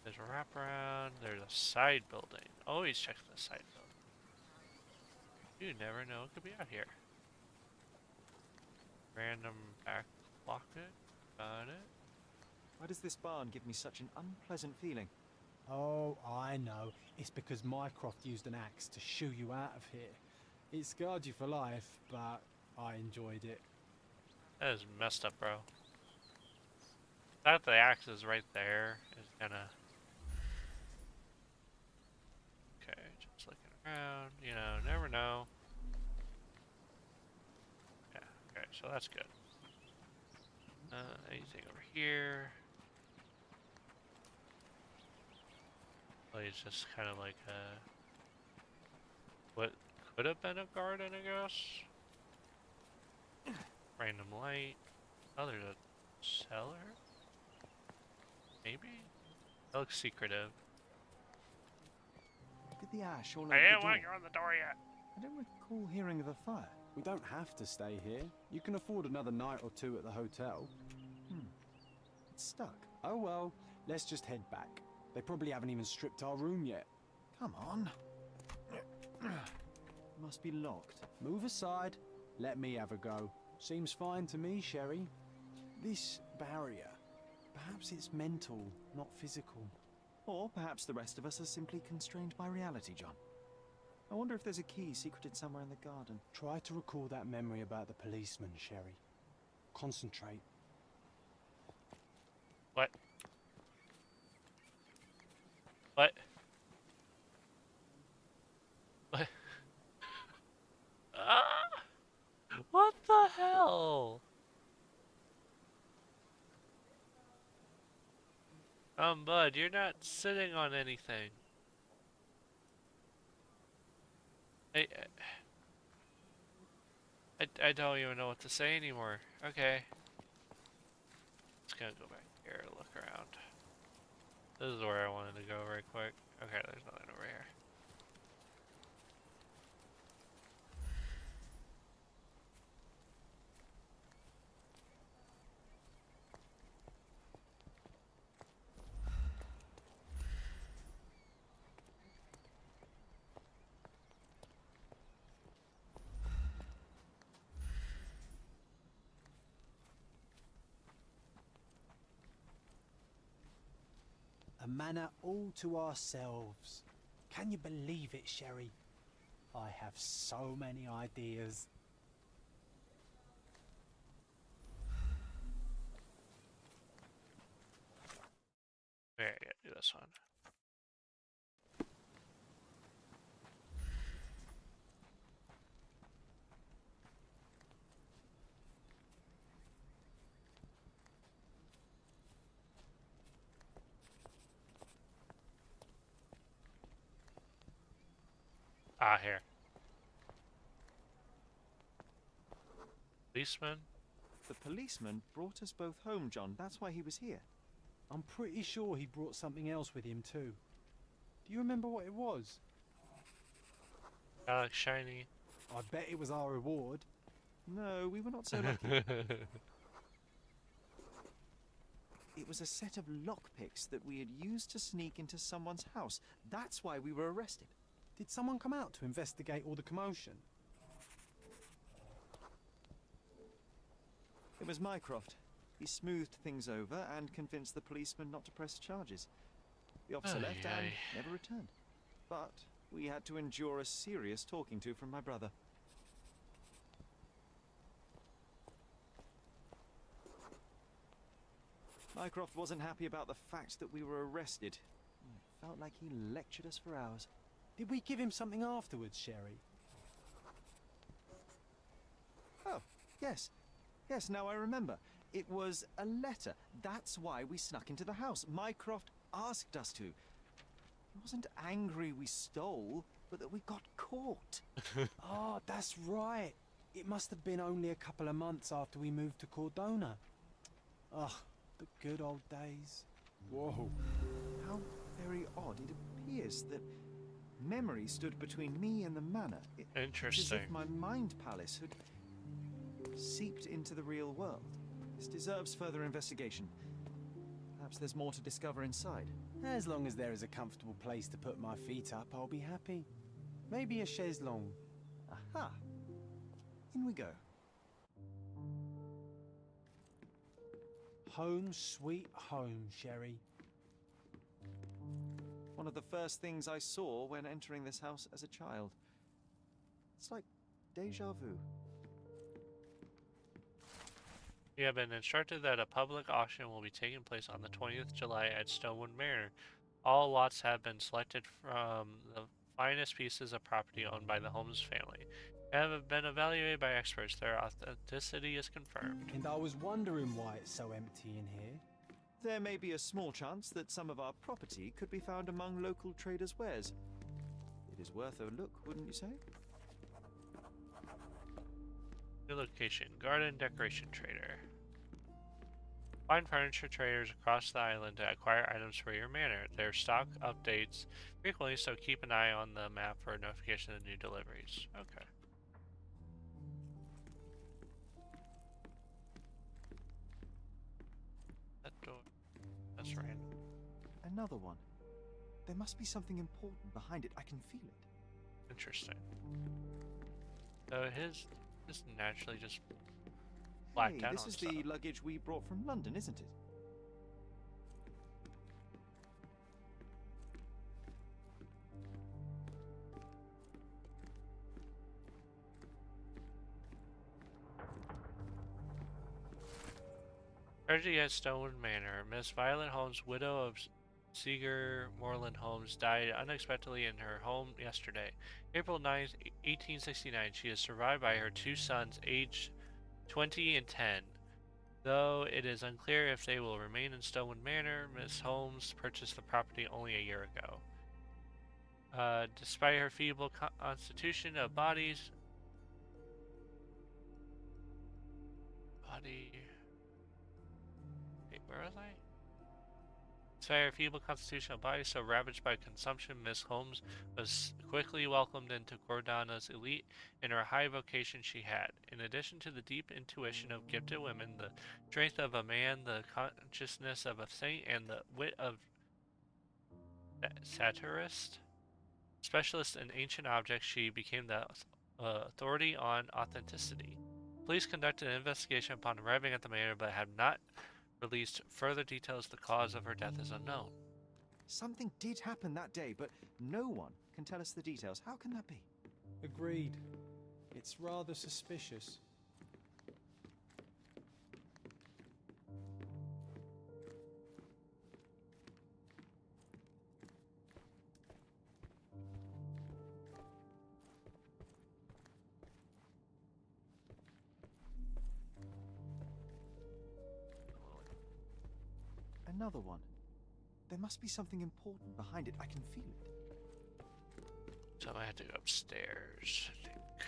There's a wraparound. There's a side building. Always check the side building. You never know what could be out here. Random back pocket. Got it. Why does this barn give me such an unpleasant feeling? Oh, I know. It's because Mycroft used an axe to shoo you out of here. It scarred you for life, but I enjoyed it. That is messed up, bro. That the axe is right there is kinda... Okay, just looking around, you know, never know. Yeah, okay, so that's good. Anything over here? Well, it's just kind of like a... What could have been a garden, I guess? Random light. Oh, there's a cellar? Maybe? That looks secretive. Look at the ash all over I the didn't door. want you on the door yet. I don't recall hearing of a fire. We don't have to stay here. You can afford another night or two at the hotel. It's stuck. Oh well, let's just head back. They probably haven't even stripped our room yet. Come on. Must be locked. Move aside. Let me have a go. Seems fine to me, Sherry. This barrier, perhaps it's mental, not physical. Or perhaps the rest of us are simply constrained by reality, John. I wonder if there's a key secreted somewhere in the garden. Try to recall that memory about the policeman, Sherry. Concentrate. What? What? What? Ah! What the hell? Bud, you're not sitting on anything. I don't even know what to say anymore. Okay. Just gonna go back here and look around. This is where I wanted to go right quick. Okay, there's nothing over here. A manor all to ourselves. Can you believe it, Sherry? I have so many ideas. Yeah, do this one. Ah, here. Policeman? The policeman brought us both home, John. That's why he was here. I'm pretty sure he brought something else with him too. Do you remember what it was? Shiny. I bet it was our reward. No, we were not so lucky. It was a set of lockpicks that we had used to sneak into someone's house. That's why we were arrested. Did someone come out to investigate all the commotion? It was Mycroft. He smoothed things over and convinced the policeman not to press charges. The officer left and never returned. But we had to endure a serious talking to from my brother. Mycroft wasn't happy about the fact that we were arrested. It felt like he lectured us for hours. Did we give him something afterwards, Sherry? Oh, yes. Yes, now I remember. It was a letter. That's why we snuck into the house. Mycroft asked us to. He wasn't angry we stole. but that we got caught. Oh, that's right. It must have been only a couple of months after we moved to Cordona. Ugh, the good old days. Whoa. How very odd. It appears that memory stood between me and the manor. Interesting. It's as if my mind palace had seeped into the real world. This deserves further investigation. Perhaps there's more to discover inside. As long as there is a comfortable place to put my feet up, I'll be happy. Maybe a chaise longue. Aha! In we go. Home sweet home, Sherry. One of the first things I saw when entering this house as a child. It's like deja vu. We have been instructed that a public auction will be taking place on the 20th July at Stonewood Manor. All lots have been selected from the finest pieces of property owned by the Holmes family and have been evaluated by experts. Their authenticity is confirmed. And I was wondering why it's so empty in here. There may be a small chance that some of our property could be found among local traders' wares. It is worth a look, wouldn't you say? New location, garden decoration trader. Find furniture traders across the island to acquire items for your manor. Their stock updates frequently, so keep an eye on the map for notification of new deliveries. Okay. That door. That's random. Another one. There must be something important behind it. I can feel it. Interesting. So his just naturally just blacked out This on is stuff. the luggage we brought from London, isn't it? Tragedy at Stonewood Manor. Miss Violet Holmes, widow of Seeger Moreland Holmes, died unexpectedly in her home yesterday, April 9th, 1869. She is survived by her two sons, aged 20 and 10. Though it is unclear if they will remain in Stonewood Manor, Miss Holmes purchased the property only a year ago. Despite her feeble constitution of body. Wait, where was I? Despite her feeble constitutional body so ravaged by consumption, Miss Holmes was quickly welcomed into Cordona's elite in her high vocation she had. In addition to the deep intuition of gifted women, the strength of a man, the consciousness of a saint, and the wit of satirist, specialist in ancient objects, she became the authority on authenticity. Police conducted an investigation upon arriving at the manor, but have not released further details. The cause of her death is unknown. Something did happen that day, but no one can tell us the details. How can that be? Agreed. It's rather suspicious. Another one. There must be something important behind it. I can feel it. So I have to go upstairs, I think.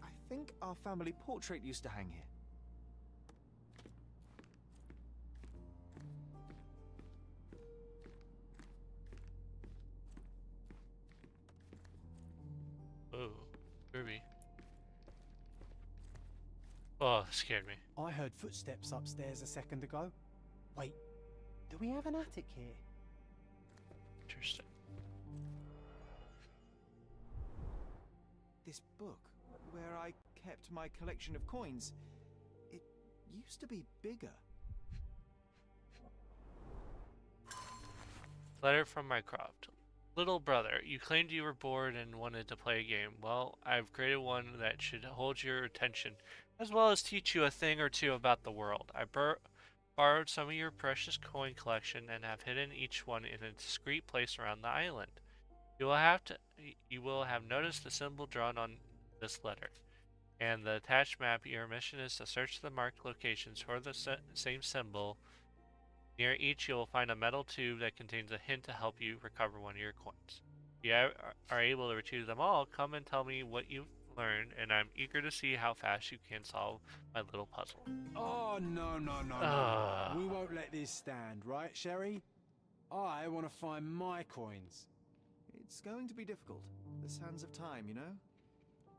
I think our family portrait used to hang here. Oh, Ruby. Oh, that scared me. I heard footsteps upstairs a second ago. Wait, do we have an attic here? Interesting. This book, where I kept my collection of coins, it used to be bigger. Letter from Mycroft. Little brother, you claimed you were bored and wanted to play a game. Well, I've created one that should hold your attention, as well as teach you a thing or two about the world. I borrowed some of your precious coin collection and have hidden each one in a discreet place around the island. You will have noticed the symbol drawn on this letter. and the attached map. Your mission is to search the marked locations for the same symbol. Near each, you will find a metal tube that contains a hint to help you recover one of your coins. If you are able to retrieve them all, come and tell me what you've learned, and I'm eager to see how fast you can solve my little puzzle. Oh, no. We won't let this stand, right, Sherry? I want to find my coins. It's going to be difficult. The sands of time, you know?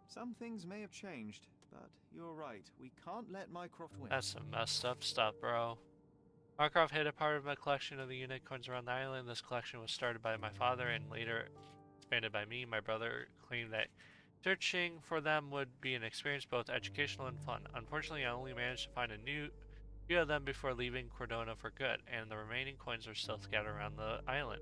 Some things may have changed, but you're right. We can't let Mycroft win. That's some messed up stuff, bro. Mycroft hid a part of my collection of the unique coins around the island. This collection was started by my father and later expanded by me. My brother claimed that searching for them would be an experience both educational and fun. Unfortunately, I only managed to find a few of them before leaving Cordona for good, and the remaining coins are still scattered around the island.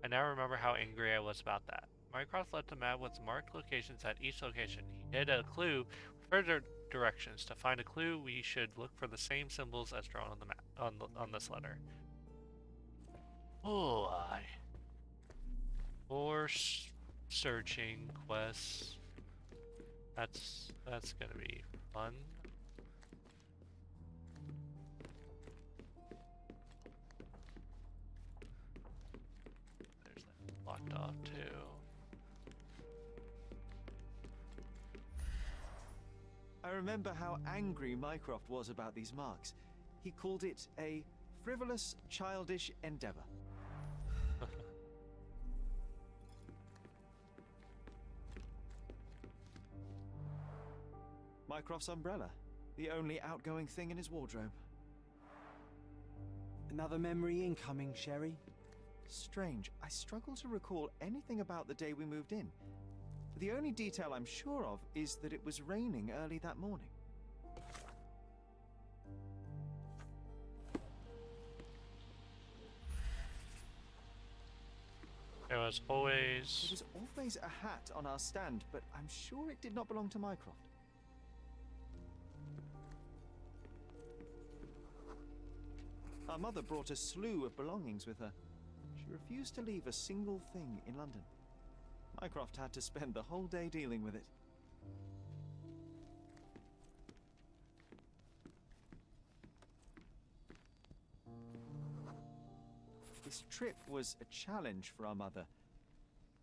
I now remember how angry I was about that. Mycroft left a map with marked locations at each location. He hid a clue with further directions. To find a clue, we should look for the same symbols as drawn on the map on this letter. Oh, more searching quests. That's gonna be fun. There's that locked off too. I remember how angry Mycroft was about these marks. He called it a frivolous, childish endeavor. Mycroft's umbrella, the only outgoing thing in his wardrobe. Another memory incoming, Sherry. Strange. I struggle to recall anything about the day we moved in. The only detail I'm sure of is that it was raining early that morning. There was always a hat on our stand, but I'm sure it did not belong to Mycroft. Our mother brought a slew of belongings with her. She refused to leave a single thing in London. Mycroft had to spend the whole day dealing with it. This trip was a challenge for our mother.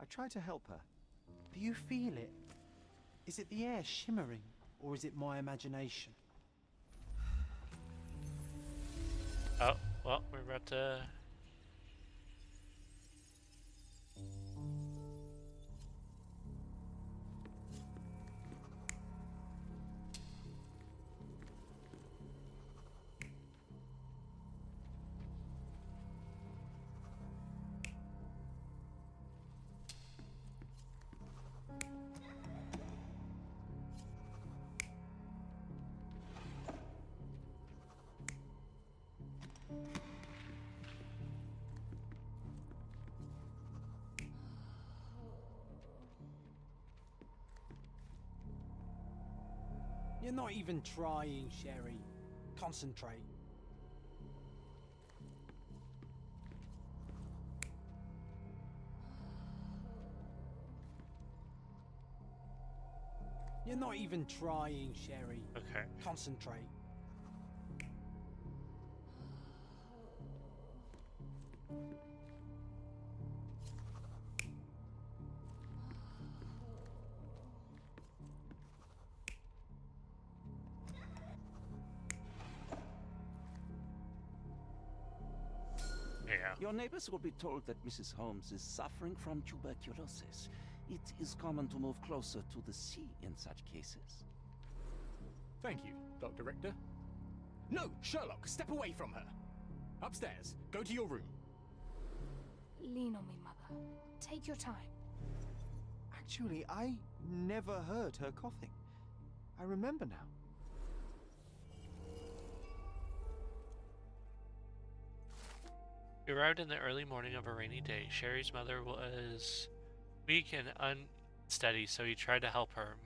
I tried to help her. Do you feel it? Is it the air shimmering, or is it my imagination? Oh, well, we're about to... You're not even trying, Sherry. Concentrate. You're not even trying, Sherry. Okay. Concentrate. Your neighbors will be told that Mrs. Holmes is suffering from tuberculosis. It is common to move closer to the sea in such cases. Thank you, Dr. Richter. No, Sherlock, step away from her. Upstairs, go to your room. Lean on me, Mother. Take your time. Actually, I never heard her coughing. I remember now. We arrived in the early morning of a rainy day. Sherry's mother was weak and unsteady, so he tried to help her.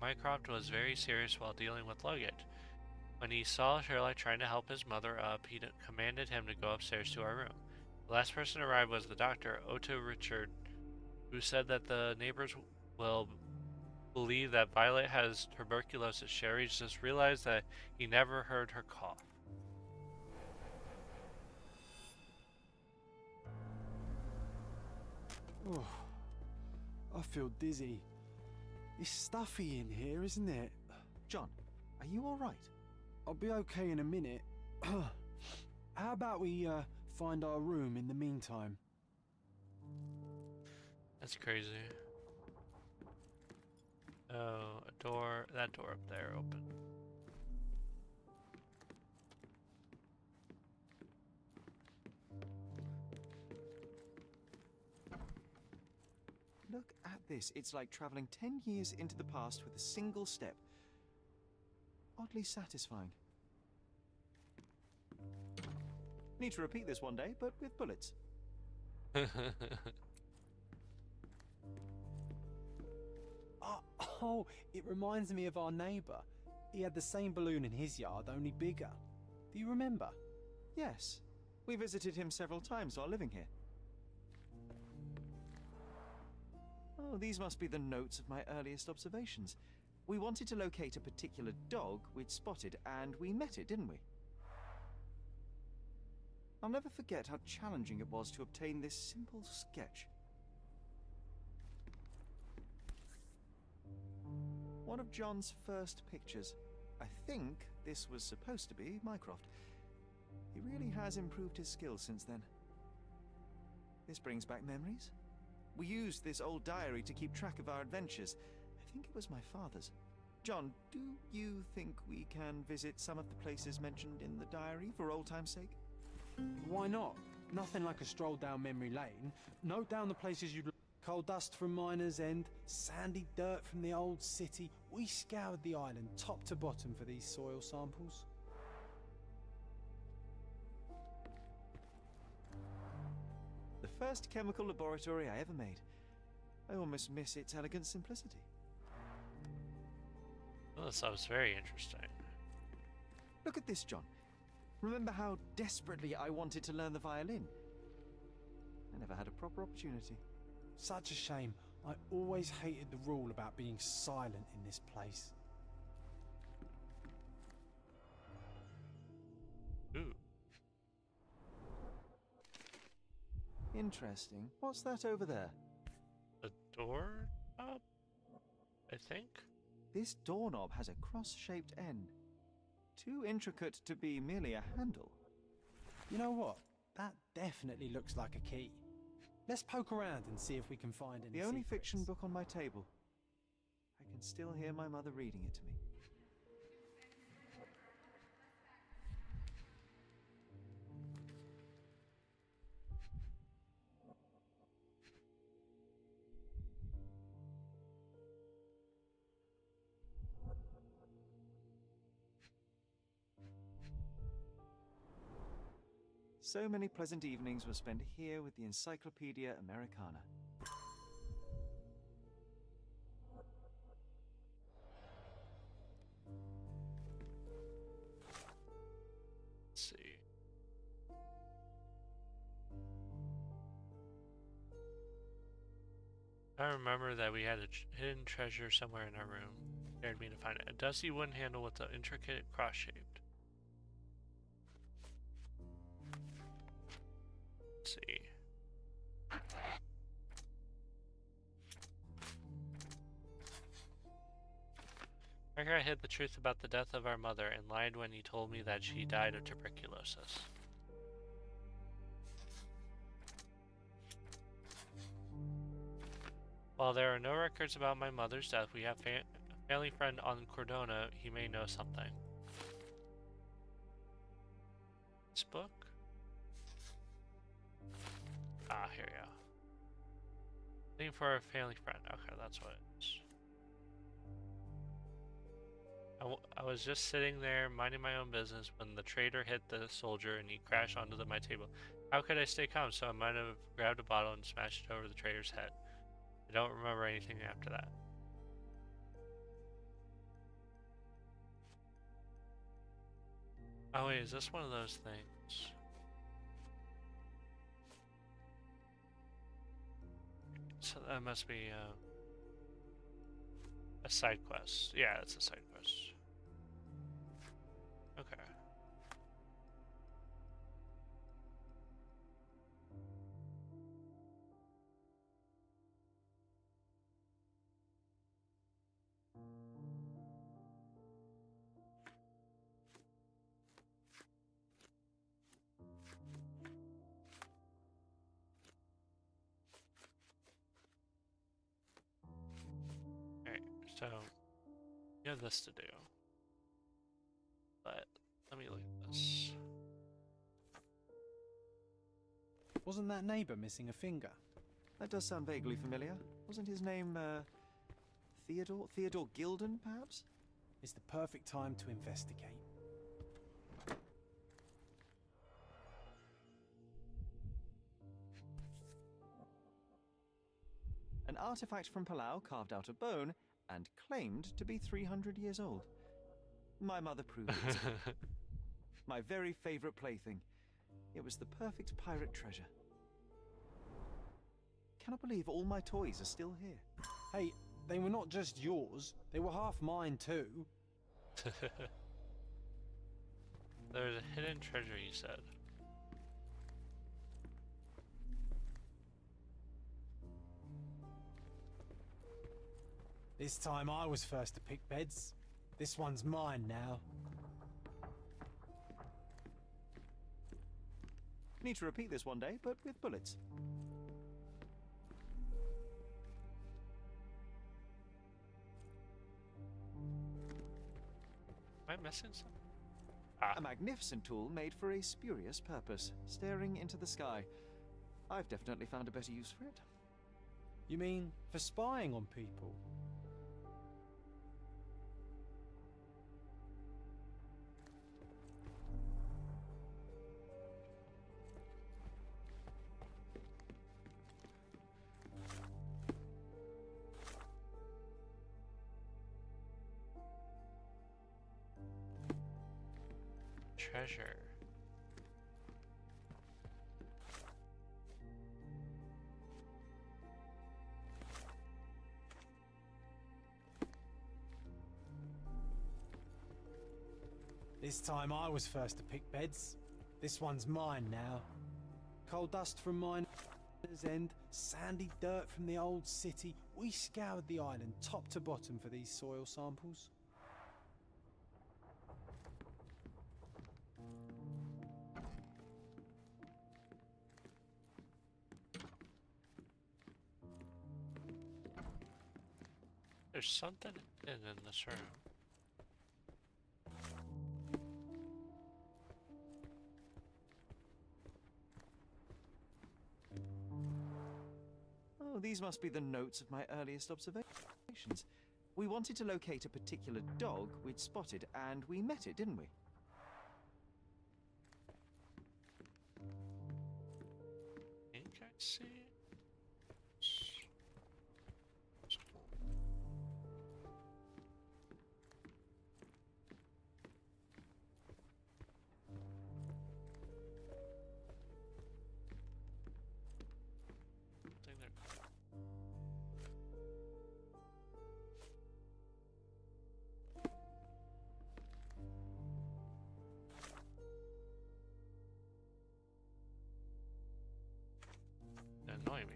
Mycroft was very serious while dealing with luggage. When he saw Sherlock trying to help his mother up, he commanded him to go upstairs to our room. The last person to arrive was the doctor, Otto Richard, who said that the neighbors will believe that Violet has tuberculosis. Sherry just realized that he never heard her cough. Oh, I feel dizzy. It's stuffy in here, isn't it? John, are you all right? I'll be okay in a minute. How about we find our room in the meantime? That's crazy. Oh, a door. That door up there open. Look at this. It's like traveling 10 years into the past with a single step. Oddly satisfying. Need to repeat this one day, but with bullets. Oh, it reminds me of our neighbour. He had the same balloon in his yard, only bigger. Do you remember? Yes. We visited him several times while living here. Oh, these must be the notes of my earliest observations. We wanted to locate a particular dog we'd spotted, and we met it, didn't we? I'll never forget how challenging it was to obtain this simple sketch. One of John's first pictures. I think this was supposed to be Mycroft. He really has improved his skills since then. This brings back memories. We used this old diary to keep track of our adventures. I think it was my father's. John, do you think we can visit some of the places mentioned in the diary for old time's sake? Why not? Nothing like a stroll down memory lane. Note down the places you'd like. Coal dust from Miner's End, sandy dirt from the old city. We scoured the island top to bottom for these soil samples. The first chemical laboratory I ever made. I almost miss its elegant simplicity. Well, this sounds very interesting. Look at this, John. Remember how desperately I wanted to learn the violin? I never had a proper opportunity. Such a shame. I always hated the rule about being silent in this place. Ooh. Interesting. What's that over there? A door knob, I think? This doorknob has a cross-shaped end. Too intricate to be merely a handle. You know what? That definitely looks like a key. Let's poke around and see if we can find any The only secrets. fiction book on my table. I can still hear my mother reading it to me. So many pleasant evenings were spent here with the Encyclopedia Americana. Let's see. I remember that we had a hidden treasure somewhere in our room. Dared me to find it. A dusty wooden handle with an intricate cross-shaped. Let's see. Margaret hid the truth about the death of our mother and lied when he told me that she died of tuberculosis. While there are no records about my mother's death, we have a family friend on Cordona. He may know something. This book? Ah, here we go. Looking for a family friend. Okay, that's what it is. I was just sitting there minding my own business when the traitor hit the soldier and he crashed onto my table. How could I stay calm? So I might have grabbed a bottle and smashed it over the traitor's head. I don't remember anything after that. Oh wait, is this one of those things? So that must be a side quest. Yeah, it's a side quest. Okay. Alright, so you have this to do. But let me look at this. Wasn't that neighbour missing a finger? That does sound vaguely familiar. Wasn't his name, Theodore? Theodore Gilden, perhaps? It's the perfect time to investigate. An artifact from Palau carved out of bone and claimed to be 300 years old. My mother proved it. My very favourite plaything. It was the perfect pirate treasure. Cannot believe all my toys are still here. Hey, they were not just yours, they were half mine too. There's a hidden treasure, you said. This time I was first to pick beds. This one's mine now. Need to repeat this one day, but with bullets. Am I missing something? A magnificent tool made for a spurious purpose, staring into the sky. I've definitely found a better use for it. You mean for spying on people? Treasure. This time I was first to pick beds. This one's mine now. Coal dust from Miner's End, sandy dirt from the old city. We scoured the island top to bottom for these soil samples. There's something in this room. Oh, these must be the notes of my earliest observations. We wanted to locate a particular dog we'd spotted, and we met it, didn't we? Think I see it? Annoy me.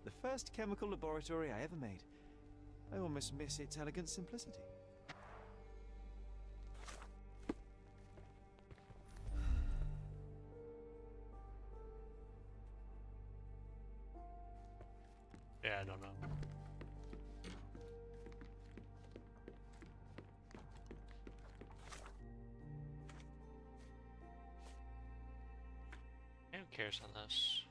The first chemical laboratory I ever made. I almost miss its elegant simplicity. Yeah, I don't know. cares on this?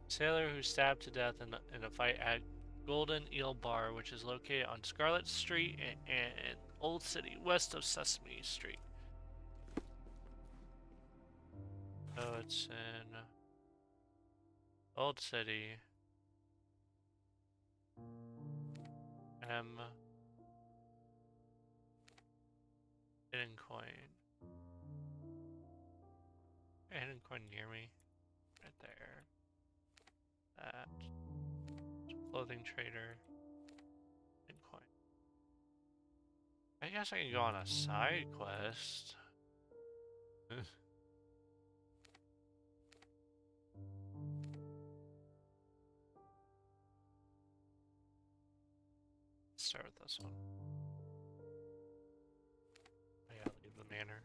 Sailor who stabbed to death in a fight at Golden Eel Bar, which is located on Scarlet Street in Old City, west of Sesame Street. So it's in Old City. Hidden coin. Hidden coin near me. Right there. That. Clothing trader. Hidden coin. I guess I can go on a side quest. Start with this one. I gotta leave the manor.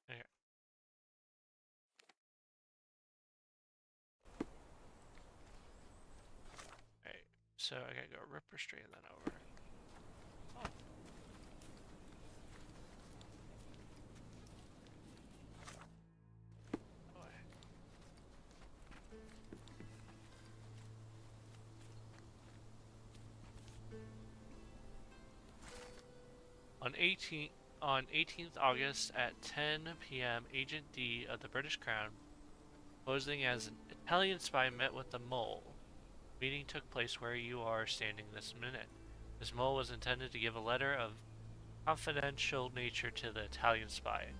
Okay. Alright, so I gotta go Ripper Street and then over. Oh. On 18th August at 10 p.m., Agent D of the British Crown, posing as an Italian spy, met with the mole. The meeting took place where you are standing this minute. This mole was intended to give a letter of confidential nature to the Italian spy.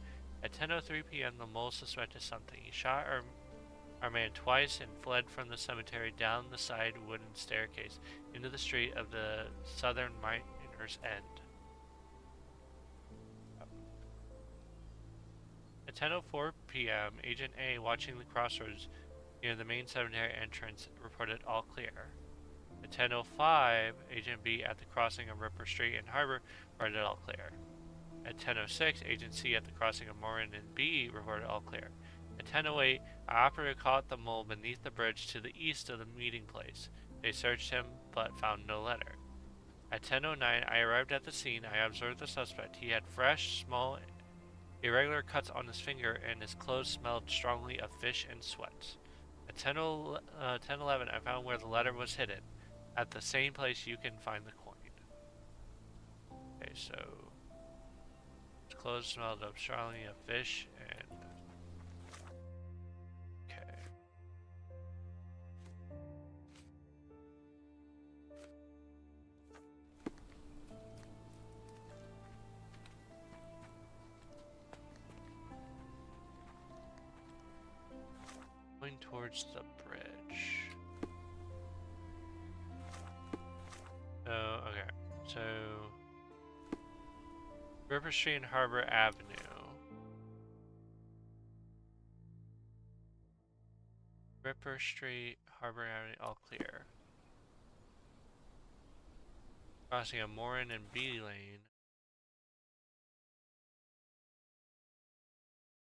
At 10:03 p.m., the mole suspected something. He shot our man twice and fled from the cemetery down the side wooden staircase into the street of the Southern Miner's End. At 10:04 p.m., Agent A, watching the crossroads near the main cemetery entrance, reported all clear. At 10:05, Agent B at the crossing of Ripper Street and Harbor reported all clear. At 10:06, Agent C at the crossing of Morin and B reported all clear. At 10:08, our operator caught the mole beneath the bridge to the east of the meeting place. They searched him, but found no letter. At 10:09, I arrived at the scene. I observed the suspect. He had fresh, small, irregular cuts on his finger, and his clothes smelled strongly of fish and sweat. At 10:11, I found where the letter was hidden. At the same place you can find the coin. Okay, so his clothes smelled of strongly of fish and... Okay. Going towards the bridge. Oh, okay. So River Street and Harbor Avenue. Ripper Street, Harbor Avenue, all clear. Crossing of Morin and B Lane.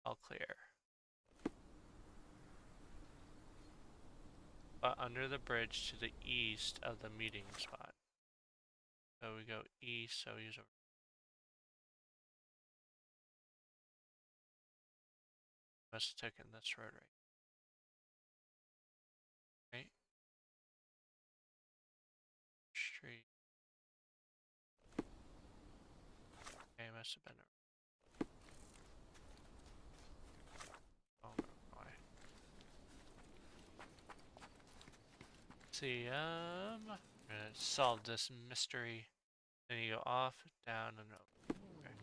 All clear. But under the bridge to the east of the meeting spot. So we go east, so he's over. Must have taken this road right. Street. Okay, must have been a... Oh boy. Let's see, I'm gonna solve this mystery. Then you go off, down, and over. Okay.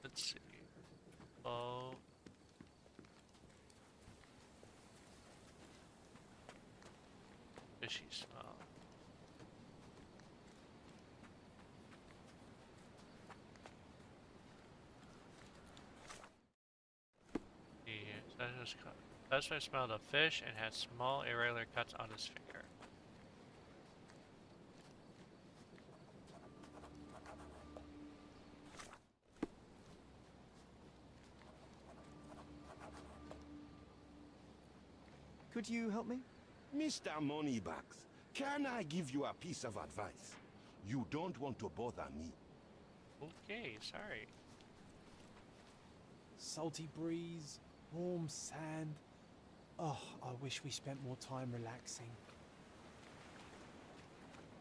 Let's see. Oh. Fishy smell. his cut. Dustman smelled of fish and had small irregular cuts on his finger. Could you help me? Mr. Moneybags, can I give you a piece of advice? You don't want to bother me. Okay, sorry. Salty breeze, warm sand. Oh, I wish we spent more time relaxing.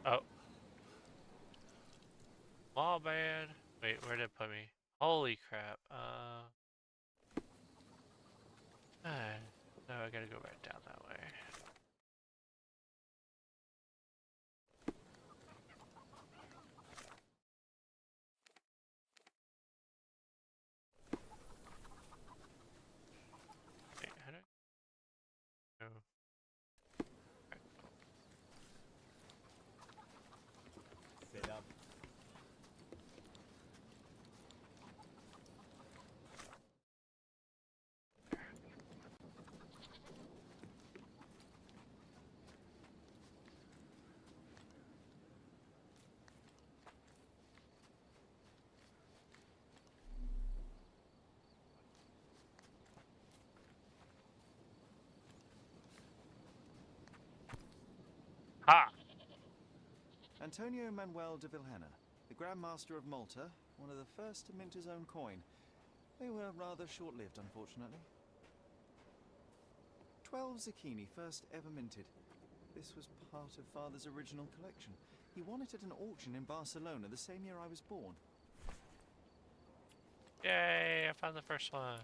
Oh. Oh, man. Wait, where did it put me? Holy crap. No, I gotta go right down that way. Wait, how do I... Oh. Sit up. Ha! Antonio Manuel de Vilhena, the Grand Master of Malta, one of the first to mint his own coin. They were rather short-lived, unfortunately. 12 zucchini, first ever minted. This was part of Father's original collection. He won it at an auction in Barcelona the same year I was born. Yay, I found the first one.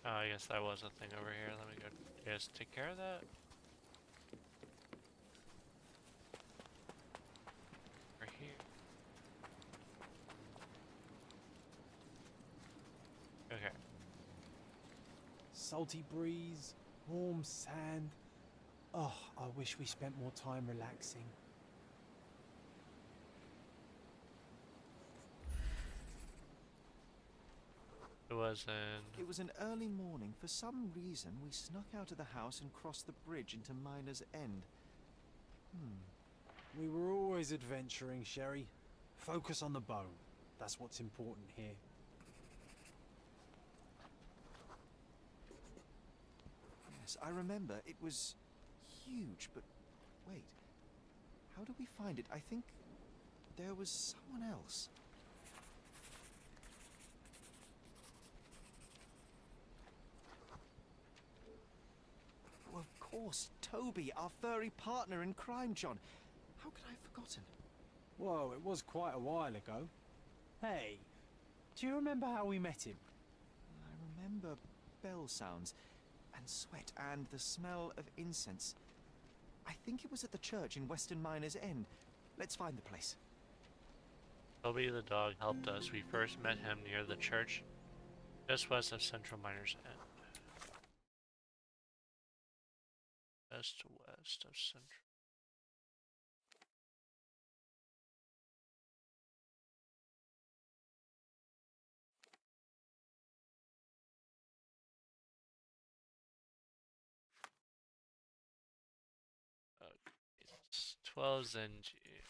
Oh, I guess that was a thing over here. Let me go just take care of that. Right here. Okay. Salty breeze, warm sand. Oh, I wish we spent more time relaxing. It was an early morning. For some reason, we snuck out of the house and crossed the bridge into Miner's End. We were always adventuring, Sherry. Focus on the bone. That's what's important here. Yes, I remember. It was huge, but wait. How do we find it? I think there was someone else. Oh, of course, Toby, our furry partner in crime, John. How could I have forgotten? Whoa, it was quite a while ago. Hey, do you remember how we met him? I remember bell sounds and sweat and the smell of incense. I think it was at the church in Western Miner's End. Let's find the place. Toby the dog helped us. We first met him near the church just west of Central Miner's End. Just west of Central. It's 12 Zenji.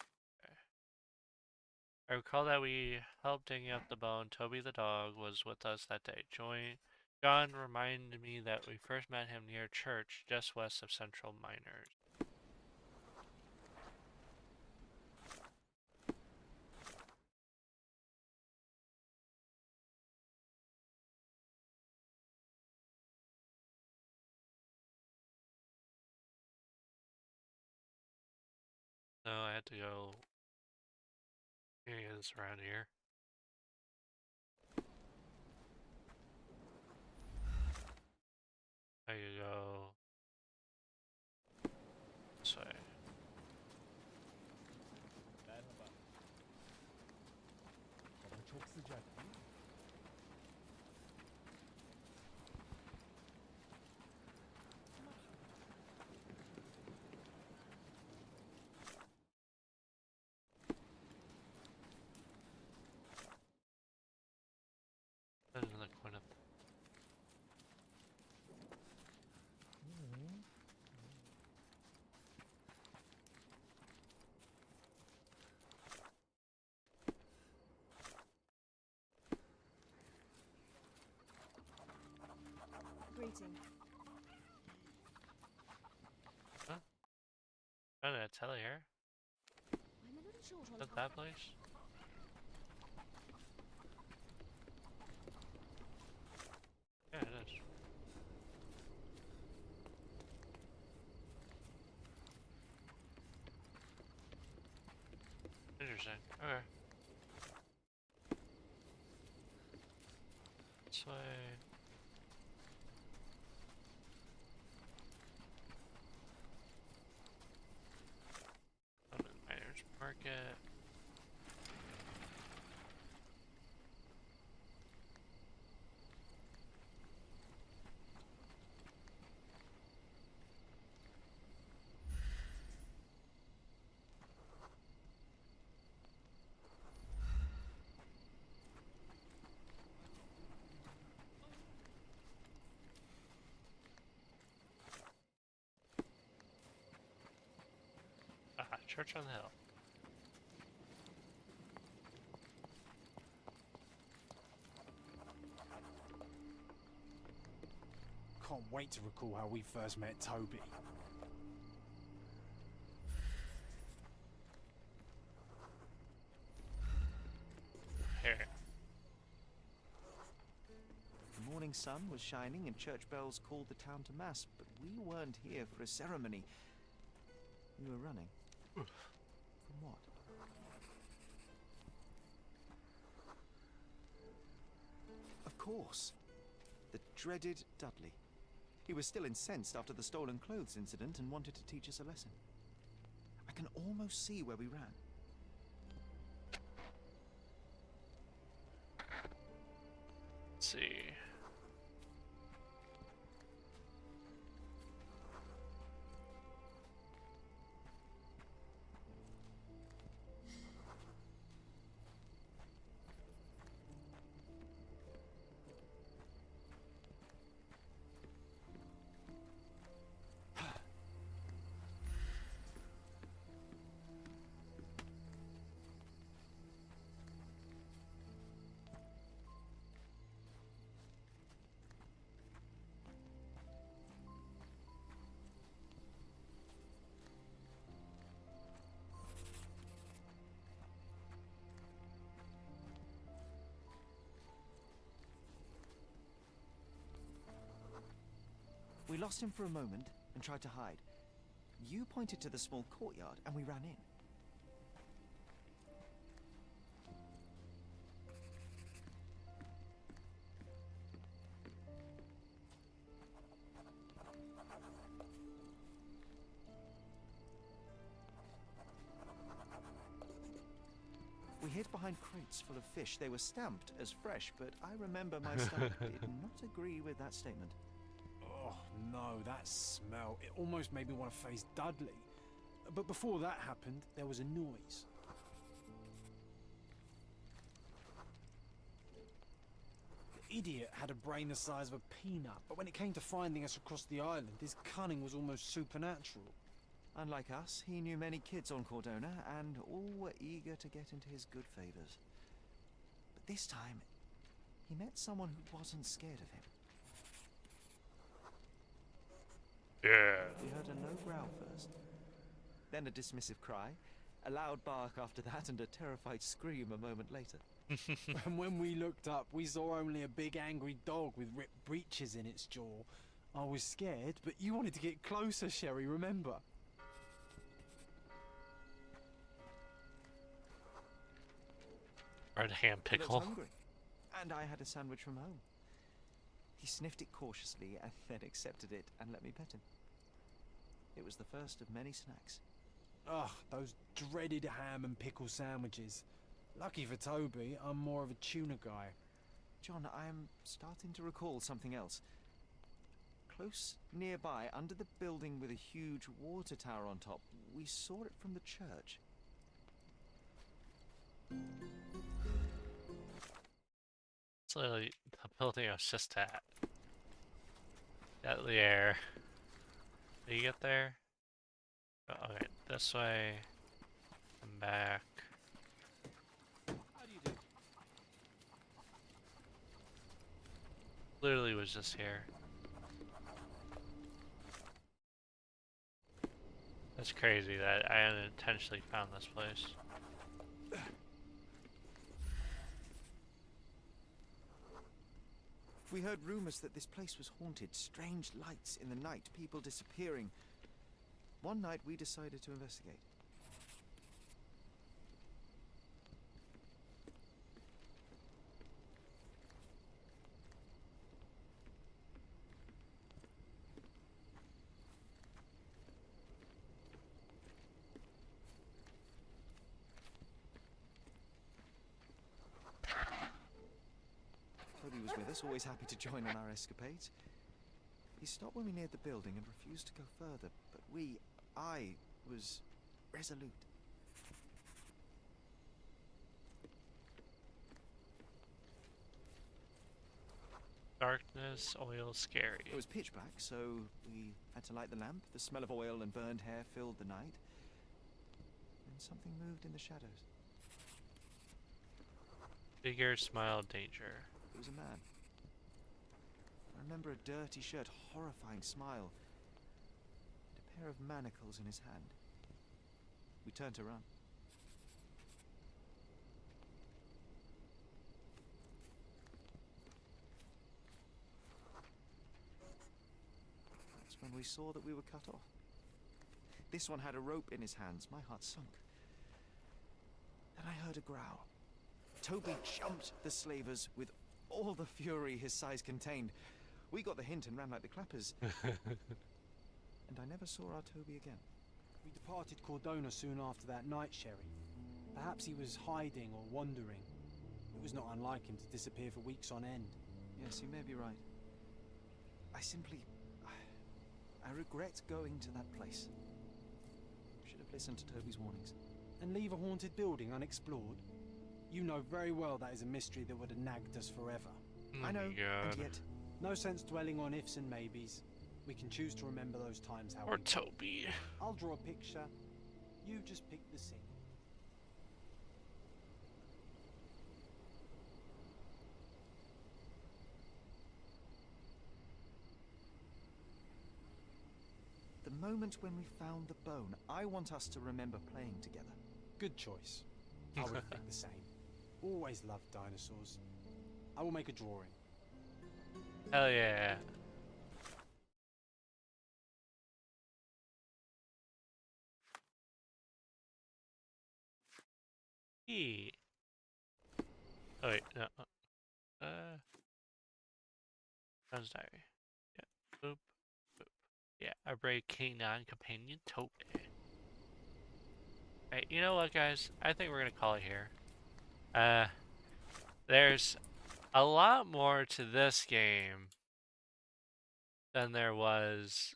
I recall that we helped digging up the bone. Toby the dog was with us that day. John reminded me that we first met him near church just west of Central Miners. No, I had to go. Yeah, it's around here. I could go this way. waiting. Huh? I'm gonna tell you here. I'm a little short on Is that that place? Yeah, it is. Interesting. Okay. This way. I'm in Miners Market. Ah, Church on the Hill. Can't wait to recall how we first met Toby. Here. The morning sun was shining and church bells called the town to mass, but we weren't here for a ceremony. We were running. From what? Of course. The dreaded Dudley. He was still incensed after the stolen clothes incident and wanted to teach us a lesson. I can almost see where we ran. Let's see. We lost him for a moment and tried to hide. You pointed to the small courtyard and we ran in. We hid behind crates full of fish. They were stamped as fresh, but I remember my stomach did not agree with that statement. Oh no, that smell. It almost made me want to face Dudley. But before that happened, there was a noise. The idiot had a brain the size of a peanut, but when it came to finding us across the island, his cunning was almost supernatural. Unlike us, he knew many kids on Cordona, and all were eager to get into his good favors. But this time, he met someone who wasn't scared of him. Yeah. We heard a low growl first, then a dismissive cry, a loud bark after that, and a terrified scream a moment later. And when we looked up, we saw only a big angry dog with ripped breeches in its jaw. I was scared, but you wanted to get closer, Sherry, remember? Or the ham He looked pickle. hungry, and I had a sandwich from home. He sniffed it cautiously and then accepted it and let me pet him. It was the first of many snacks. Ugh, those dreaded ham and pickle sandwiches. Lucky for Toby, I'm more of a tuna guy. John, I'm starting to recall something else. Close nearby, under the building with a huge water tower on top, we saw it from the church. It's literally the building I was just at. Got the air. Did you get there? Oh, okay, this way. And back. How do you do? Literally was just here. That's crazy that I unintentionally found this place. We heard rumors that this place was haunted. Strange lights in the night, people disappearing. One night we decided to investigate. Toby was with us, always happy to join on our escapades. He stopped when we neared the building and refused to go further, but I was resolute. Darkness, oil, scary. It was pitch black, so we had to light the lamp. The smell of oil and burned hair filled the night. And something moved in the shadows. Figure, smile, danger. It was a man. I remember a dirty shirt, horrifying smile, and a pair of manacles in his hand. We turned to run. That's when we saw that we were cut off. This one had a rope in his hands. My heart sunk. Then I heard a growl. Toby jumped the slavers with all the fury his size contained. We got the hint and ran like the clappers. And I never saw our Toby again. We departed Cordona soon after that night, Sherry. Perhaps he was hiding or wandering. It was not unlike him to disappear for weeks on end. Yes, you may be right. I regret going to that place. Should have listened to Toby's warnings. And leave a haunted building unexplored? You know very well that is a mystery that would have nagged us forever. I know, and yet... No sense dwelling on ifs and maybes. We can choose to remember those times how Or Toby. I'll draw a picture. You just pick the scene. The moment when we found the bone, I want us to remember playing together. Good choice. I would think the same. Always loved dinosaurs. I will make a drawing. Hell yeah. E. Oh wait, no. John's diary. Yeah. Boop. Boop. Yeah, our brave canine companion, Toby. Hey, you know what, guys? I think we're gonna call it here. There's a lot more to this game than there was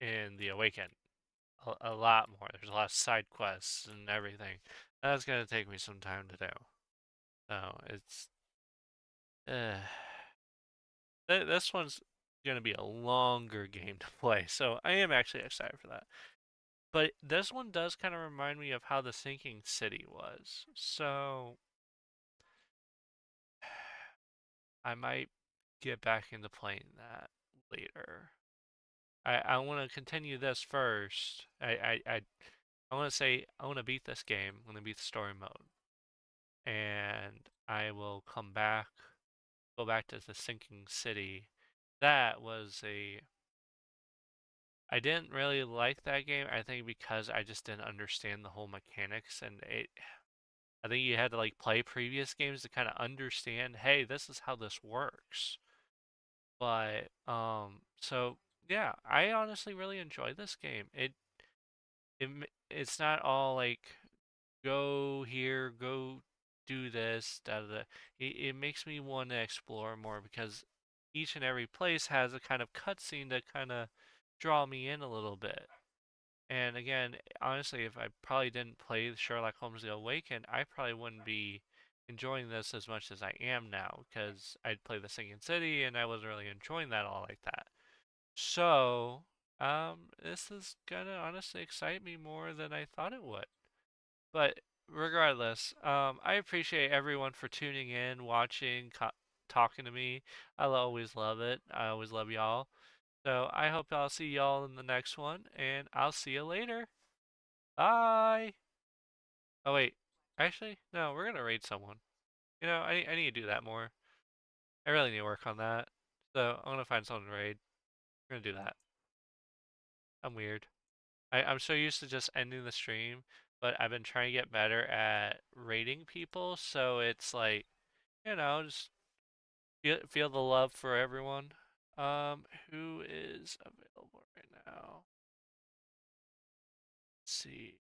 in The Awakened. A lot more. There's a lot of side quests and everything. That's gonna take me some time to do. So it's this one's gonna be a longer game to play. So I am actually excited for that. But this one does kind of remind me of how the Sinking City was. So I might get back into playing that later. I want to continue this first. I want to say I want to beat this game. I'm going to beat the story mode. And I will come back, go back to the Sinking City. That was I didn't really like that game, I think because I just didn't understand the whole mechanics, and I think you had to like play previous games to kind of understand, hey, this is how this works. But so yeah, I honestly really enjoy this game. It's not all like go here, go do this, da da da. It makes me want to explore more because each and every place has a kind of cutscene to kind of draw me in a little bit. And again, honestly, if I probably didn't play Sherlock Holmes The Awakened, I probably wouldn't be enjoying this as much as I am now because I'd play the Sinking City and I wasn't really enjoying that all like that. So, this is gonna honestly excite me more than I thought it would. But regardless, I appreciate everyone for tuning in, watching, talking to me. I always love it. I always love y'all. So I hope I'll see y'all in the next one, and I'll see you later. Bye. Oh wait, actually, no, we're gonna raid someone. You know, I need to do that more. I really need to work on that. So I'm gonna find someone to raid. We're gonna do that. I'm weird. I'm so used to just ending the stream, but I've been trying to get better at rating people, so it's like, you know, just feel the love for everyone. Who is available right now? Let's see.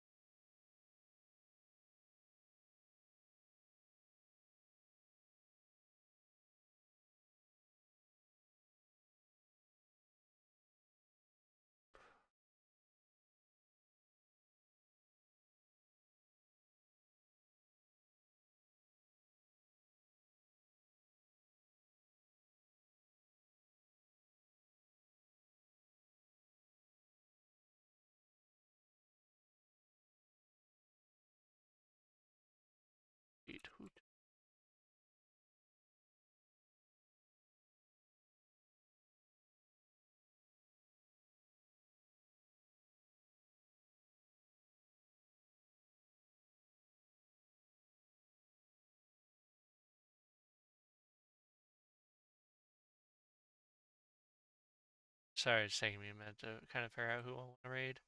Sorry, it's taking me a minute to kind of figure out who I want to raid.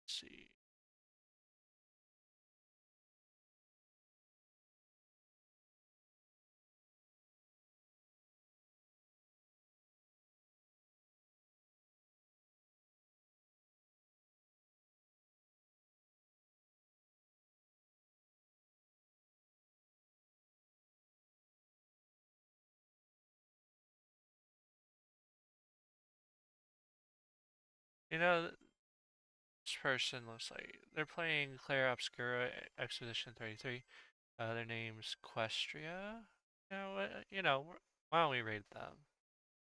Let's see. You know, this person looks like they're playing Claire Obscura Expedition 33. Their name's Questria. Why don't we raid them?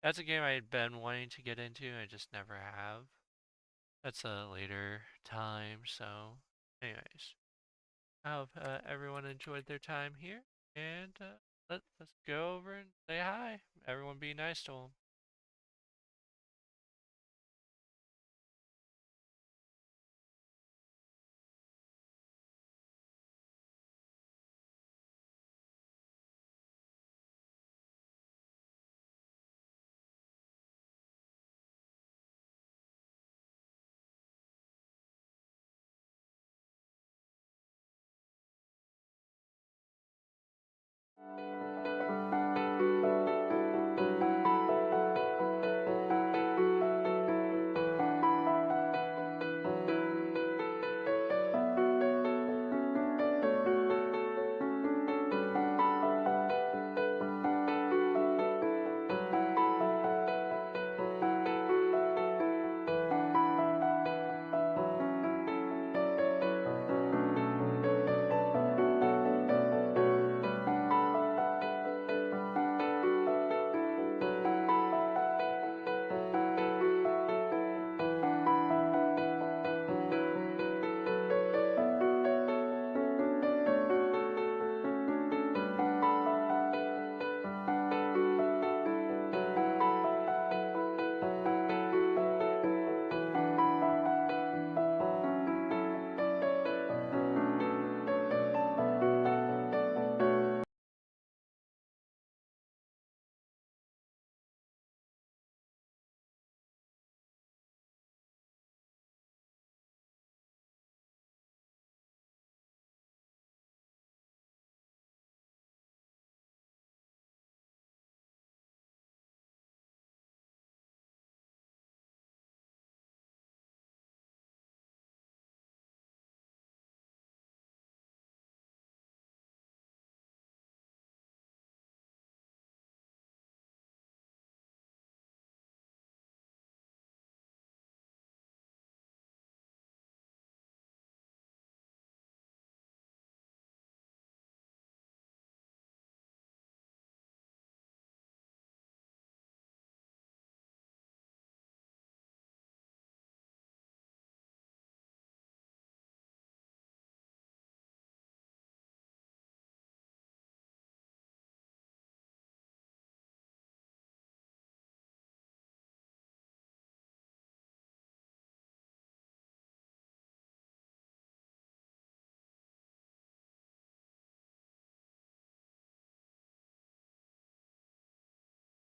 That's a game I had been wanting to get into, I just never have. That's a later time, so anyways. I hope everyone enjoyed their time here, and let's go over and say hi. Everyone be nice to them.